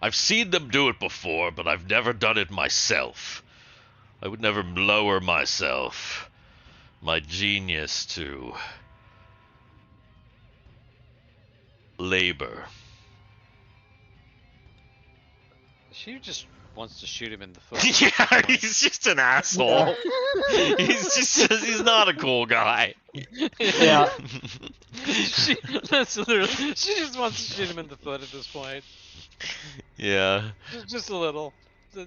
I've seen them do it before, but I've never done it myself. I would never lower myself, my genius, to labor. She just wants to shoot him in the foot. Yeah, he's just an asshole. He's not a cool guy. Yeah. That's literally, she just wants to shoot him in the foot at this point. Yeah. Just a little.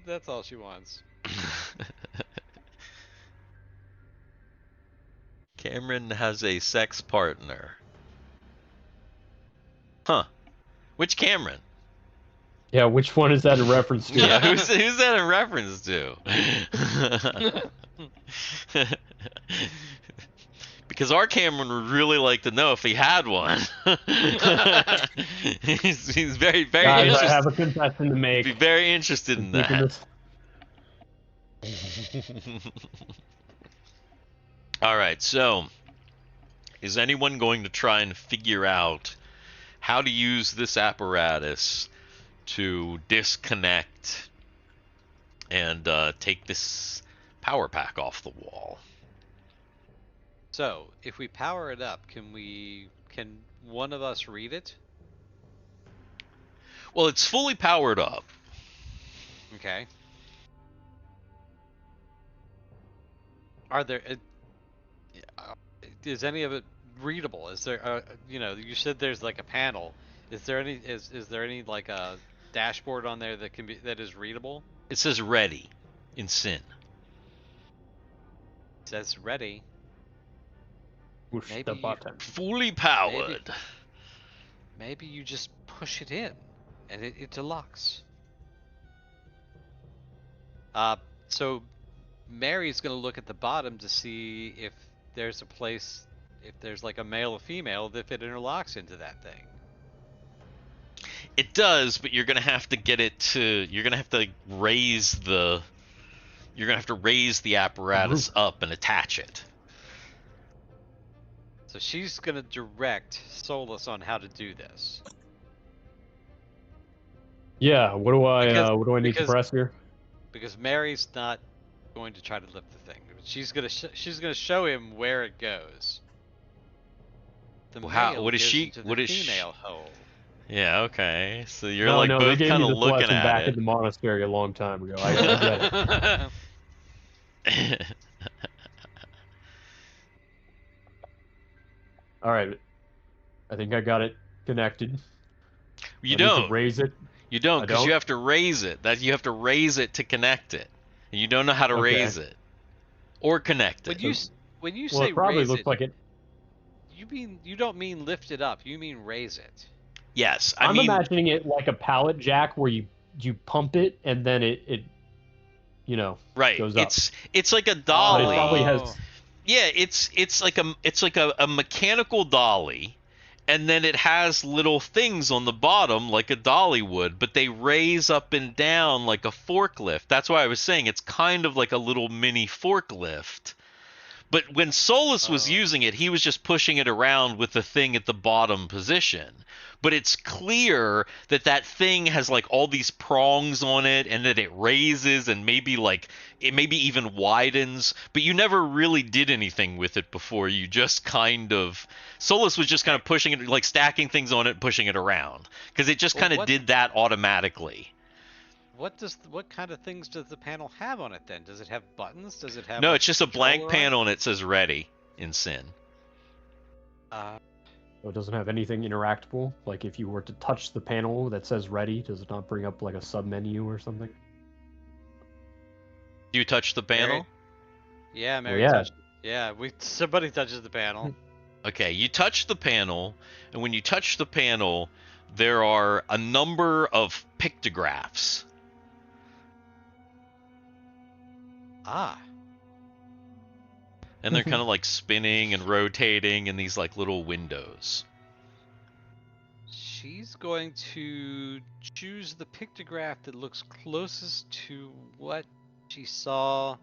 That's all she wants. Cameron has a sex partner. Huh. Which Cameron? Yeah, which one is that a reference to? Yeah, who's that a reference to? Because our Cameron would really like to know if he had one. he's very, very Guys, interested. I have a confession to make. Be very interested in that. All right, so is anyone going to try and figure out how to use this apparatus to disconnect and take this power pack off the wall? So, if we power it up, can one of us read it? Well, it's fully powered up. Okay. Are there? Is any of it readable? Is there? You said there's like a panel. Is there any? Is there any like a dashboard on there that is readable? It says ready in Syn. It says ready. Push Maybe the you- button. Fully powered. Maybe you just push it in, and it delocks. So Mary's gonna look at the bottom to see if there's a place, if there's like a male or female, if it interlocks into that thing. It does, but you're gonna have to get it to. You're gonna have to raise the. You're gonna have to raise the apparatus up and attach it. So she's gonna direct Solus on how to do this. Yeah, what do I need to because- press here? Because Mary's not going to try to lift the thing. She's gonna show him where it goes. The Well, how- male what is goes she- into the what is she- female hole. Yeah, okay. So you're No, like no, they both gave kind me of the looking blessing at back it. at the monastery a long time ago. I get it. All right, I think I got it connected. You I need to don't. raise it. You don't, I because you don't? have to raise it. That you have to raise it to connect it. And you don't know how to Okay. raise it or connect it. When you Well, say it probably raise looks it, like it. you don't mean lift it up. You mean raise it. Yes, I'm imagining it like a pallet jack where you pump it and then it right. goes up. It's like a But dolly. it probably has. Oh. Yeah, it's like a mechanical dolly, and then it has little things on the bottom like a dolly would, but they raise up and down like a forklift. That's why I was saying it's kind of like a little mini forklift. But when Solus was Oh. using it, he was just pushing it around with the thing at the bottom position. But it's clear that that thing has like all these prongs on it, and that it raises and maybe like it maybe even widens. But you never really did anything with it before. You just kind of Solus was just kind of pushing it, like stacking things on it, pushing it around, because it just Well, kind of what- did that automatically. What kind of things does the panel have on it then? Does it have buttons? Does it have No, like, it's just a blank controller on it? panel and it says ready in Syn. Uh, Oh, it doesn't have anything interactable. Like if you were to touch the panel that says ready, does it not bring up like a sub menu or something? Do you touch the panel? yeah, Mary yeah. touched. Yeah, somebody touches the panel. Okay, you touch the panel, and when you touch the panel, there are a number of pictographs. Ah. And they're kind of like spinning and rotating in these like little windows. She's going to choose the pictograph that looks closest to what she saw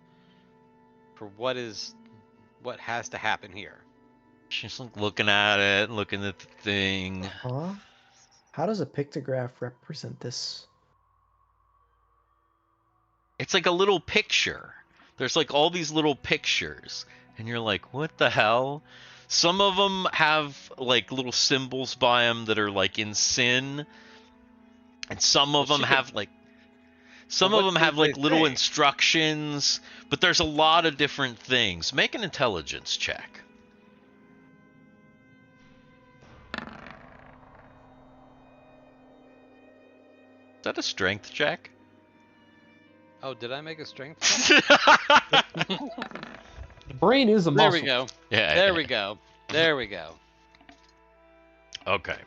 for what has to happen here. She's like looking at it, looking at the thing. Huh? How does a pictograph represent this? It's like a little picture. There's like all these little pictures, and you're like, what the hell? Some of them have like little symbols by them that are like in Syn, and some of Well, them she have could- like some Well, of what them have did like they little say? instructions, but there's a lot of different things. Make an intelligence check. Is that a strength check? Oh, did I make a strength check? The brain is a muscle. There we go. Yeah. There we go. There we go. Okay.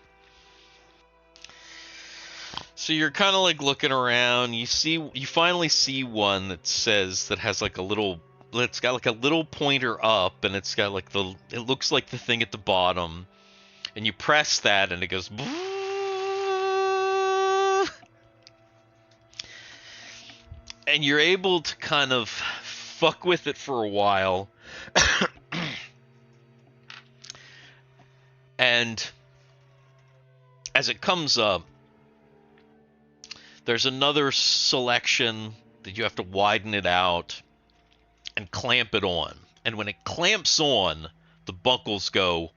So you're kind of like looking around. You finally see one that has like a little. It's got like a little pointer up, and it's got like it looks like the thing at the bottom, and you press that, and it goes. And you're able to kind of fuck with it for a while. And as it comes up, there's another selection that you have to widen it out and clamp it on. And when it clamps on, the buckles go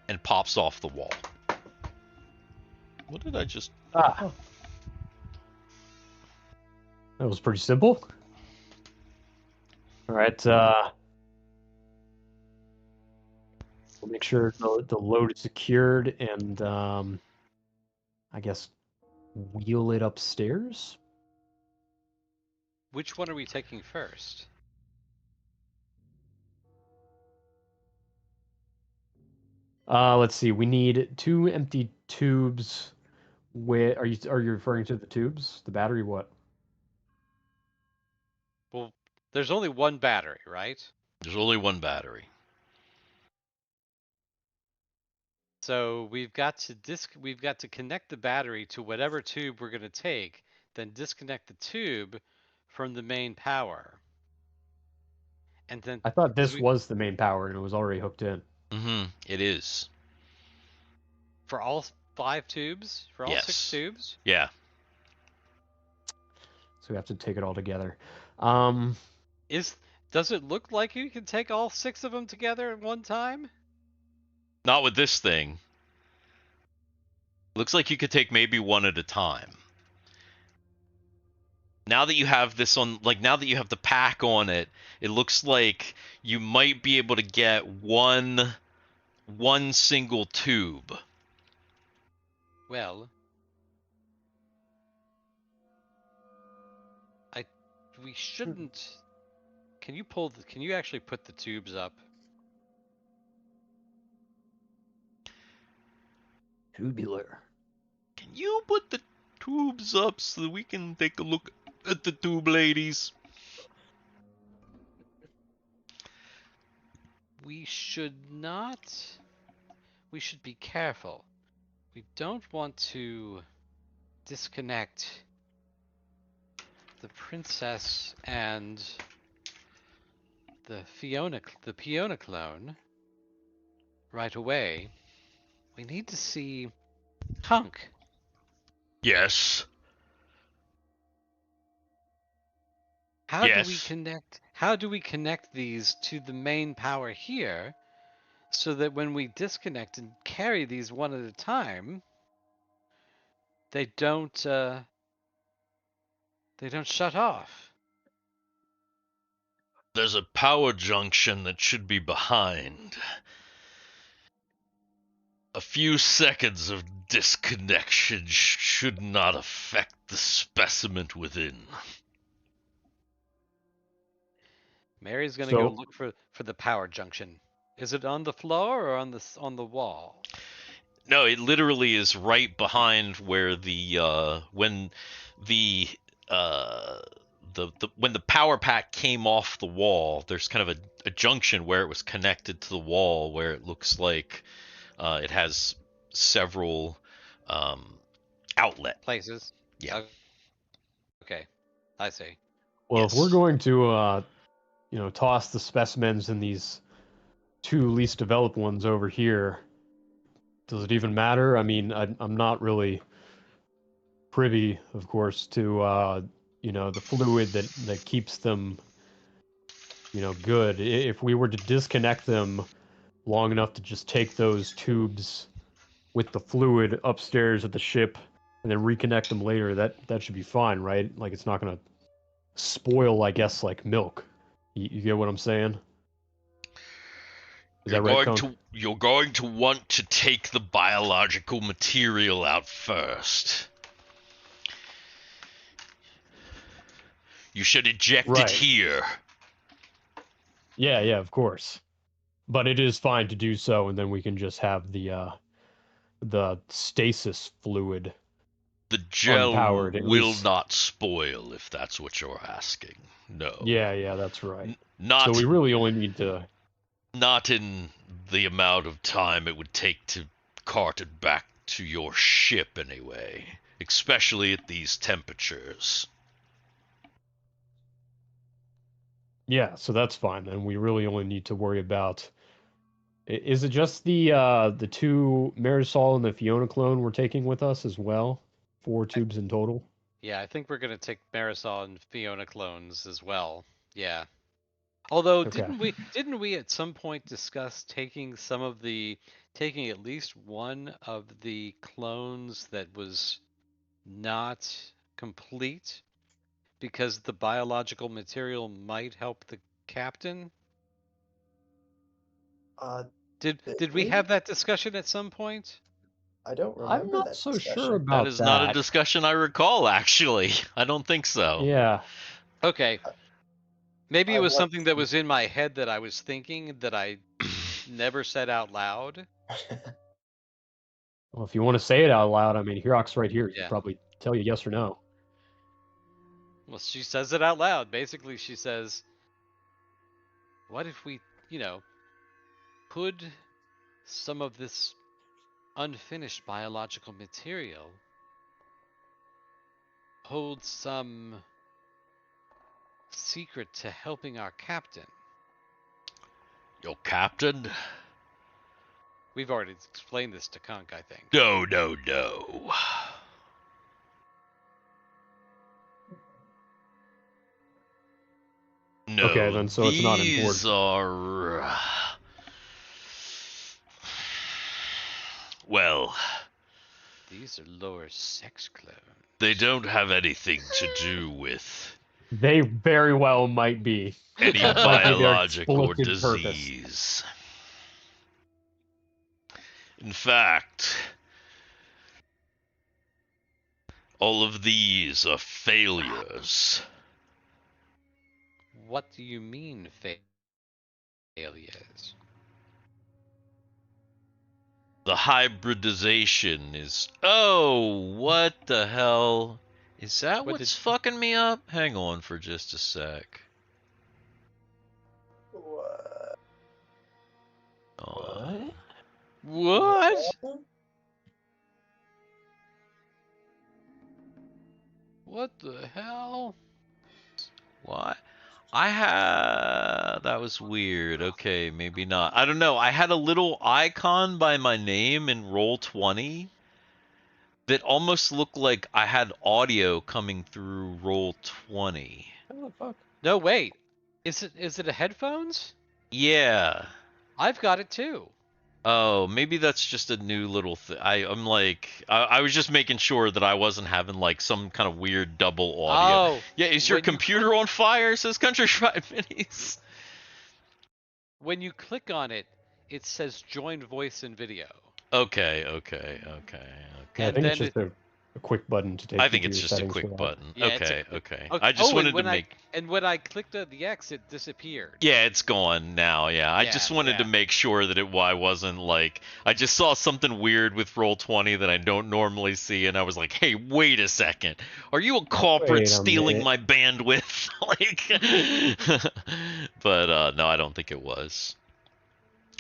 and pops off the wall. What did I just... Ah. That was pretty simple. All right. We'll make sure the load is secured and I guess wheel it upstairs. Which one are we taking first? Let's see. We need 2 empty tubes. Are you referring to the tubes? The battery? What? Well, there's only one battery, right? There's only one battery. So we've got to connect the battery to whatever tube we're going to take, then disconnect the tube from the main power. And then I thought this was the main power and it was already hooked in. Mm-hmm. It is. for all 5 tubes, for all Yes. 6 tubes. Yeah. So we have to take it all together. Does it look like you can take all 6 of them together at one time? Not with this thing. Looks like you could take maybe one at a time. Now that you have this on, like now that you have the pack on it, it looks like you might be able to get one single tube. Well, we shouldn't. Can you actually put the tubes up? Tubular. Can you put the tubes up so that we can take a look at the tube ladies? We should not. We should be careful. We don't want to disconnect the princess and the Fiona clone right away. We need to see Kank. Yes. How Yes. do we connect? How do we connect these to the main power here, so that when we disconnect and carry these one at a time, they don't shut off? There's a power junction that should be behind. A few seconds of disconnection should not affect the specimen within. Mary's gonna So- go look for the power junction. Is it on the floor or on the wall? No, it literally is right behind where the when the when the power pack came off the wall, there's kind of a junction where it was connected to the wall where it looks like it has several outlet. Places. Yeah. Okay, I see. Well, if we're Yes. going to, toss the specimens in these two least developed ones over here, does it even matter? I mean, I'm not really privy, of course, to the fluid that keeps them, good. If we were to disconnect them long enough to just take those tubes with the fluid upstairs at the ship and then reconnect them later, that should be fine, right? Like it's not gonna spoil, I guess, like milk. You get what I'm saying? Is that right, Kunk? You're going to want to take the biological material out first. You should eject Right. it here. Yeah, of course. But it is fine to do so, and then we can just have the stasis fluid. The gel Unpowered, at will least. not spoil if that's what you're asking. No. Yeah, that's right. Not So we really only need to. not in the amount of time it would take to cart it back to your ship anyway, especially at these temperatures. Yeah, so that's fine. Then we really only need to worry about. Is it just the two Marisol and the Fiona clone we're taking with us as well? 4 tubes in total. Yeah, I think we're gonna take Marisol and Fiona clones as well. Yeah. Although Okay. didn't we at some point discuss taking at least one of the clones that was not complete because the biological material might help the captain? Did we we? have that discussion at some point? I don't I'm remember not that so discussion. sure about That is not a discussion I recall, actually. I don't think so. Yeah. Okay. Maybe it I was want something that to- was in my head that I was thinking that I never said out loud. Well, if you want to say it out loud, I mean, Hirak's right here. He Yeah. can probably tell you yes or no. Well, she says it out loud. Basically, she says, what if we, could some of this unfinished biological material hold some secret to helping our captain? Your captain? We've already explained this to Kank, I think. No. No, Okay, then, so it's not these important. are... well, These are lower sex clones. they don't have anything to do with They very well might be. any That might be their biologic or explicit purpose. disease. In fact, all of these are failures. What do you mean, failures? The hybridization is... Oh, what the hell? Is that What what's did- fucking me up? Hang on for just a sec. What? What? What the hell? What? That was weird. Okay, maybe not. I don't know. I had a little icon by my name in Roll20 that almost looked like I had audio coming through Roll20. What the fuck? No, wait. Is it a headphones? Yeah. I've got it too. Oh, maybe that's just a new little thing. I'm like, I was just making sure that I wasn't having like some kind of weird double audio. Oh, Yeah, is your when you computer on fire? Says Country Fried Minis. when you click on it, it says join voice and video. Okay. Yeah, I And think it's then just a quick button to take I you think to it's your just a settings for quick that. button. Yeah, it's Okay. Okay. I just and wanted to when make... and when I clicked on the X, it disappeared. Yeah, it's gone now. Yeah, I just wanted to yeah. make sure that I wasn't like... I just saw something weird with Roll20 that I don't normally see, and I was like, hey, wait a second. Are you a culprit Wait a stealing minute. my bandwidth? Like... But, no, I don't think it was.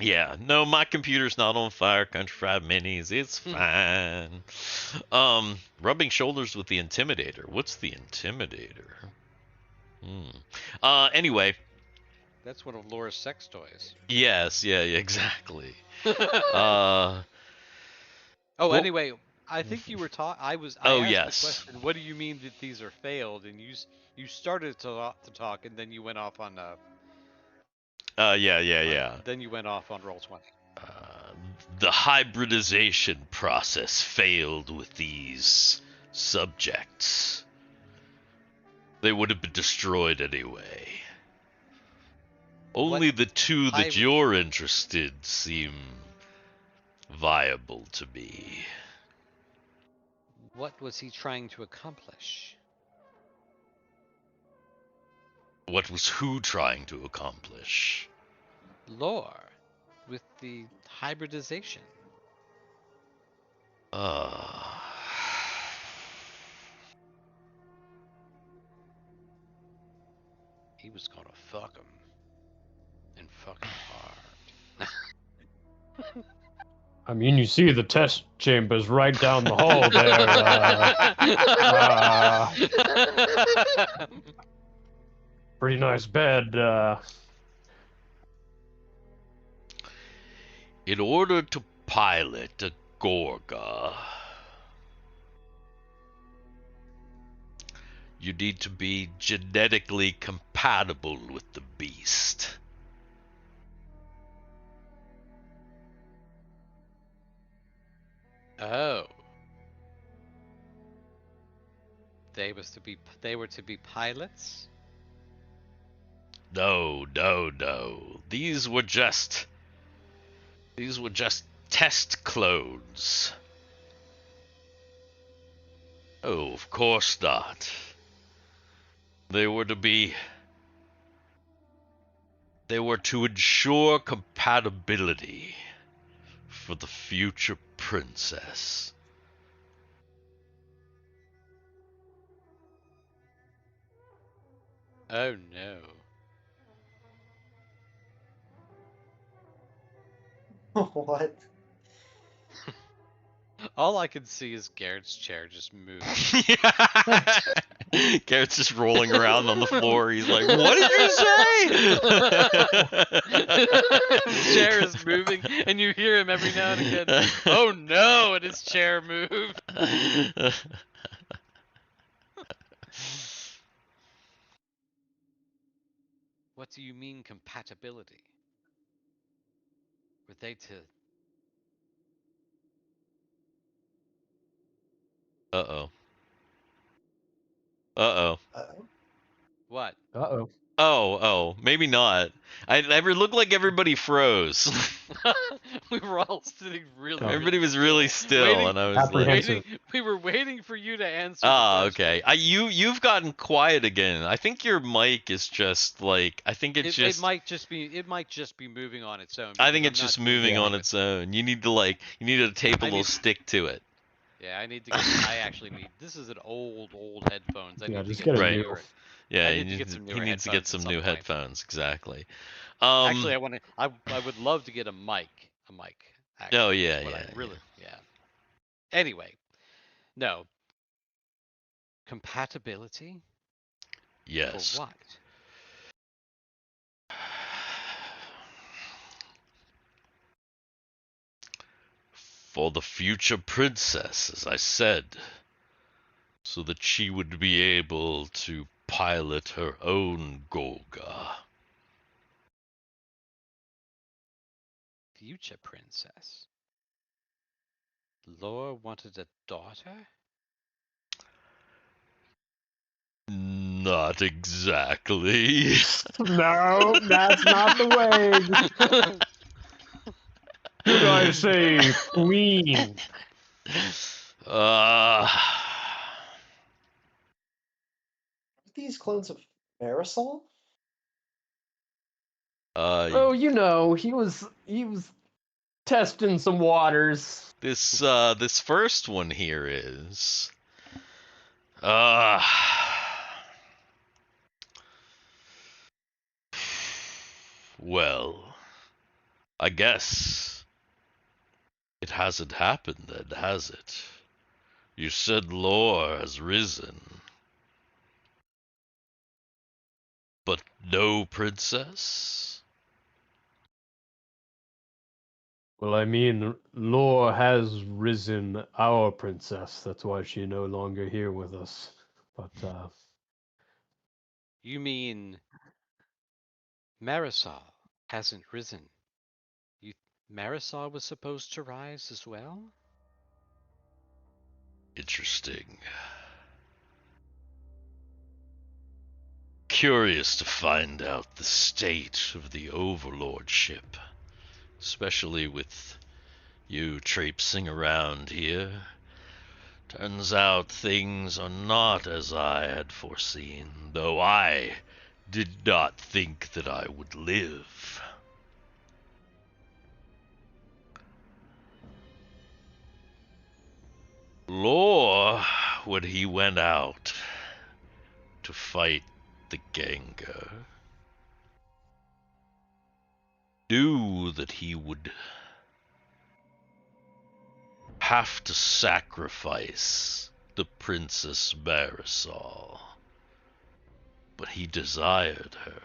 Yeah, no, my computer's not on fire, Country Fried Minis. It's fine. Rubbing shoulders with the Intimidator. What's the Intimidator? Anyway, That's one of Laura's sex toys. yes, yeah, exactly. Oh, Well- anyway, I think you were I asked yes. the question. What do you mean that these are failed? And you started to talk, and then you went off on Yeah. Then you went off on Roll20. The hybridization process failed with these subjects. They would have been destroyed anyway. Only the two that you're interested seem viable to me. What was he trying to accomplish? What was who trying to accomplish? Lore, with the hybridization. He was gonna fuck him. And fuck him hard. I mean, you see the test chambers right down the hall there. Pretty nice bed. In order to pilot a Gorga, you need to be genetically compatible with the beast. Oh. They were to be pilots? No. These were just test clones. Oh, of course not. They were to ensure compatibility for the future princess. Oh no. What? All I can see is Garrett's chair just move. Garrett's just rolling around on the floor. He's like, "What did you say?" His chair is moving, and you hear him every now and again. Oh no! And his chair moved. What do you mean compatibility? Were they to Uh-oh. Uh-oh. What? Uh-oh. Oh, maybe not. I looked like everybody froze. We were all sitting really, Oh. Everybody really was really still, waiting, and I was like, Apprehensive. we were waiting for you to answer the ah, question. okay. You've gotten quiet again. I think your mic is just like, I think it's It just, might just be moving on its own. I because think I'm it's not just doing moving anything on with its it. own. You need to tape a I little need- stick to it. Yeah, I need to get. I actually need. This is an old headphones. I Yeah, need to just get get a some Right. new. newer. Yeah, I need to get some he newer needs to get headphones at some some new point. headphones. Exactly. Actually, I want to. I would love to get a mic. A mic. Actually, Oh yeah, is what yeah, I really. Yeah. Anyway, no compatibility yeah. for Yes. what? For the future princess, as I said, so that she would be able to pilot her own Golga. Future princess. Laura wanted a daughter. Not exactly. No, that's not the way. Should I say queen? Uh, These clones of Marisol? Oh, you know, he was testing some waters. this first one here is. Uh, well, I guess it hasn't happened then, has it? You said lore has risen. But no princess? Well, I mean, Lore has risen our princess. That's why she's no longer here with us. But You mean Marisol hasn't risen? You Marisol was supposed to rise as well? Interesting. Curious to find out the state of the overlordship, especially with you traipsing around here. Turns out things are not as I had foreseen, though I did not think that I would live. Lore, when he went out to fight the Ganger, knew that he would have to sacrifice the Princess Marisol, but he desired her.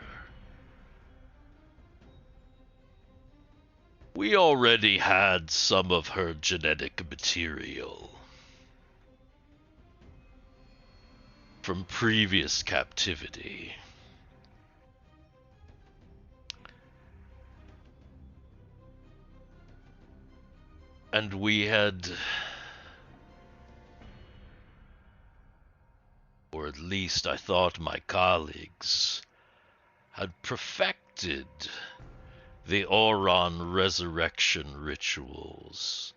We already had some of her genetic material from previous captivity. And we had, or at least I thought my colleagues, had perfected the Oron resurrection rituals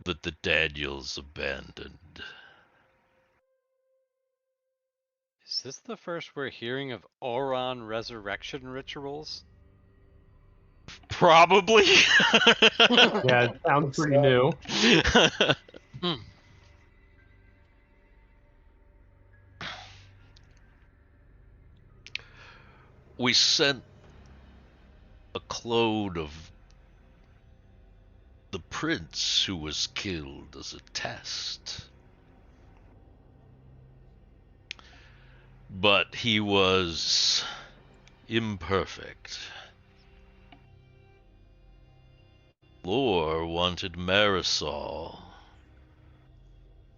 that the Daniels abandoned. Is this the first we're hearing of Oron resurrection rituals? Probably. yeah, it sounds pretty new. We sent a clone of the prince who was killed as a test. But he was imperfect. Lore wanted Marisol,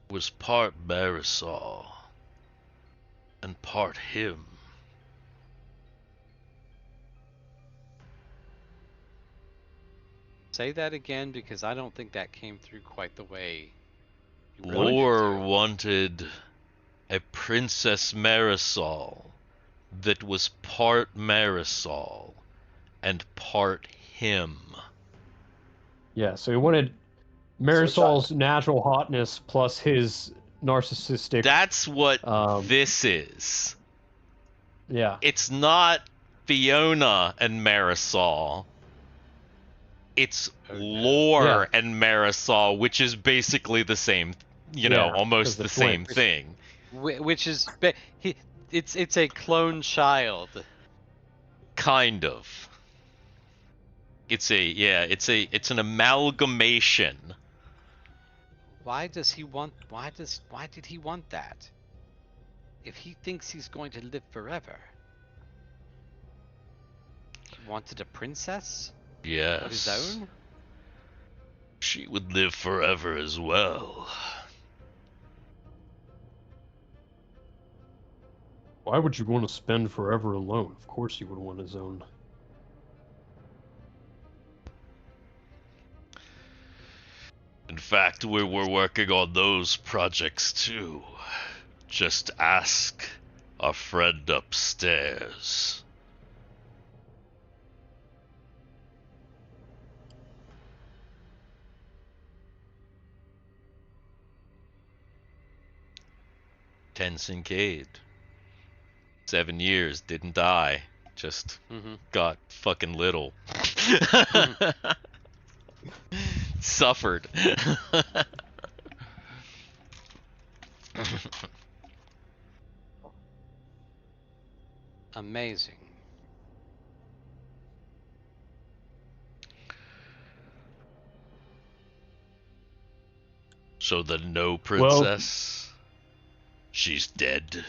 was part Marisol, and part him. Say that again because I don't think that came through quite the way you Really? Lore ever wanted a Princess Marisol that was part Marisol and part him. Yeah, so he wanted So a child. Marisol's natural hotness plus his narcissistic. That's what Um, this is. yeah. It's not Fiona and Marisol. It's Oh, no. Lore Yeah. and Marisol, which is basically the same, Yeah, almost 'cause they're the same twins. thing. Which is it's a clone child. Kind of. It's an amalgamation. Why did he want that? If he thinks he's going to live forever. He wanted a princess Yes. of his own? She would live forever as well. Why would you want to spend forever alone? Of course he would want his own. In fact, we were working on those projects too. Just ask our friend upstairs. Cincade. 7 years, didn't die. Just got fucking little. Suffered. Amazing. So the no princess, she's dead.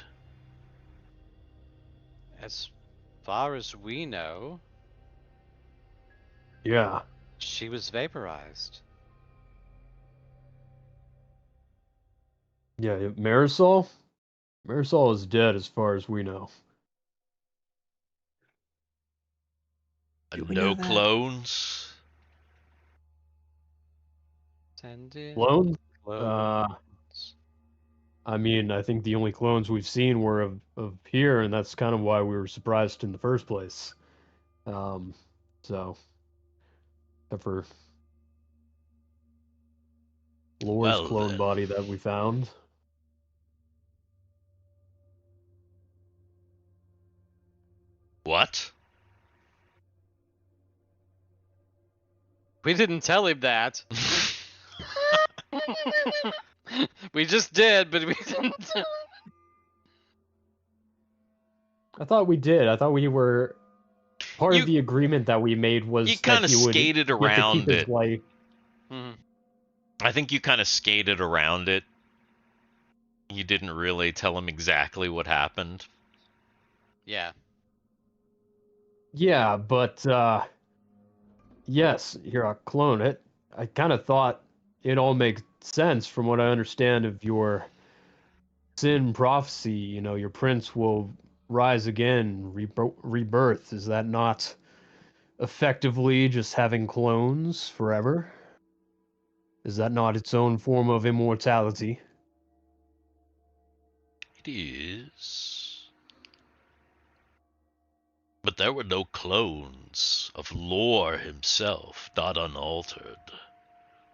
As far as we know, Yeah. she was vaporized. Yeah, Marisol? Marisol is dead as far as we know. Do we No know that? clones. Send in Clones? clones. I mean, I think the only clones we've seen were of here, and that's kind of why we were surprised in the first place. So, except for Lore's Well, clone then. body that we found. What? We didn't tell him that. We just did, but we didn't tell. I thought we did. I thought we were part You- of the agreement that we made was You that kind of he would skated get to keep around his it. life. I think you kind of skated around it. You didn't really tell him exactly what happened. Yeah. Yeah, but yes, Hirak clone it. I kind of thought it all makes sense from what I understand of your Syn prophecy. You know, your prince will rise again, rebirth. Is that not effectively just having clones forever? Is that not its own form of immortality? It is. But there were no clones of Lore himself, not unaltered.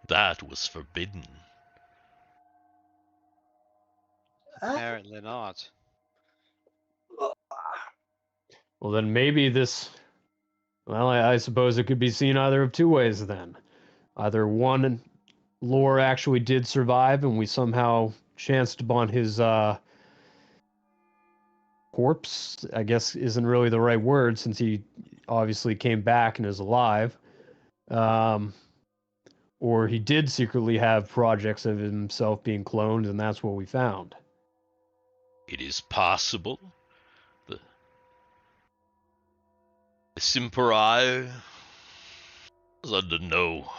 That was forbidden. Apparently not. Well, then maybe this. Well, I suppose it could be seen either of two ways then. Either one, Lore actually did survive and we somehow chanced upon his corpse, I guess isn't really the right word since he obviously came back and is alive. Or he did secretly have projects of himself being cloned and that's what we found. It is possible. The Simperai was under no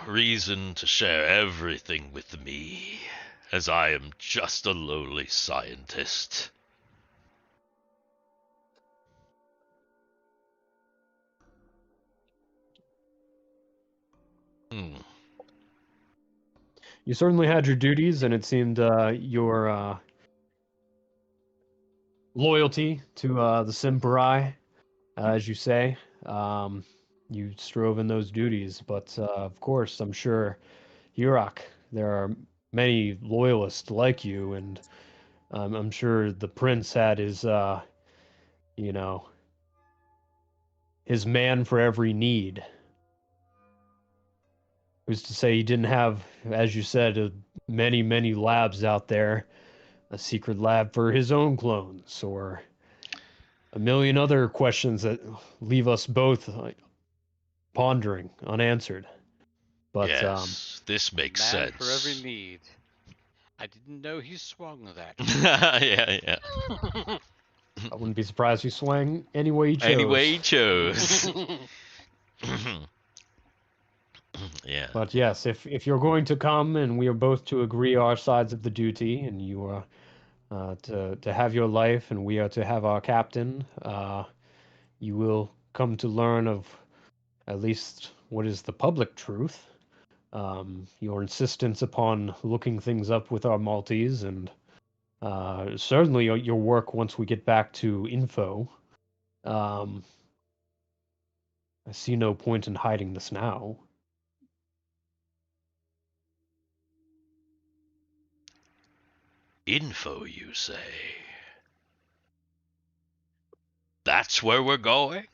reason to share everything with me, as I am just a lowly scientist. you certainly had your duties, and it seemed your loyalty to the Simperai, as you say. You strove in those duties, but of course, I'm sure Hirak, there are many loyalists like you, and I'm sure the prince had his, you know, his man for every need. Who's to say he didn't have, as you said, many, many labs out there, a secret lab for his own clones, or a million other questions that leave us both pondering, unanswered. But Yes, this makes Man sense. for every need. I didn't know he swung that. Yeah. I wouldn't be surprised if he swang any way he chose. Any way he chose. Yeah. But yes, if you're going to come and we are both to agree our sides of the duty, and you are to have your life and we are to have our captain, you will come to learn of at least what is the public truth. Your insistence upon looking things up with our Maltese, and certainly your work once we get back to info. I see no point in hiding this now. Info, you say? That's where we're going?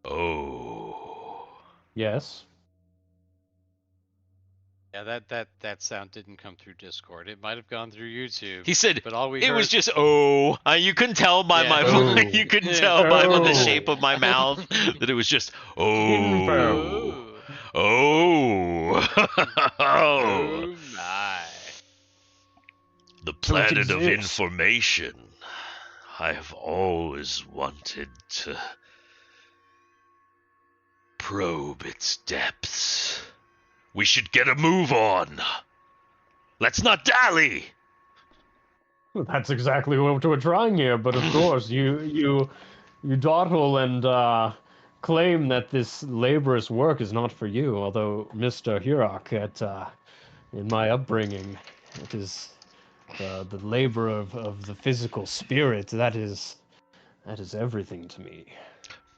Oh. Yes. Yeah, that sound didn't come through Discord. It might have gone through YouTube. He said but all we it heard... was just you couldn't tell by Yeah. my Oh. you couldn't Yeah. tell by the Oh. shape of my mouth that it was just Info. Oh. oh. My. The planet of exists. information. I have always wanted to probe its depths. We should get a move on. Let's not dally. That's exactly what we're trying here, but of course, you dawdle and claim that this laborious work is not for you. Although, Mr. Hirak, in my upbringing, it is the labor of the physical spirit that is everything to me.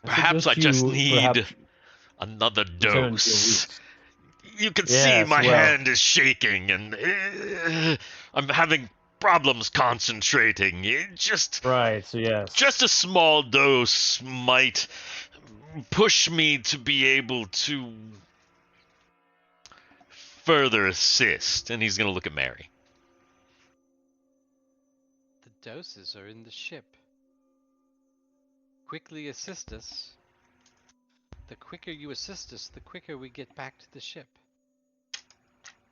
Perhaps I just need perhaps another return to your dose. roots. You can see Yes, my well. hand is shaking and I'm having problems concentrating. Right, so yes. Just a small dose might push me to be able to further assist. And he's going to look at Mary. The doses are in the ship. Quickly assist us. The quicker you assist us, the quicker we get back to the ship.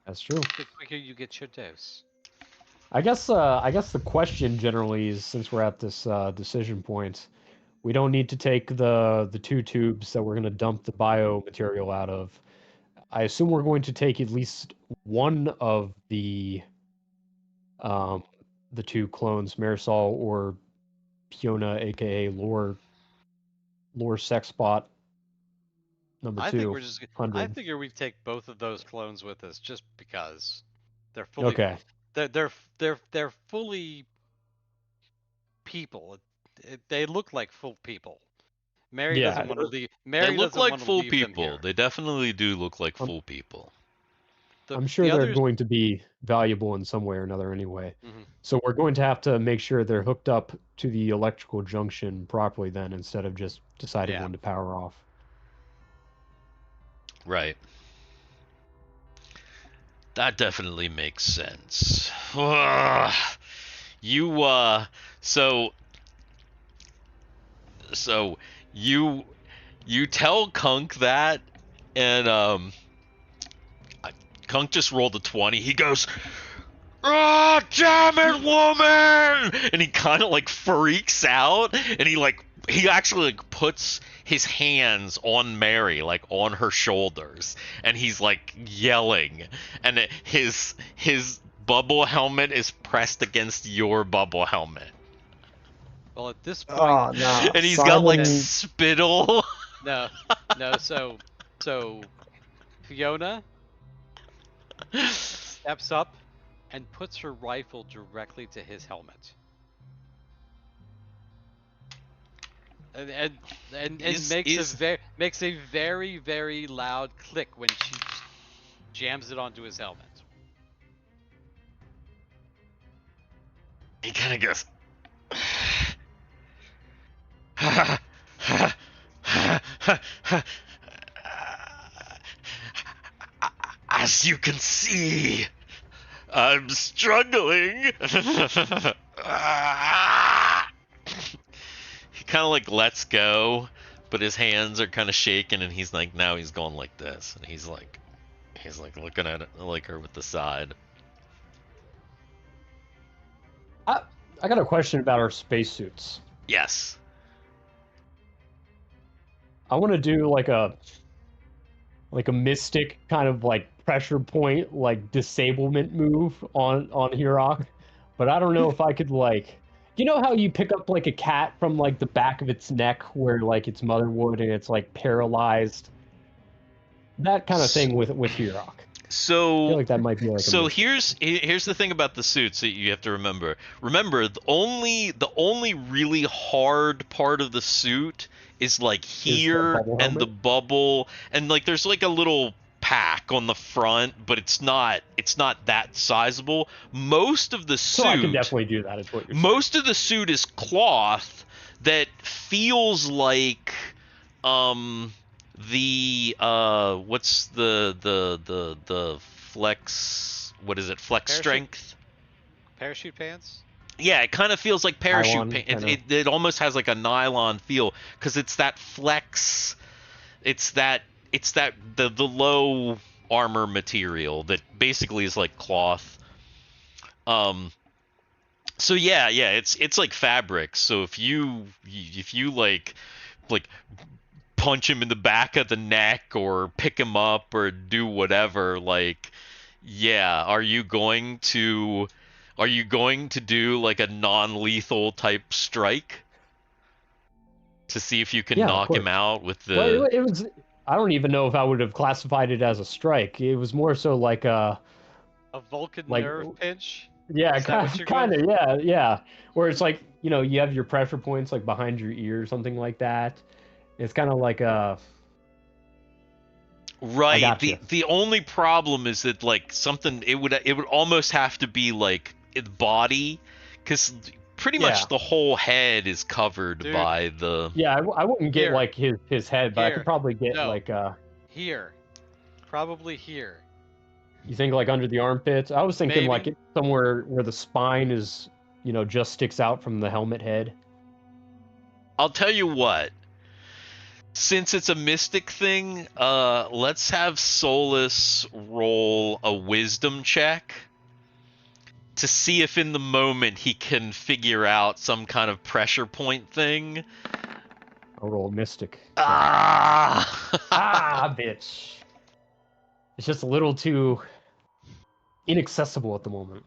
That's true. The quicker you get your dose. I guess the question generally is, since we're at this decision point, we don't need to take the 2 tubes that we're going to dump the bio material out of. I assume we're going to take at least one of the 2 clones, Marisol or Fiona, aka Lore Sexbot number 2. I think we're just. 100. I figure we take both of those clones with us just because they're fully. Okay. They're fully people. They look like full people. Mary Yeah, doesn't want to leave. Mary They look doesn't like want to full leave them people. here. They definitely do look like full people. I'm sure the they're others- going to be valuable in some way or another anyway. Mhm. So we're going to have to make sure they're hooked up to the electrical junction properly then, instead of just deciding Yeah. when to power off. Right. That definitely makes sense. So you tell Kunk that, and Kunk just rolled a 20. He goes, "Ah, damn it, woman!" And he kind of like freaks out, and he actually like puts his hands on Mary, like on her shoulders, and he's like yelling, and his bubble helmet is pressed against your bubble helmet, Well, at this point, Oh no! and he's got like Simon- spittle. no. So Fiona, steps up and puts her rifle directly to his helmet. And makes a very, very loud click when she jams it onto his helmet. He kind of goes. As you can see, I'm struggling. He kind of like lets go, but his hands are kind of shaking, and he's like, now he's going like this, and he's like looking at it like her with the side. I got a question about our spacesuits. Yes. I want to do like a mystic kind of like pressure point, like disablement move on Hirak, but I don't know if I could like, you know how you pick up like a cat from like the back of its neck where like its mother would and it's like paralyzed, that kind of thing with Hirak. So I feel like that might be like. So here's the thing about the suits that you have to remember. Remember, the only really hard part of the suit is like here and the bubble, and like there's like a little pack on the front, but it's not that sizable. Most of the suit, so I can definitely do that. Is what you're saying. Most of the suit is cloth that feels like what's the flex, what is it, flex strength? Parachute pants? Yeah, it kind of feels like parachute pants. It almost has like a nylon feel because it's that flex. It's the low armor material that basically is like cloth. So yeah, it's like fabric. So if you like punch him in the back of the neck or pick him up or do whatever, like, yeah, are you going to do like a non-lethal type strike to see if you can knock him out with the? Well, it was. I don't even know if I would have classified it as a strike. It was more so like a Vulcan nerve pinch. Yeah, kind of. Yeah. Where it's like, you know, you have your pressure points like behind your ear or something like that. It's kind of like a. Right. The only problem is that like something it would almost have to be like its body, because pretty much the whole head is covered by the. Yeah, I wouldn't get like his head, but I could probably get like here, probably here. You think like under the armpits? I was thinking like somewhere where the spine is, you know, just sticks out from the helmet head. I'll tell you what. Since it's a mystic thing, let's have Solus roll a wisdom check to see if in the moment he can figure out some kind of pressure point thing. I'll roll mystic. Ah! Bitch. It's just a little too inaccessible at the moment.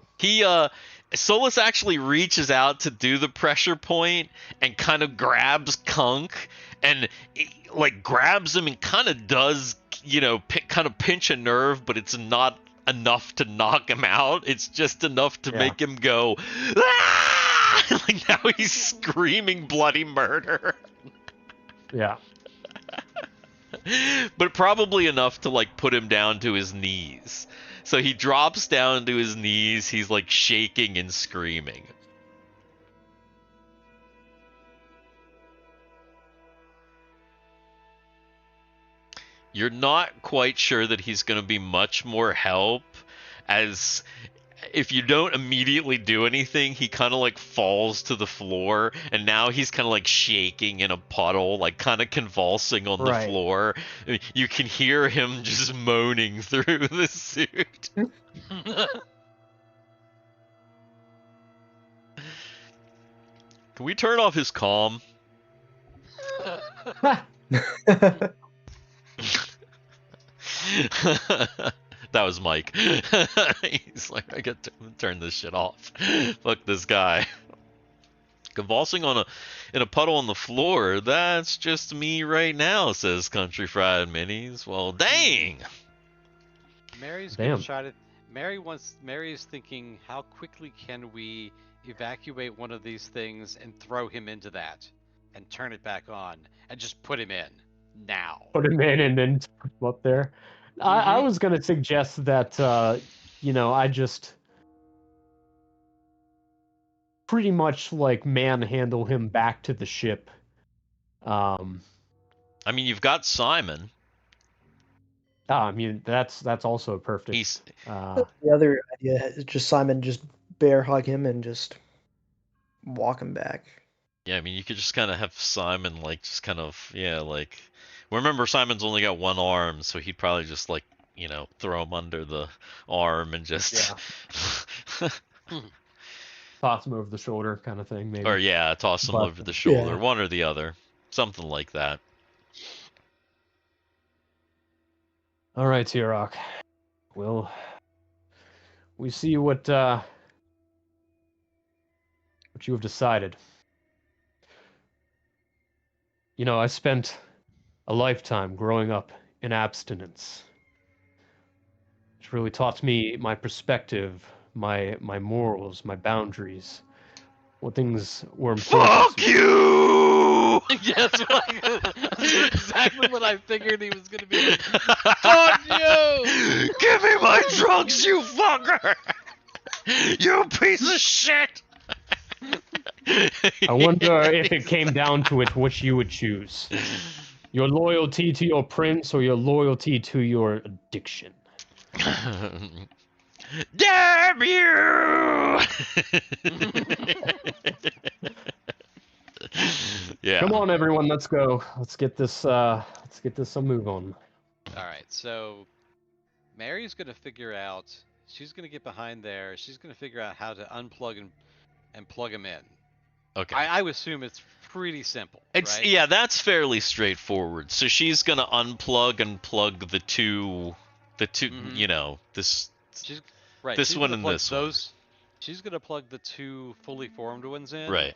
Solus actually reaches out to do the pressure point and kind of grabs Kank and like grabs him and kind of does, you know, kind of pinch a nerve, but it's not enough to knock him out. It's just enough to make him go, ah! Like now he's screaming bloody murder. Yeah. But probably enough to like put him down to his knees. So he drops down to his knees. He's like shaking and screaming. You're not quite sure that he's going to be much more help, as if you don't immediately do anything, he kind of like falls to the floor, and now he's kind of like shaking in a puddle, like kind of convulsing on the floor. You can hear him just moaning through the suit. Can we turn off his comm? That was Mike. He's like, I got to turn this shit off. Fuck this guy. Convulsing in a puddle on the floor. That's just me right now, says Country Fried Minis. Well, dang. Mary's Damn. gonna try to. Mary is thinking, how quickly can we evacuate one of these things and throw him into that, and turn it back on, and just put him in now. Put him in and then put him up there. I was going to suggest that, I just pretty much like manhandle him back to the ship. I mean, you've got Simon. I mean, that's also perfect. He's The other idea is just Simon just bear hug him and just walk him back. Yeah, I mean, you could just kind of have Simon, like, just kind of, like... Remember, Simon's only got one arm, so he'd probably just, like, throw him under the arm and just... Toss him over the shoulder kind of thing, maybe. Or, toss him over the shoulder, one or the other. Something like that. All right, Hirak. Well, we see what you have decided. I spent a lifetime growing up in abstinence, which really taught me my perspective, my morals, my boundaries, what things were important. Fuck you! Yes, that's exactly what I figured he was gonna be. Fuck you! Give me my drugs, you fucker! You piece of shit! I wonder if it came down to it, which you would choose. Your loyalty to your prince or your loyalty to your addiction? Damn you! Yeah. Come on, everyone, let's go. Let's get this a move on. All right, so Mary's gonna figure out. She's gonna get behind there. She's gonna figure out how to unplug and plug him in. Okay. I would assume it's pretty simple. It's right? that's fairly straightforward. So she's gonna unplug and plug the two, this She's, right. this she's one gonna and plug this one. She's gonna plug the two fully formed ones in. Right.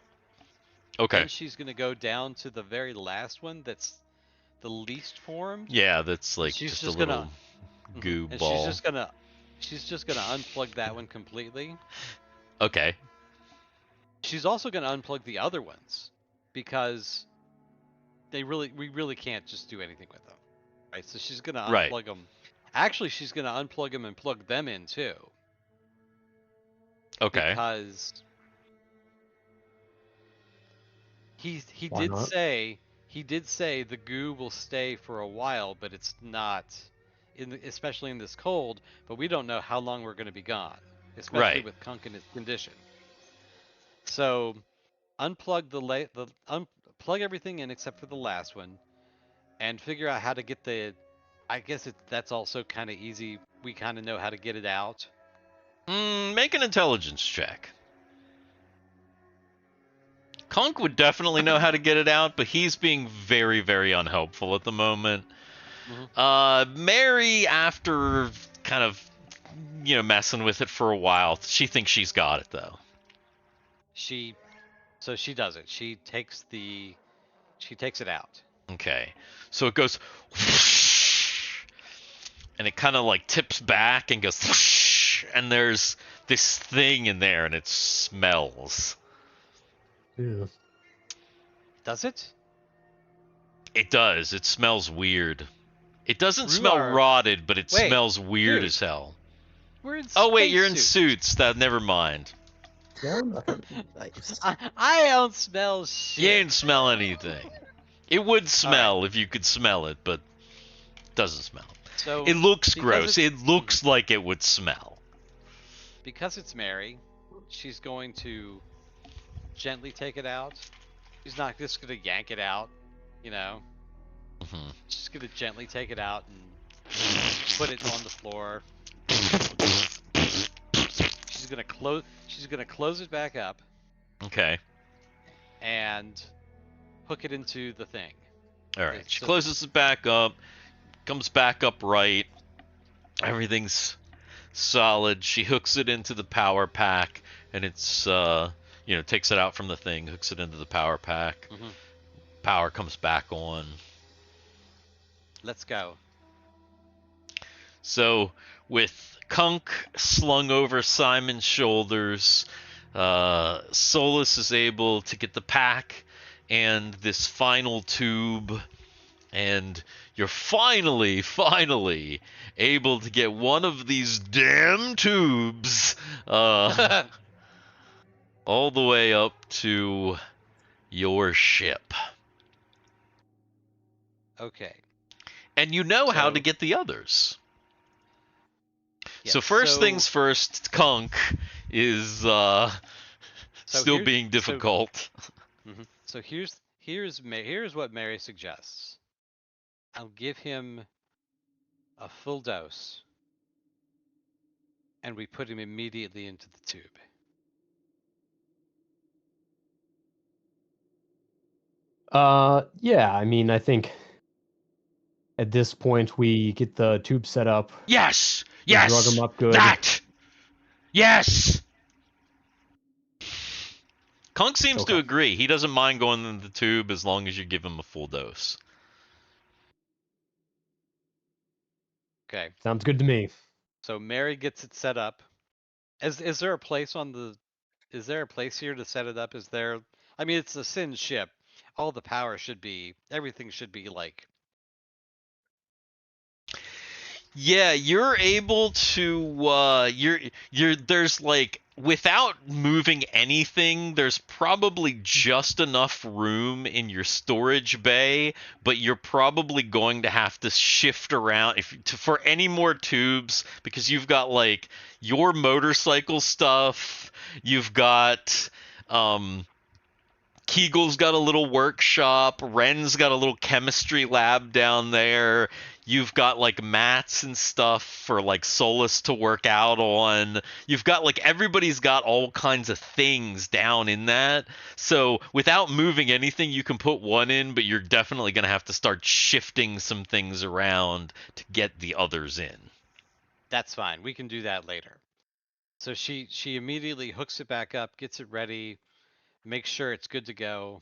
Okay. Then she's gonna go down to the very last one that's the least formed. Yeah, that's like She's just just a little gonna- goo And ball. she's just gonna unplug that one completely. Okay. She's also gonna unplug the other ones because we really can't just do anything with them. Right? So she's gonna Right. unplug them. Actually, she's gonna unplug them and plug them in too. Okay. Because he Why not? did say the goo will stay for a while, but it's not especially in this cold. But we don't know how long we're going to be gone, especially Right. with Kunk in his condition. So unplug plug everything in except for the last one, and figure out how to get the. I guess that's also kind of easy. We kind of know how to get it out. Make an intelligence check. Kunk would definitely know how to get it out, but he's being very, very unhelpful at the moment. Mary, after kind of, messing with it for a while, she thinks she's got it, though. So she does it. She takes it out. Okay. So it goes whoosh, and it kind of like tips back and goes whoosh, and there's this thing in there and it smells. Yeah. Does it? It does. It smells weird. It doesn't We smell are- don't but it Wait, smells weird dude. as hell. We're in Oh wait, you're in spacesuits. suits. Never mind. Yeah, nothing. Nice. I don't smell shit. You ain't smell anything. It would smell if you could smell it, but it doesn't smell. So It looks because gross. it's- It looks like it would smell. Because it's Mary, she's going to gently take it out. She's not just gonna yank it out, Mhm. She's gonna gently take it out and put it on the floor. She's gonna close it back up Okay. and hook it into the thing. All right. Okay, She so- closes it back up, comes back up right. Everything's solid. She hooks it into the power pack, and it's takes it out from the thing, hooks it into the power pack. Mhm. Power comes back on. Let's go. So, with Kunk slung over Simon's shoulders, Solus is able to get the pack and this final tube, and you're finally able to get one of these damn tubes all the way up to your ship. Okay. And you know how So- to get the others. Yes, So first things first, Kunk is still here's- being difficult. So here's what Mary suggests. I'll give him a full dose, and we put him immediately into the tube. Yeah, I mean, I think at this point we get the tube set up. Yes! We Yes! drug him up good. That! Yes! Kunk seems to Okay. agree. He doesn't mind going in the tube as long as you give him a full dose. Okay. Sounds good to me. So Mary gets it set up. Is there a place on the? Is there a place here to set it up? Is there? I mean, it's a Syn ship. All the power should be. Everything should be like. Yeah, you're able to you're there's like without moving anything, there's probably just enough room in your storage bay, but you're probably going to have to shift around for any more tubes, because you've got like your motorcycle stuff, you've got Kegal's got a little workshop. Ren's got a little chemistry lab down there. You've got like mats and stuff for like Solus to work out on. You've got like everybody's got all kinds of things down in that. So without moving anything, you can put one in, but you're definitely going to have to start shifting some things around to get the others in. That's fine. We can do that later. So she immediately hooks it back up, gets it ready, makes sure it's good to go.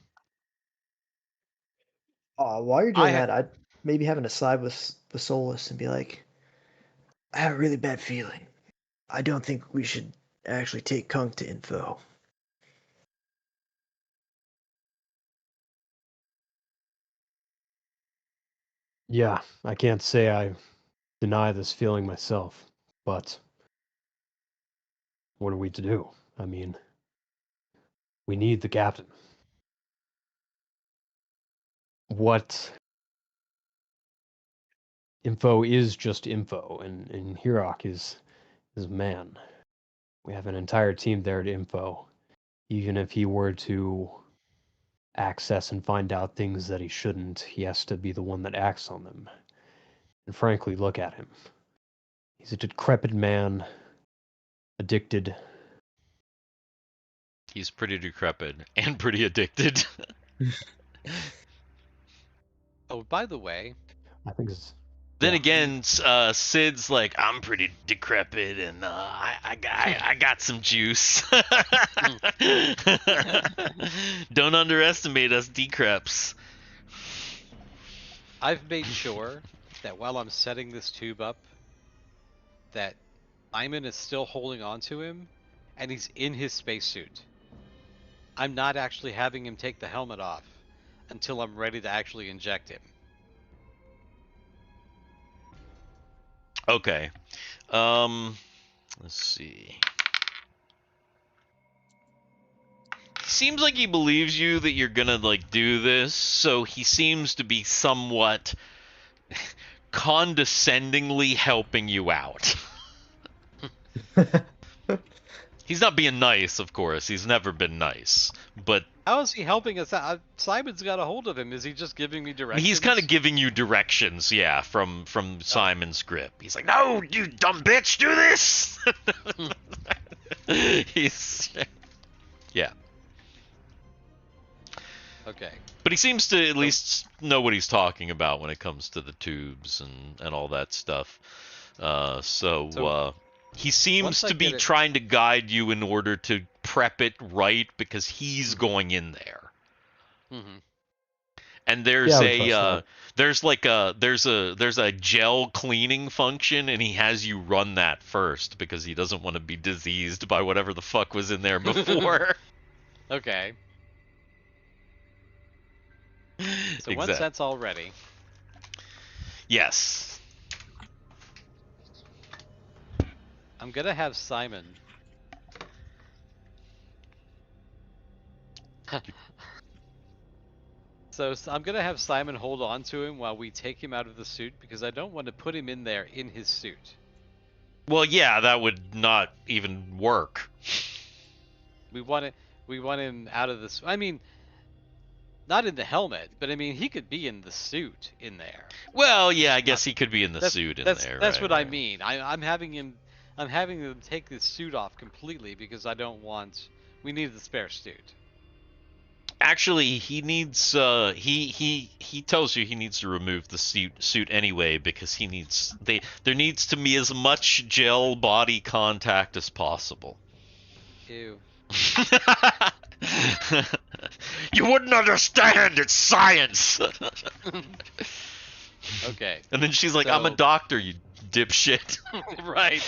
While you're doing I ha- that, I'd maybe have an aside with the Solus and be like, I have a really bad feeling. I don't think we should actually take Kunk to info. Yeah, I can't say I deny this feeling myself, but what are we to do? I mean, we need the captain. What info is just info, and Hirak is a man. We have an entire team there to info. Even if he were to access and find out things that he shouldn't, he has to be the one that acts on them. And frankly, look at him. He's a decrepit man, addicted. He's pretty decrepit and pretty addicted. Oh, by the way, I think it's Then Yeah. again, Sid's like, I'm pretty decrepit, and I got some juice. Don't underestimate us decreps. I've made sure that while I'm setting this tube up, that Simon is still holding on to him, and he's in his spacesuit. I'm not actually having him take the helmet off until I'm ready to actually inject him. Okay. Let's see. Seems like he believes you that you're gonna like do this, so he seems to be somewhat condescendingly helping you out. He's not being nice, of course. He's never been nice, but How is he helping us out? Simon's got a hold of him. Is he just giving me directions? he's kind of giving you directions, yeah, from Simon's grip. He's like, "No, you dumb bitch, do this." He's, yeah, Okay. but he seems to at least know what he's talking about when it comes to the tubes and all that stuff. So he seems once I to be get it- trying to guide you in order to prep it right, because he's going in there. Mm-hmm. and there's Yeah, I would trust that. there's a gel cleaning function, and he has you run that first because he doesn't want to be diseased by whatever the fuck was in there before. Okay. So once Exact- that's all ready, Yes. I'm gonna have Simon. So I'm gonna have Simon hold on to him while we take him out of the suit because I don't want to put him in there in his suit. Well, yeah, that would not even work. We want it. We want him out of this. I mean, not in the helmet, but I mean he could be in the suit in there. Well, yeah, I guess he could be in the suit in that's, there. That's right, what I right. mean. I'm having him. I'm having him take this suit off completely because I don't want. We need the spare suit. Actually, he needs he tells you he needs to remove the suit anyway because there needs to be as much gel body contact as possible. Ew. You wouldn't understand, it's science. Okay. And then she's like, I'm a So- doctor, you dipshit. Right.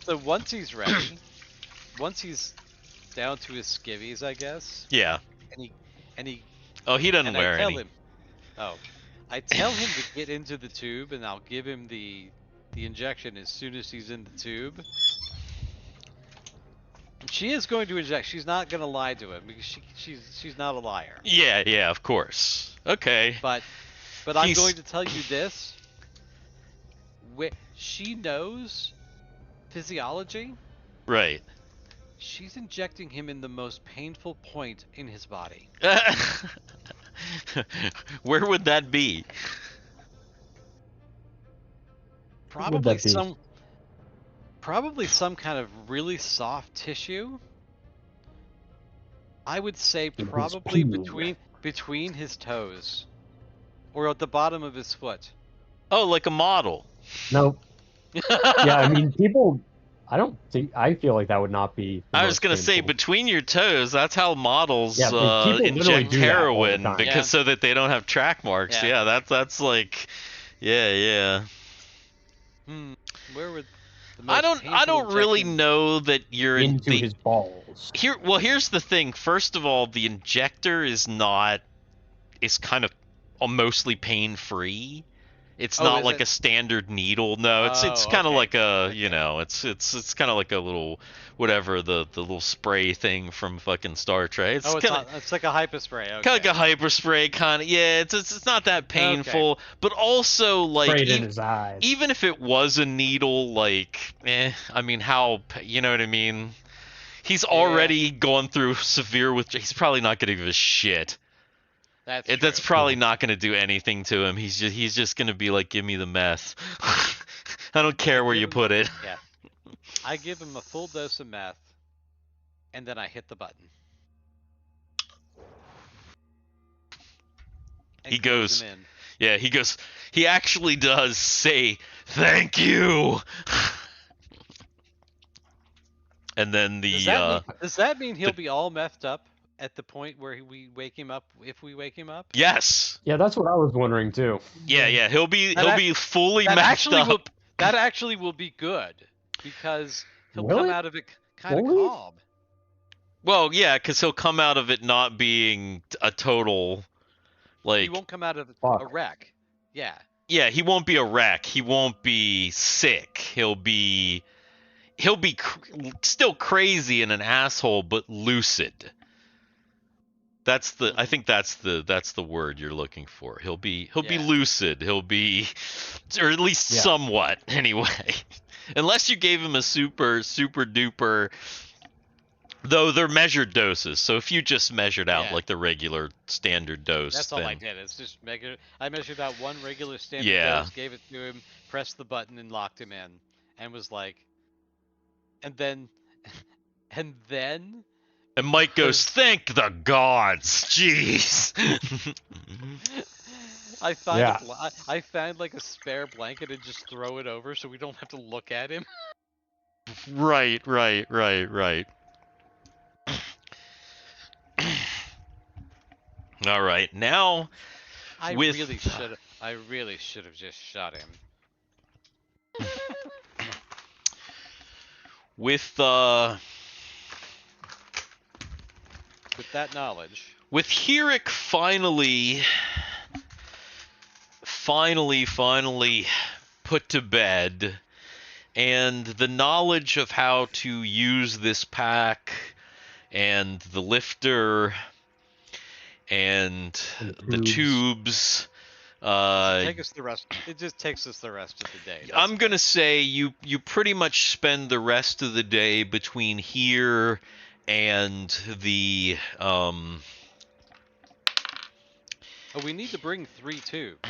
So once he's ready, once he's down to his skivvies, I guess, Yeah. and he Oh, he doesn't and wear I tell any. him, I tell him to get into the tube, and I'll give him the injection as soon as he's in the tube. She is going to inject. She's not going to lie to him because she's not a liar. Yeah, yeah, of course. Okay. But I'm He's- going to tell you this. She knows physiology. Right. She's injecting him in the most painful point in his body. Where would that be? Probably that be? some kind of really soft tissue. I would say his probably peen. between his toes or at the bottom of his foot. Oh, like a model. No. Yeah, I mean, people. I feel like that would not be. the I was most gonna say painful. between your toes. That's how models Yeah, but people literally inject do that all the heroin time. because Yeah. so that they don't have track marks. Yeah. Yeah, that's like, yeah. Where would the I most don't painful really injection- know that you're in into his balls. here. Well, here's the thing. First of all, the injector is kind of mostly pain free. It's Oh, not is like it? a standard needle. No, it's Oh, kind of okay. like a Okay. it's kind of like a little whatever the little spray thing from fucking Star Trek. It's Oh, kind of it's like a hyperspray. Okay. kind of like a hyper spray kind of. Yeah, it's not that painful, but also like Sprayed in his eyes. even if it was a needle, like, I mean, you know what I mean? He's already gone through severe He's probably not gonna give a shit. That's That's true. probably not gonna do anything to him. He's just gonna be like, give me the meth. I don't care where you put it. Yeah. I give him a full dose of meth, and then I hit the button. And He close goes, him in. Yeah, he goes. He actually does say thank you. And then Does that mean he'll be all methed up at the point where we wake him up? If we wake him up, yes, Yeah, that's what I was wondering too. yeah, he'll be fully that messed up. that actually will be good because he'll Will come it? out of it kind of Will it? calm. Well, yeah, because he'll come out of it not being a total, like, He won't come out of it Fuck. a wreck. Yeah. yeah, he won't be a wreck. He won't be sick. He'll be still crazy and an asshole, but lucid. I think that's the word you're looking for. He'll be Yeah. lucid. He'll be, or at least Yeah. somewhat anyway. Unless you gave him a super duper. Though they're measured doses, so if you just measured out Yeah. like the regular standard dose, That's all I then did. It's just I measured out one regular standard Yeah. dose, gave it to him, pressed the button, and locked him in, and was like, and then and Mike goes, "Thank the gods, jeez." I find Yeah. I found like a spare blanket and just throw it over so we don't have to look at him. Right. All right, now I with really should have just shot him. with With that knowledge. with Hirak finally put to bed, and the knowledge of how to use this pack and the lifter and the tubes. It just takes us the rest of the day. I'm gonna say you pretty much spend the rest of the day between here and the Oh, we need to bring 3 tubes.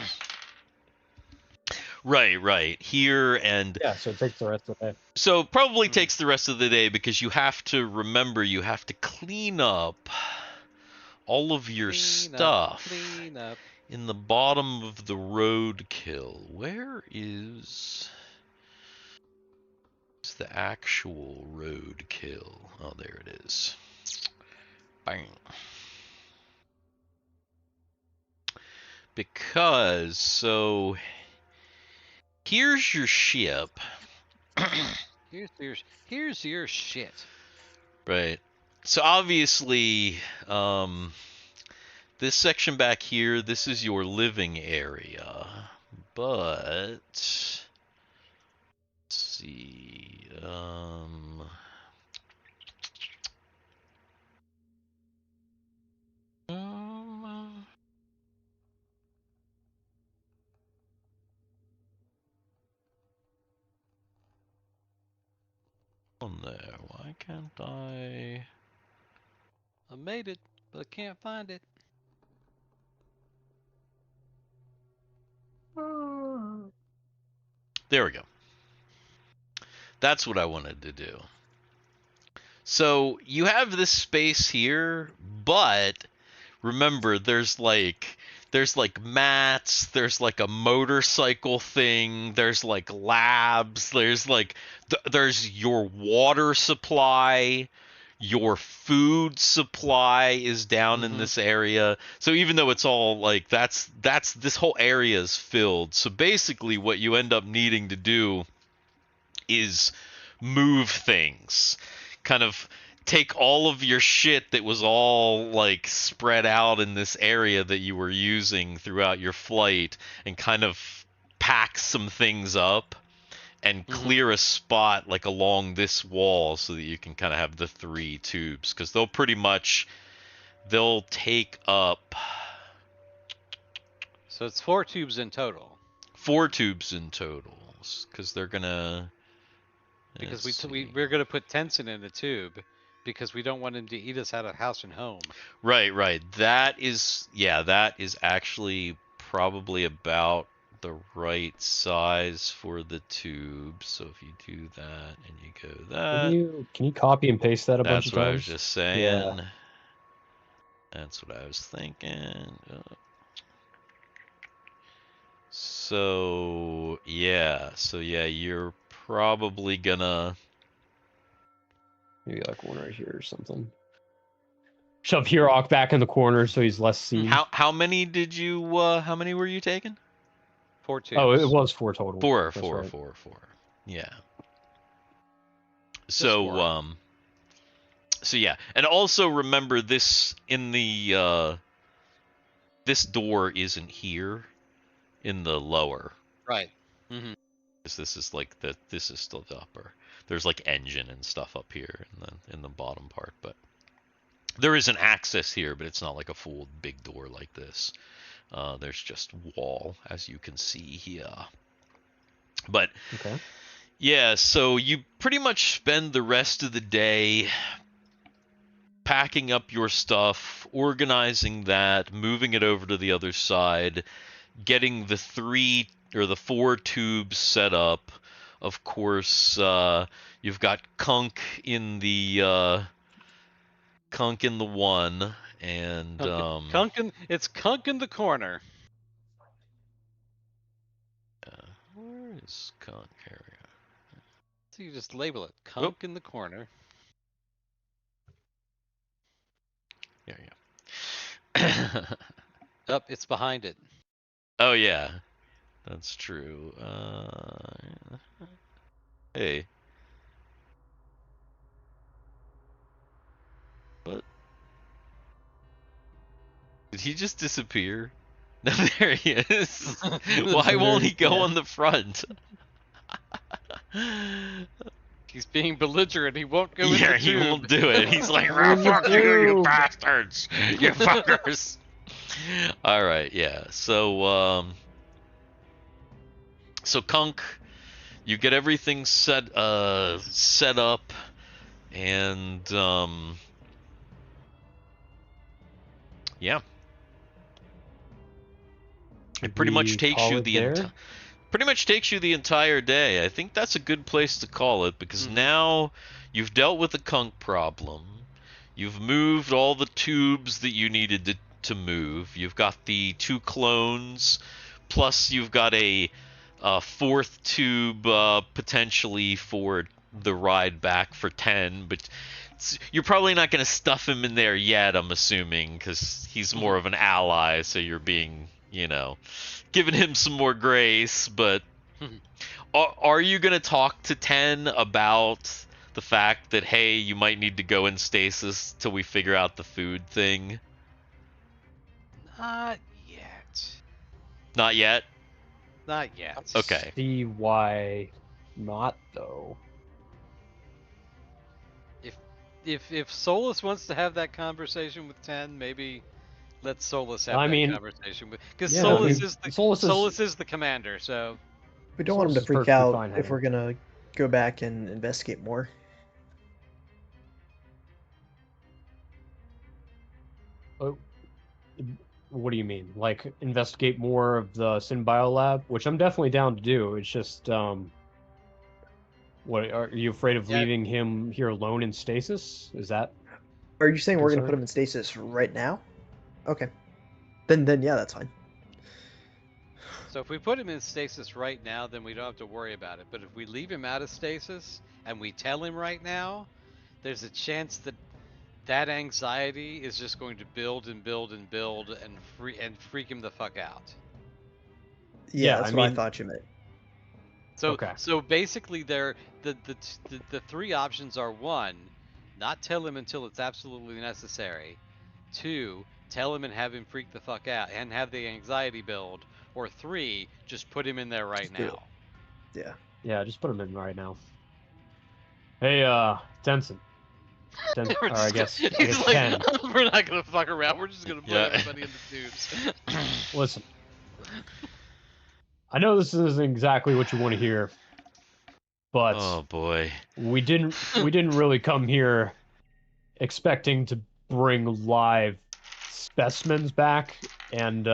right here and Yeah, so it takes the rest of the day. so probably takes the rest of the day because you have to remember you have to clean up all of your stuff Clean up. in the bottom of the roadkill. Where is the actual roadkill? Oh, there it is. Bang. Because, so, here's your ship. Here's your shit. Right. So obviously, this section back here, this is your living area. But, let's see, on there, why can't I made it, but I can't find it. There we go. That's what I wanted to do. So you have this space here, but remember there's like mats, there's like a motorcycle thing, there's like labs, there's like there's your water supply, your food supply is down in this area. So even though it's all like that's this whole area is filled. So basically what you end up needing to do is move things. Kind of take all of your shit that was all like spread out in this area that you were using throughout your flight and kind of pack some things up and clear a spot like along this wall so that you can kind of have the 3 tubes, because they'll take up, So it's 4 tubes in total. 4 tubes in total, because they're gonna, because we're gonna put Tenson in the tube because we don't want him to eat us out of house and home. Right. That is actually probably about the right size for the tube. So if you do that and you go that, Can you copy and paste that a bunch of that's what times? I was just saying. Yeah. That's what I was thinking. So yeah, you're probably gonna Maybe like one right here or something. Shove Hirak back in the corner so he's less seen. How many did you how many were you taking? 4 tubes. Oh, it was 4 total. Four. That's right. Yeah. So so yeah, and also remember this in the this door isn't here in the lower. Right. This is like this is still the upper. There's like engine and stuff up here in the bottom part, but there is an access here, but it's not like a full big door like this. There's just wall, as you can see here. But okay. Yeah, so you pretty much spend the rest of the day packing up your stuff, organizing that, moving it over to the other side, getting the 3 or the 4 tubes set up. Of course, you've got Kunk in the 1, and it's Kunk in the corner. where is Kunk? Here we go. So you just label it Kunk in the corner. There you go. Up, it's behind it. Oh yeah, that's true. Hey. What? Did he just disappear? No, there he is. Why won't he go on the front? He's being belligerent. He won't go in Yeah, the he tube. won't do it. He's like, Go in the fuck you, you tube." bastards, you fuckers. All right, yeah. So, so Kunk, you get everything set up, and yeah, it pretty much We takes call you it there? pretty much takes you the entire day. I think that's a good place to call it, because now you've dealt with the Kunk problem. You've moved all the tubes that you needed to move. You've got the 2 clones, plus you've got a 4th tube potentially for the ride back for 10, but you're probably not going to stuff him in there yet, I'm assuming, because he's more of an ally, so you're being, giving him some more grace. But are you going to talk to 10 about the fact that, hey, you might need to go in stasis till we figure out the food thing? Not yet. Not yet? Not yet. Okay. See why not, though. If Solus wants to have that conversation with 10, maybe let Solus have I that mean, conversation with, because yeah, Solus we- is the Solus is- the commander. So We don't want him to Source is freak perfectly out fine if having we're gonna go back and investigate more. Oh, what do you mean? Like, investigate more of the Syn BioLab? Which I'm definitely down to do. It's just, what, are you afraid of Yeah. leaving him here alone in stasis? Is that... Are you saying we're gonna Concern? put him in stasis right now? Okay. Then yeah, that's fine. So if we put him in stasis right now, then we don't have to worry about it. But if we leave him out of stasis and we tell him right now, there's a chance that that anxiety is just going to build and build and build and freak him the fuck out. Yeah, Yeah, that's I what I mean- thought you meant. So Okay. so basically, the 3 options are: 1, not tell him until it's absolutely necessary; 2, tell him and have him freak the fuck out and have the anxiety build; or 3, just put him in there right Just do it. now. Yeah. Yeah, just put him in right now. Hey, Tenson. We're Or I just- guess he's like, 10. we're not gonna fuck around. We're just gonna put Yeah. everybody in the tubes. Listen. I know this isn't exactly what you want to hear, but Oh boy. we didn't really come here expecting to bring live specimens back, and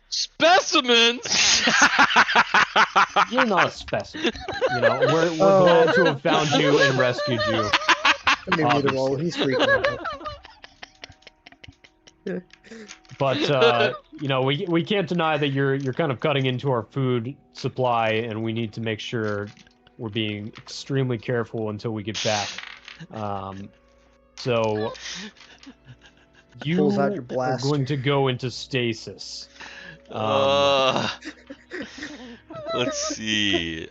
Specimens. you're not a specimen. We're glad to have found you and rescued you. I mean, neither roll. He's freaking out. But we can't deny that you're kind of cutting into our food supply, and we need to make sure we're being extremely careful until we get back. So you Pulls out your are blaster. going to go into stasis. Let's see.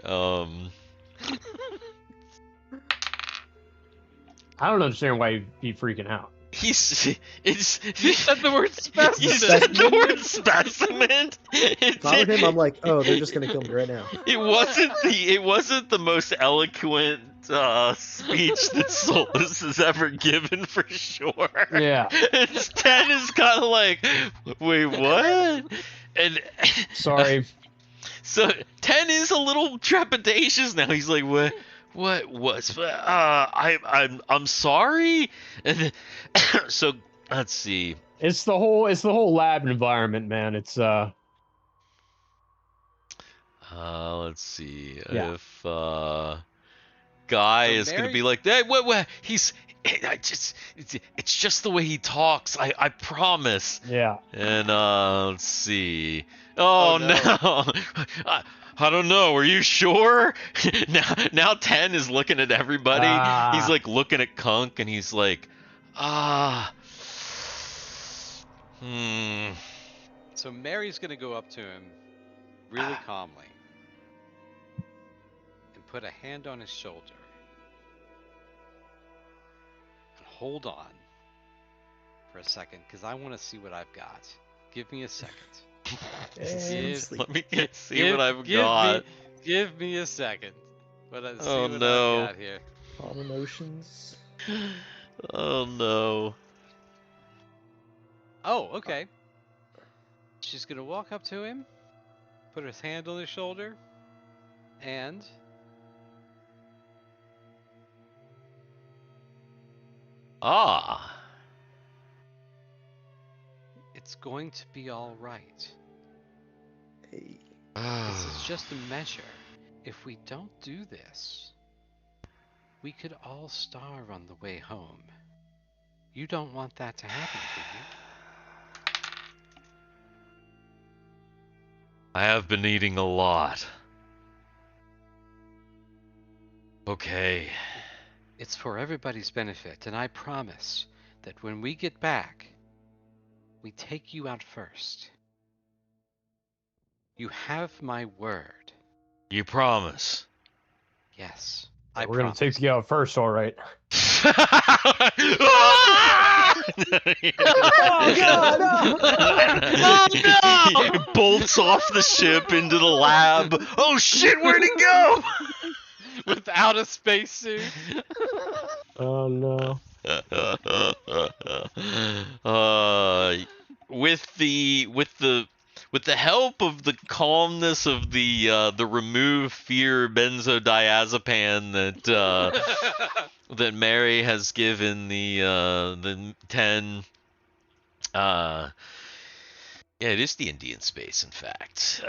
I don't understand why you'd be freaking out. You said the word specimen. You said the word specimen. If I were him, I'm like, oh, they're just gonna kill me right now. It wasn't the most eloquent speech that Solus has ever given, for sure. Yeah. It's 10 is kind of like, wait, what? And Sorry. so 10 is a little trepidatious now. He's like, what? I'm sorry. And so let's see. It's the whole lab environment, man. It's Let's see. Yeah. If Guy So is gonna Mary- be like, hey, what? It's just the way he talks. I promise. yeah. And let's see. Oh, Oh, no. I don't know. Are you sure? now 10 is looking at everybody. He's like looking at Kunk, and he's like, So Mary's gonna go up to him really calmly and put a hand on his shoulder and hold on for a second because I want to see what I've got. Give me a second. And sleep. Let me see what I've got. Give me a second. See Oh, what no. I've got here. Calm emotions. Oh no. Oh, okay. She's gonna walk up to him, put her hand on his shoulder, and Ah. it's going to be all right. Hey. This is just a measure. If we don't do this, we could all starve on the way home. You don't want that to happen, do you? I have been eating a lot. Okay. It's for everybody's benefit, and I promise that when we get back, we take you out first. You have my word. You promise. Yes, Yeah, I we're gonna promise. take you out first, all right. Oh God! No! He bolts off the ship into the lab. Oh shit, where'd he go? Without a spacesuit. Oh no. With the help of the calmness of the remove fear benzodiazepam that Mary has given the 10 yeah, it is D&D in space, in fact.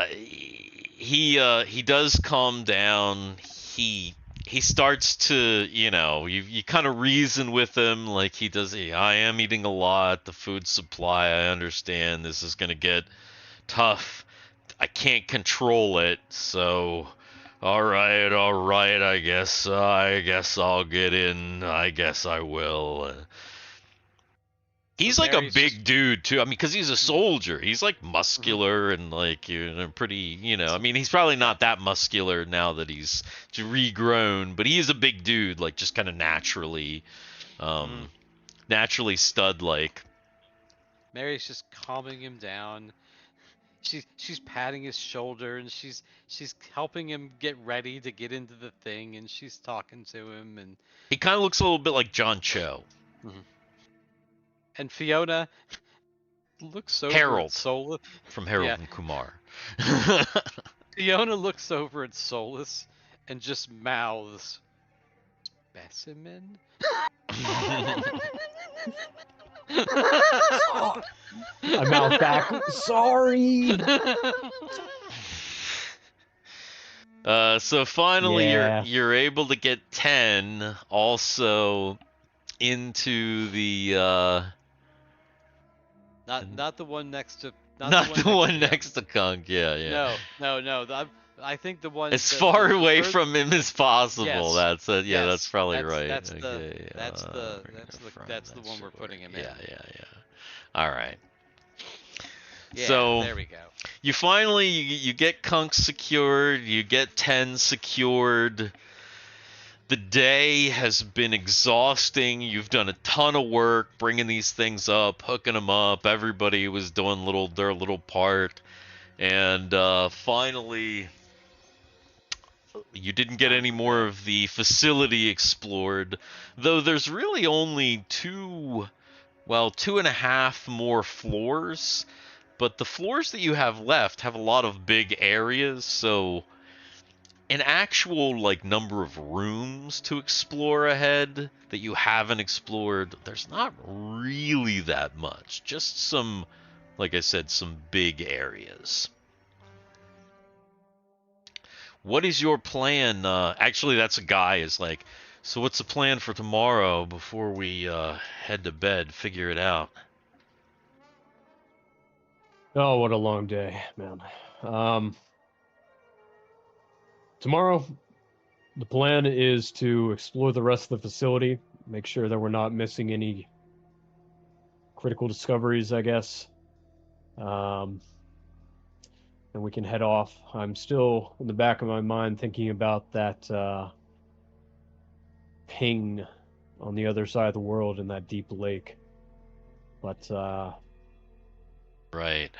He does calm down. He starts to, you kind of reason with him, like he does. Hey, I am eating a lot. The food supply, I understand. This is gonna get tough. I can't control it, so all right. I guess I'll get in. I guess I will. He's like Mary's a big just- dude too. I mean, because he's a soldier. He's like muscular and like pretty. I mean, he's probably not that muscular now that he's regrown, but he is a big dude. Like just kind of naturally, naturally stud-like. Mary's just calming him down. She's patting his shoulder and she's helping him get ready to get into the thing, and she's talking to him, and He kind of looks a little bit like John Cho. Fiona looks over Harold. at Solus. From Harold Yeah. and Kumar. Fiona looks over at Solus and just mouths, "Specimen." I mouth back. Sorry. So finally, Yeah. you're able to get 10 also into the Not the one next to. not the one to next to Kunk. Yeah. No. I think the one. As far away from him as possible. Yes. That's it. Yeah, Yes. that's probably That's- right. that's the- okay. that's the- we're that's gonna the- front that's the that one we're sword. putting him in. Yeah. All right. Yeah, So there we go. you finally you get Kunk secured. You get 10 secured. The day has been exhausting. You've done a ton of work bringing these things up, hooking them up. Everybody was doing their little part, and finally, you didn't get any more of the facility explored. Though there's really only 2.5 more floors. But the floors that you have left have a lot of big areas, so an actual number of rooms to explore ahead that you haven't explored, there's not really that much. Just some, like I said, some big areas. What is your plan? Actually, that's a guy is like, so what's the plan for tomorrow before we head to bed? Figure it out. Oh, what a long day, man. Tomorrow, the plan is to explore the rest of the facility, make sure that we're not missing any critical discoveries, I guess. And we can head off. I'm still in the back of my mind thinking about that ping on the other side of the world in that deep lake. But Right.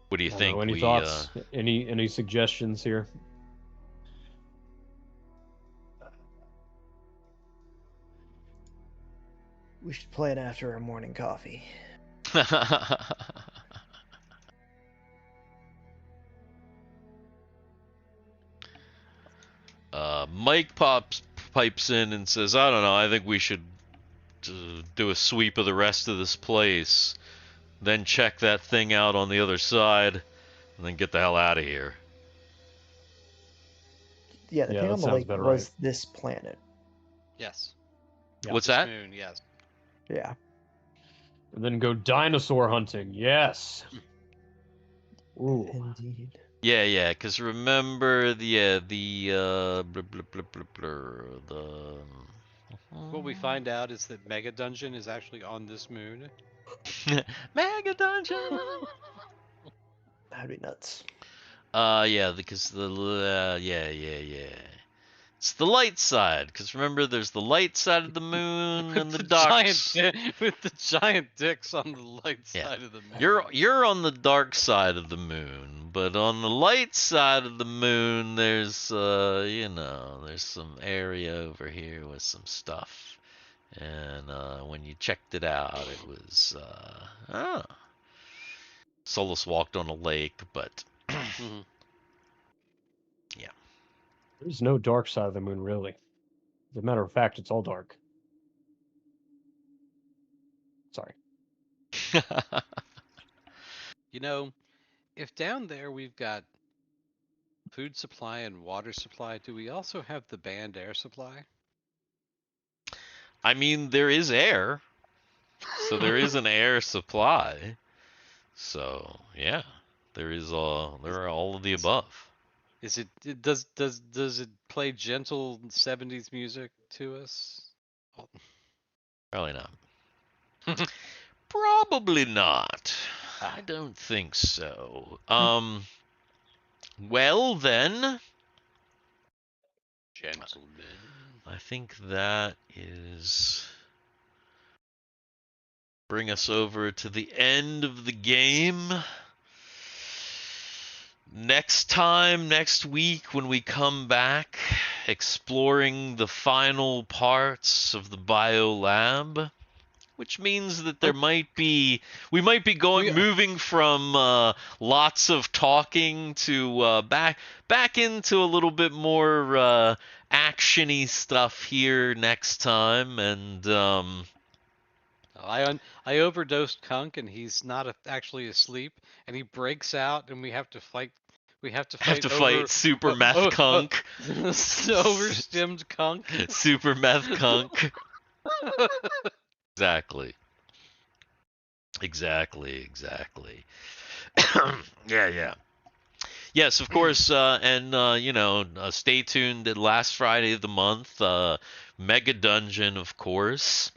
What do you I don't think? know, any thoughts? Any suggestions here? We should plan after our morning coffee. Mike pipes in and says, "I don't know. I think we should do a sweep of the rest of this place, then check that thing out on the other side, and then get the hell out of here." Yeah, the Yeah, thing that on the sounds lake about was right. this planet. Yes. Yeah. What's This that? moon, yes. Yeah. And then go dinosaur hunting. Yes. Ooh. Indeed. Yeah, because remember the blah, blah, blah, blah, blah, the What we find out is that Mega Dungeon is actually on this moon. Mega Dungeon. That'd be nuts. Yeah, because yeah. It's the light side, because remember, there's the light side of the moon and the dark. With the giant dicks on the light Yeah. side of the moon. You're on the dark side of the moon, but on the light side of the moon, there's there's some area over here with some stuff, and when you checked it out, it was Solus walked on a lake, but Mhm. yeah. There's no dark side of the moon, really. As a matter of fact, it's all dark. Sorry. You know, if down there we've got food supply and water supply, do we also have the banned air supply? I mean, there is air, so there is an air supply. So yeah, there are all of the above. Is does it play gentle 70s music to us? Probably not. Probably not. Ah. I don't think so. Well then, Gentlemen. I think that is bring us over to the end of the game. Next week, when we come back, exploring the final parts of the BioLab, which means that we might be moving from lots of talking to back into a little bit more actiony stuff here next time, and I overdosed Kunk and he's not actually asleep, and he breaks out and we have to fight. We have to fight Super Meth Kunk. Overstimmed Kunk. Super Meth Kunk. Exactly. Yeah. Yes, of course, and stay tuned at last Friday of the month, Mega Dungeon, of course.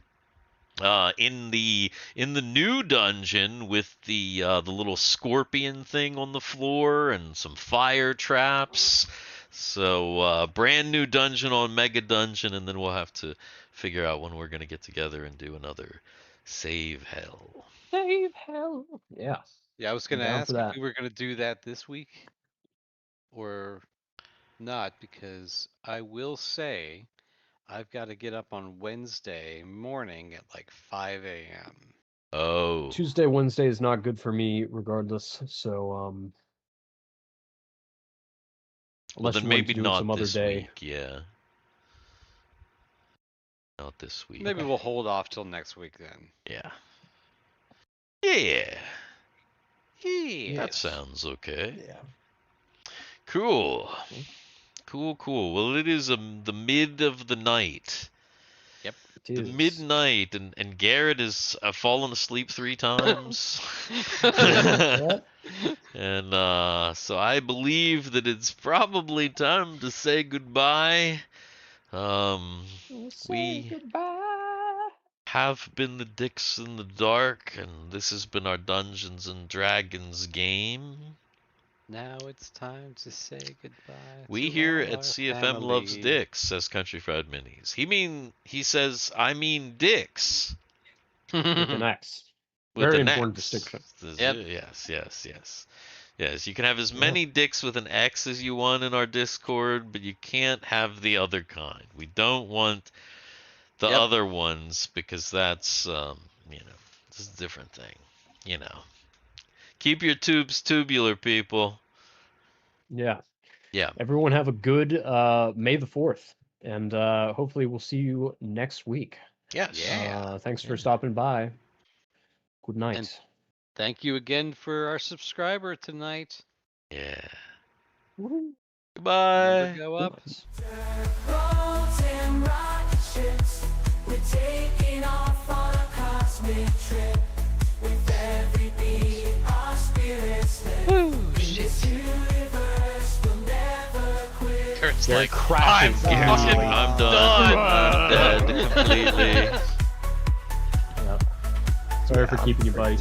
In the new dungeon with the little scorpion thing on the floor and some fire traps. So brand new dungeon on Mega Dungeon, and then we'll have to figure out when we're gonna get together and do another Save Hell. Save Hell. Yeah. Yeah, I was gonna down ask for that. if we were gonna do that this week or not, because I will say I've got to get up on Wednesday morning at like 5 a.m. Oh. Tuesday, Wednesday is not good for me, regardless. So, Well, unless then you wanted maybe to do it not some other this day. week. Yeah. Not this week. Maybe we'll hold off till next week then. Yeah. Yeah. Yeah. That sounds okay. Yeah. Cool. Well, it is the mid of the night. Yep. The midnight, and Garrett has fallen asleep 3 times. Yep. And so I believe that it's probably time to say goodbye. Say goodbye. have been the Dicks in the Dark, and this has been our Dungeons and Dragons game. Now it's time to say goodbye. We to here all at our CFM loves family. dicks, says Country Fried Minis. He says, I mean dicks. With an X. With Very an important X. distinction. Yep. Yes, you can have as many dicks with an X as you want in our Discord, but you can't have the other kind. We don't want the Yep. other ones because that's, it's a different thing. Keep your tubes tubular, people. Yeah. Yeah. Everyone have a good May the 4th. And hopefully we'll see you next week. Yes. Yeah. Thanks for stopping by. Good night. And thank you again for our subscriber tonight. Yeah. Woohoo. Goodbye. Number go up. Nice. Roads and rocket ships, we're taking off on a cosmic trip. With every beat, our spirits live. In this universe, we'll never quit. Kurt's They're like, crashing. I'm fucking I'm done. done. I'm dead completely. Yeah. Sorry for keeping you, buddy.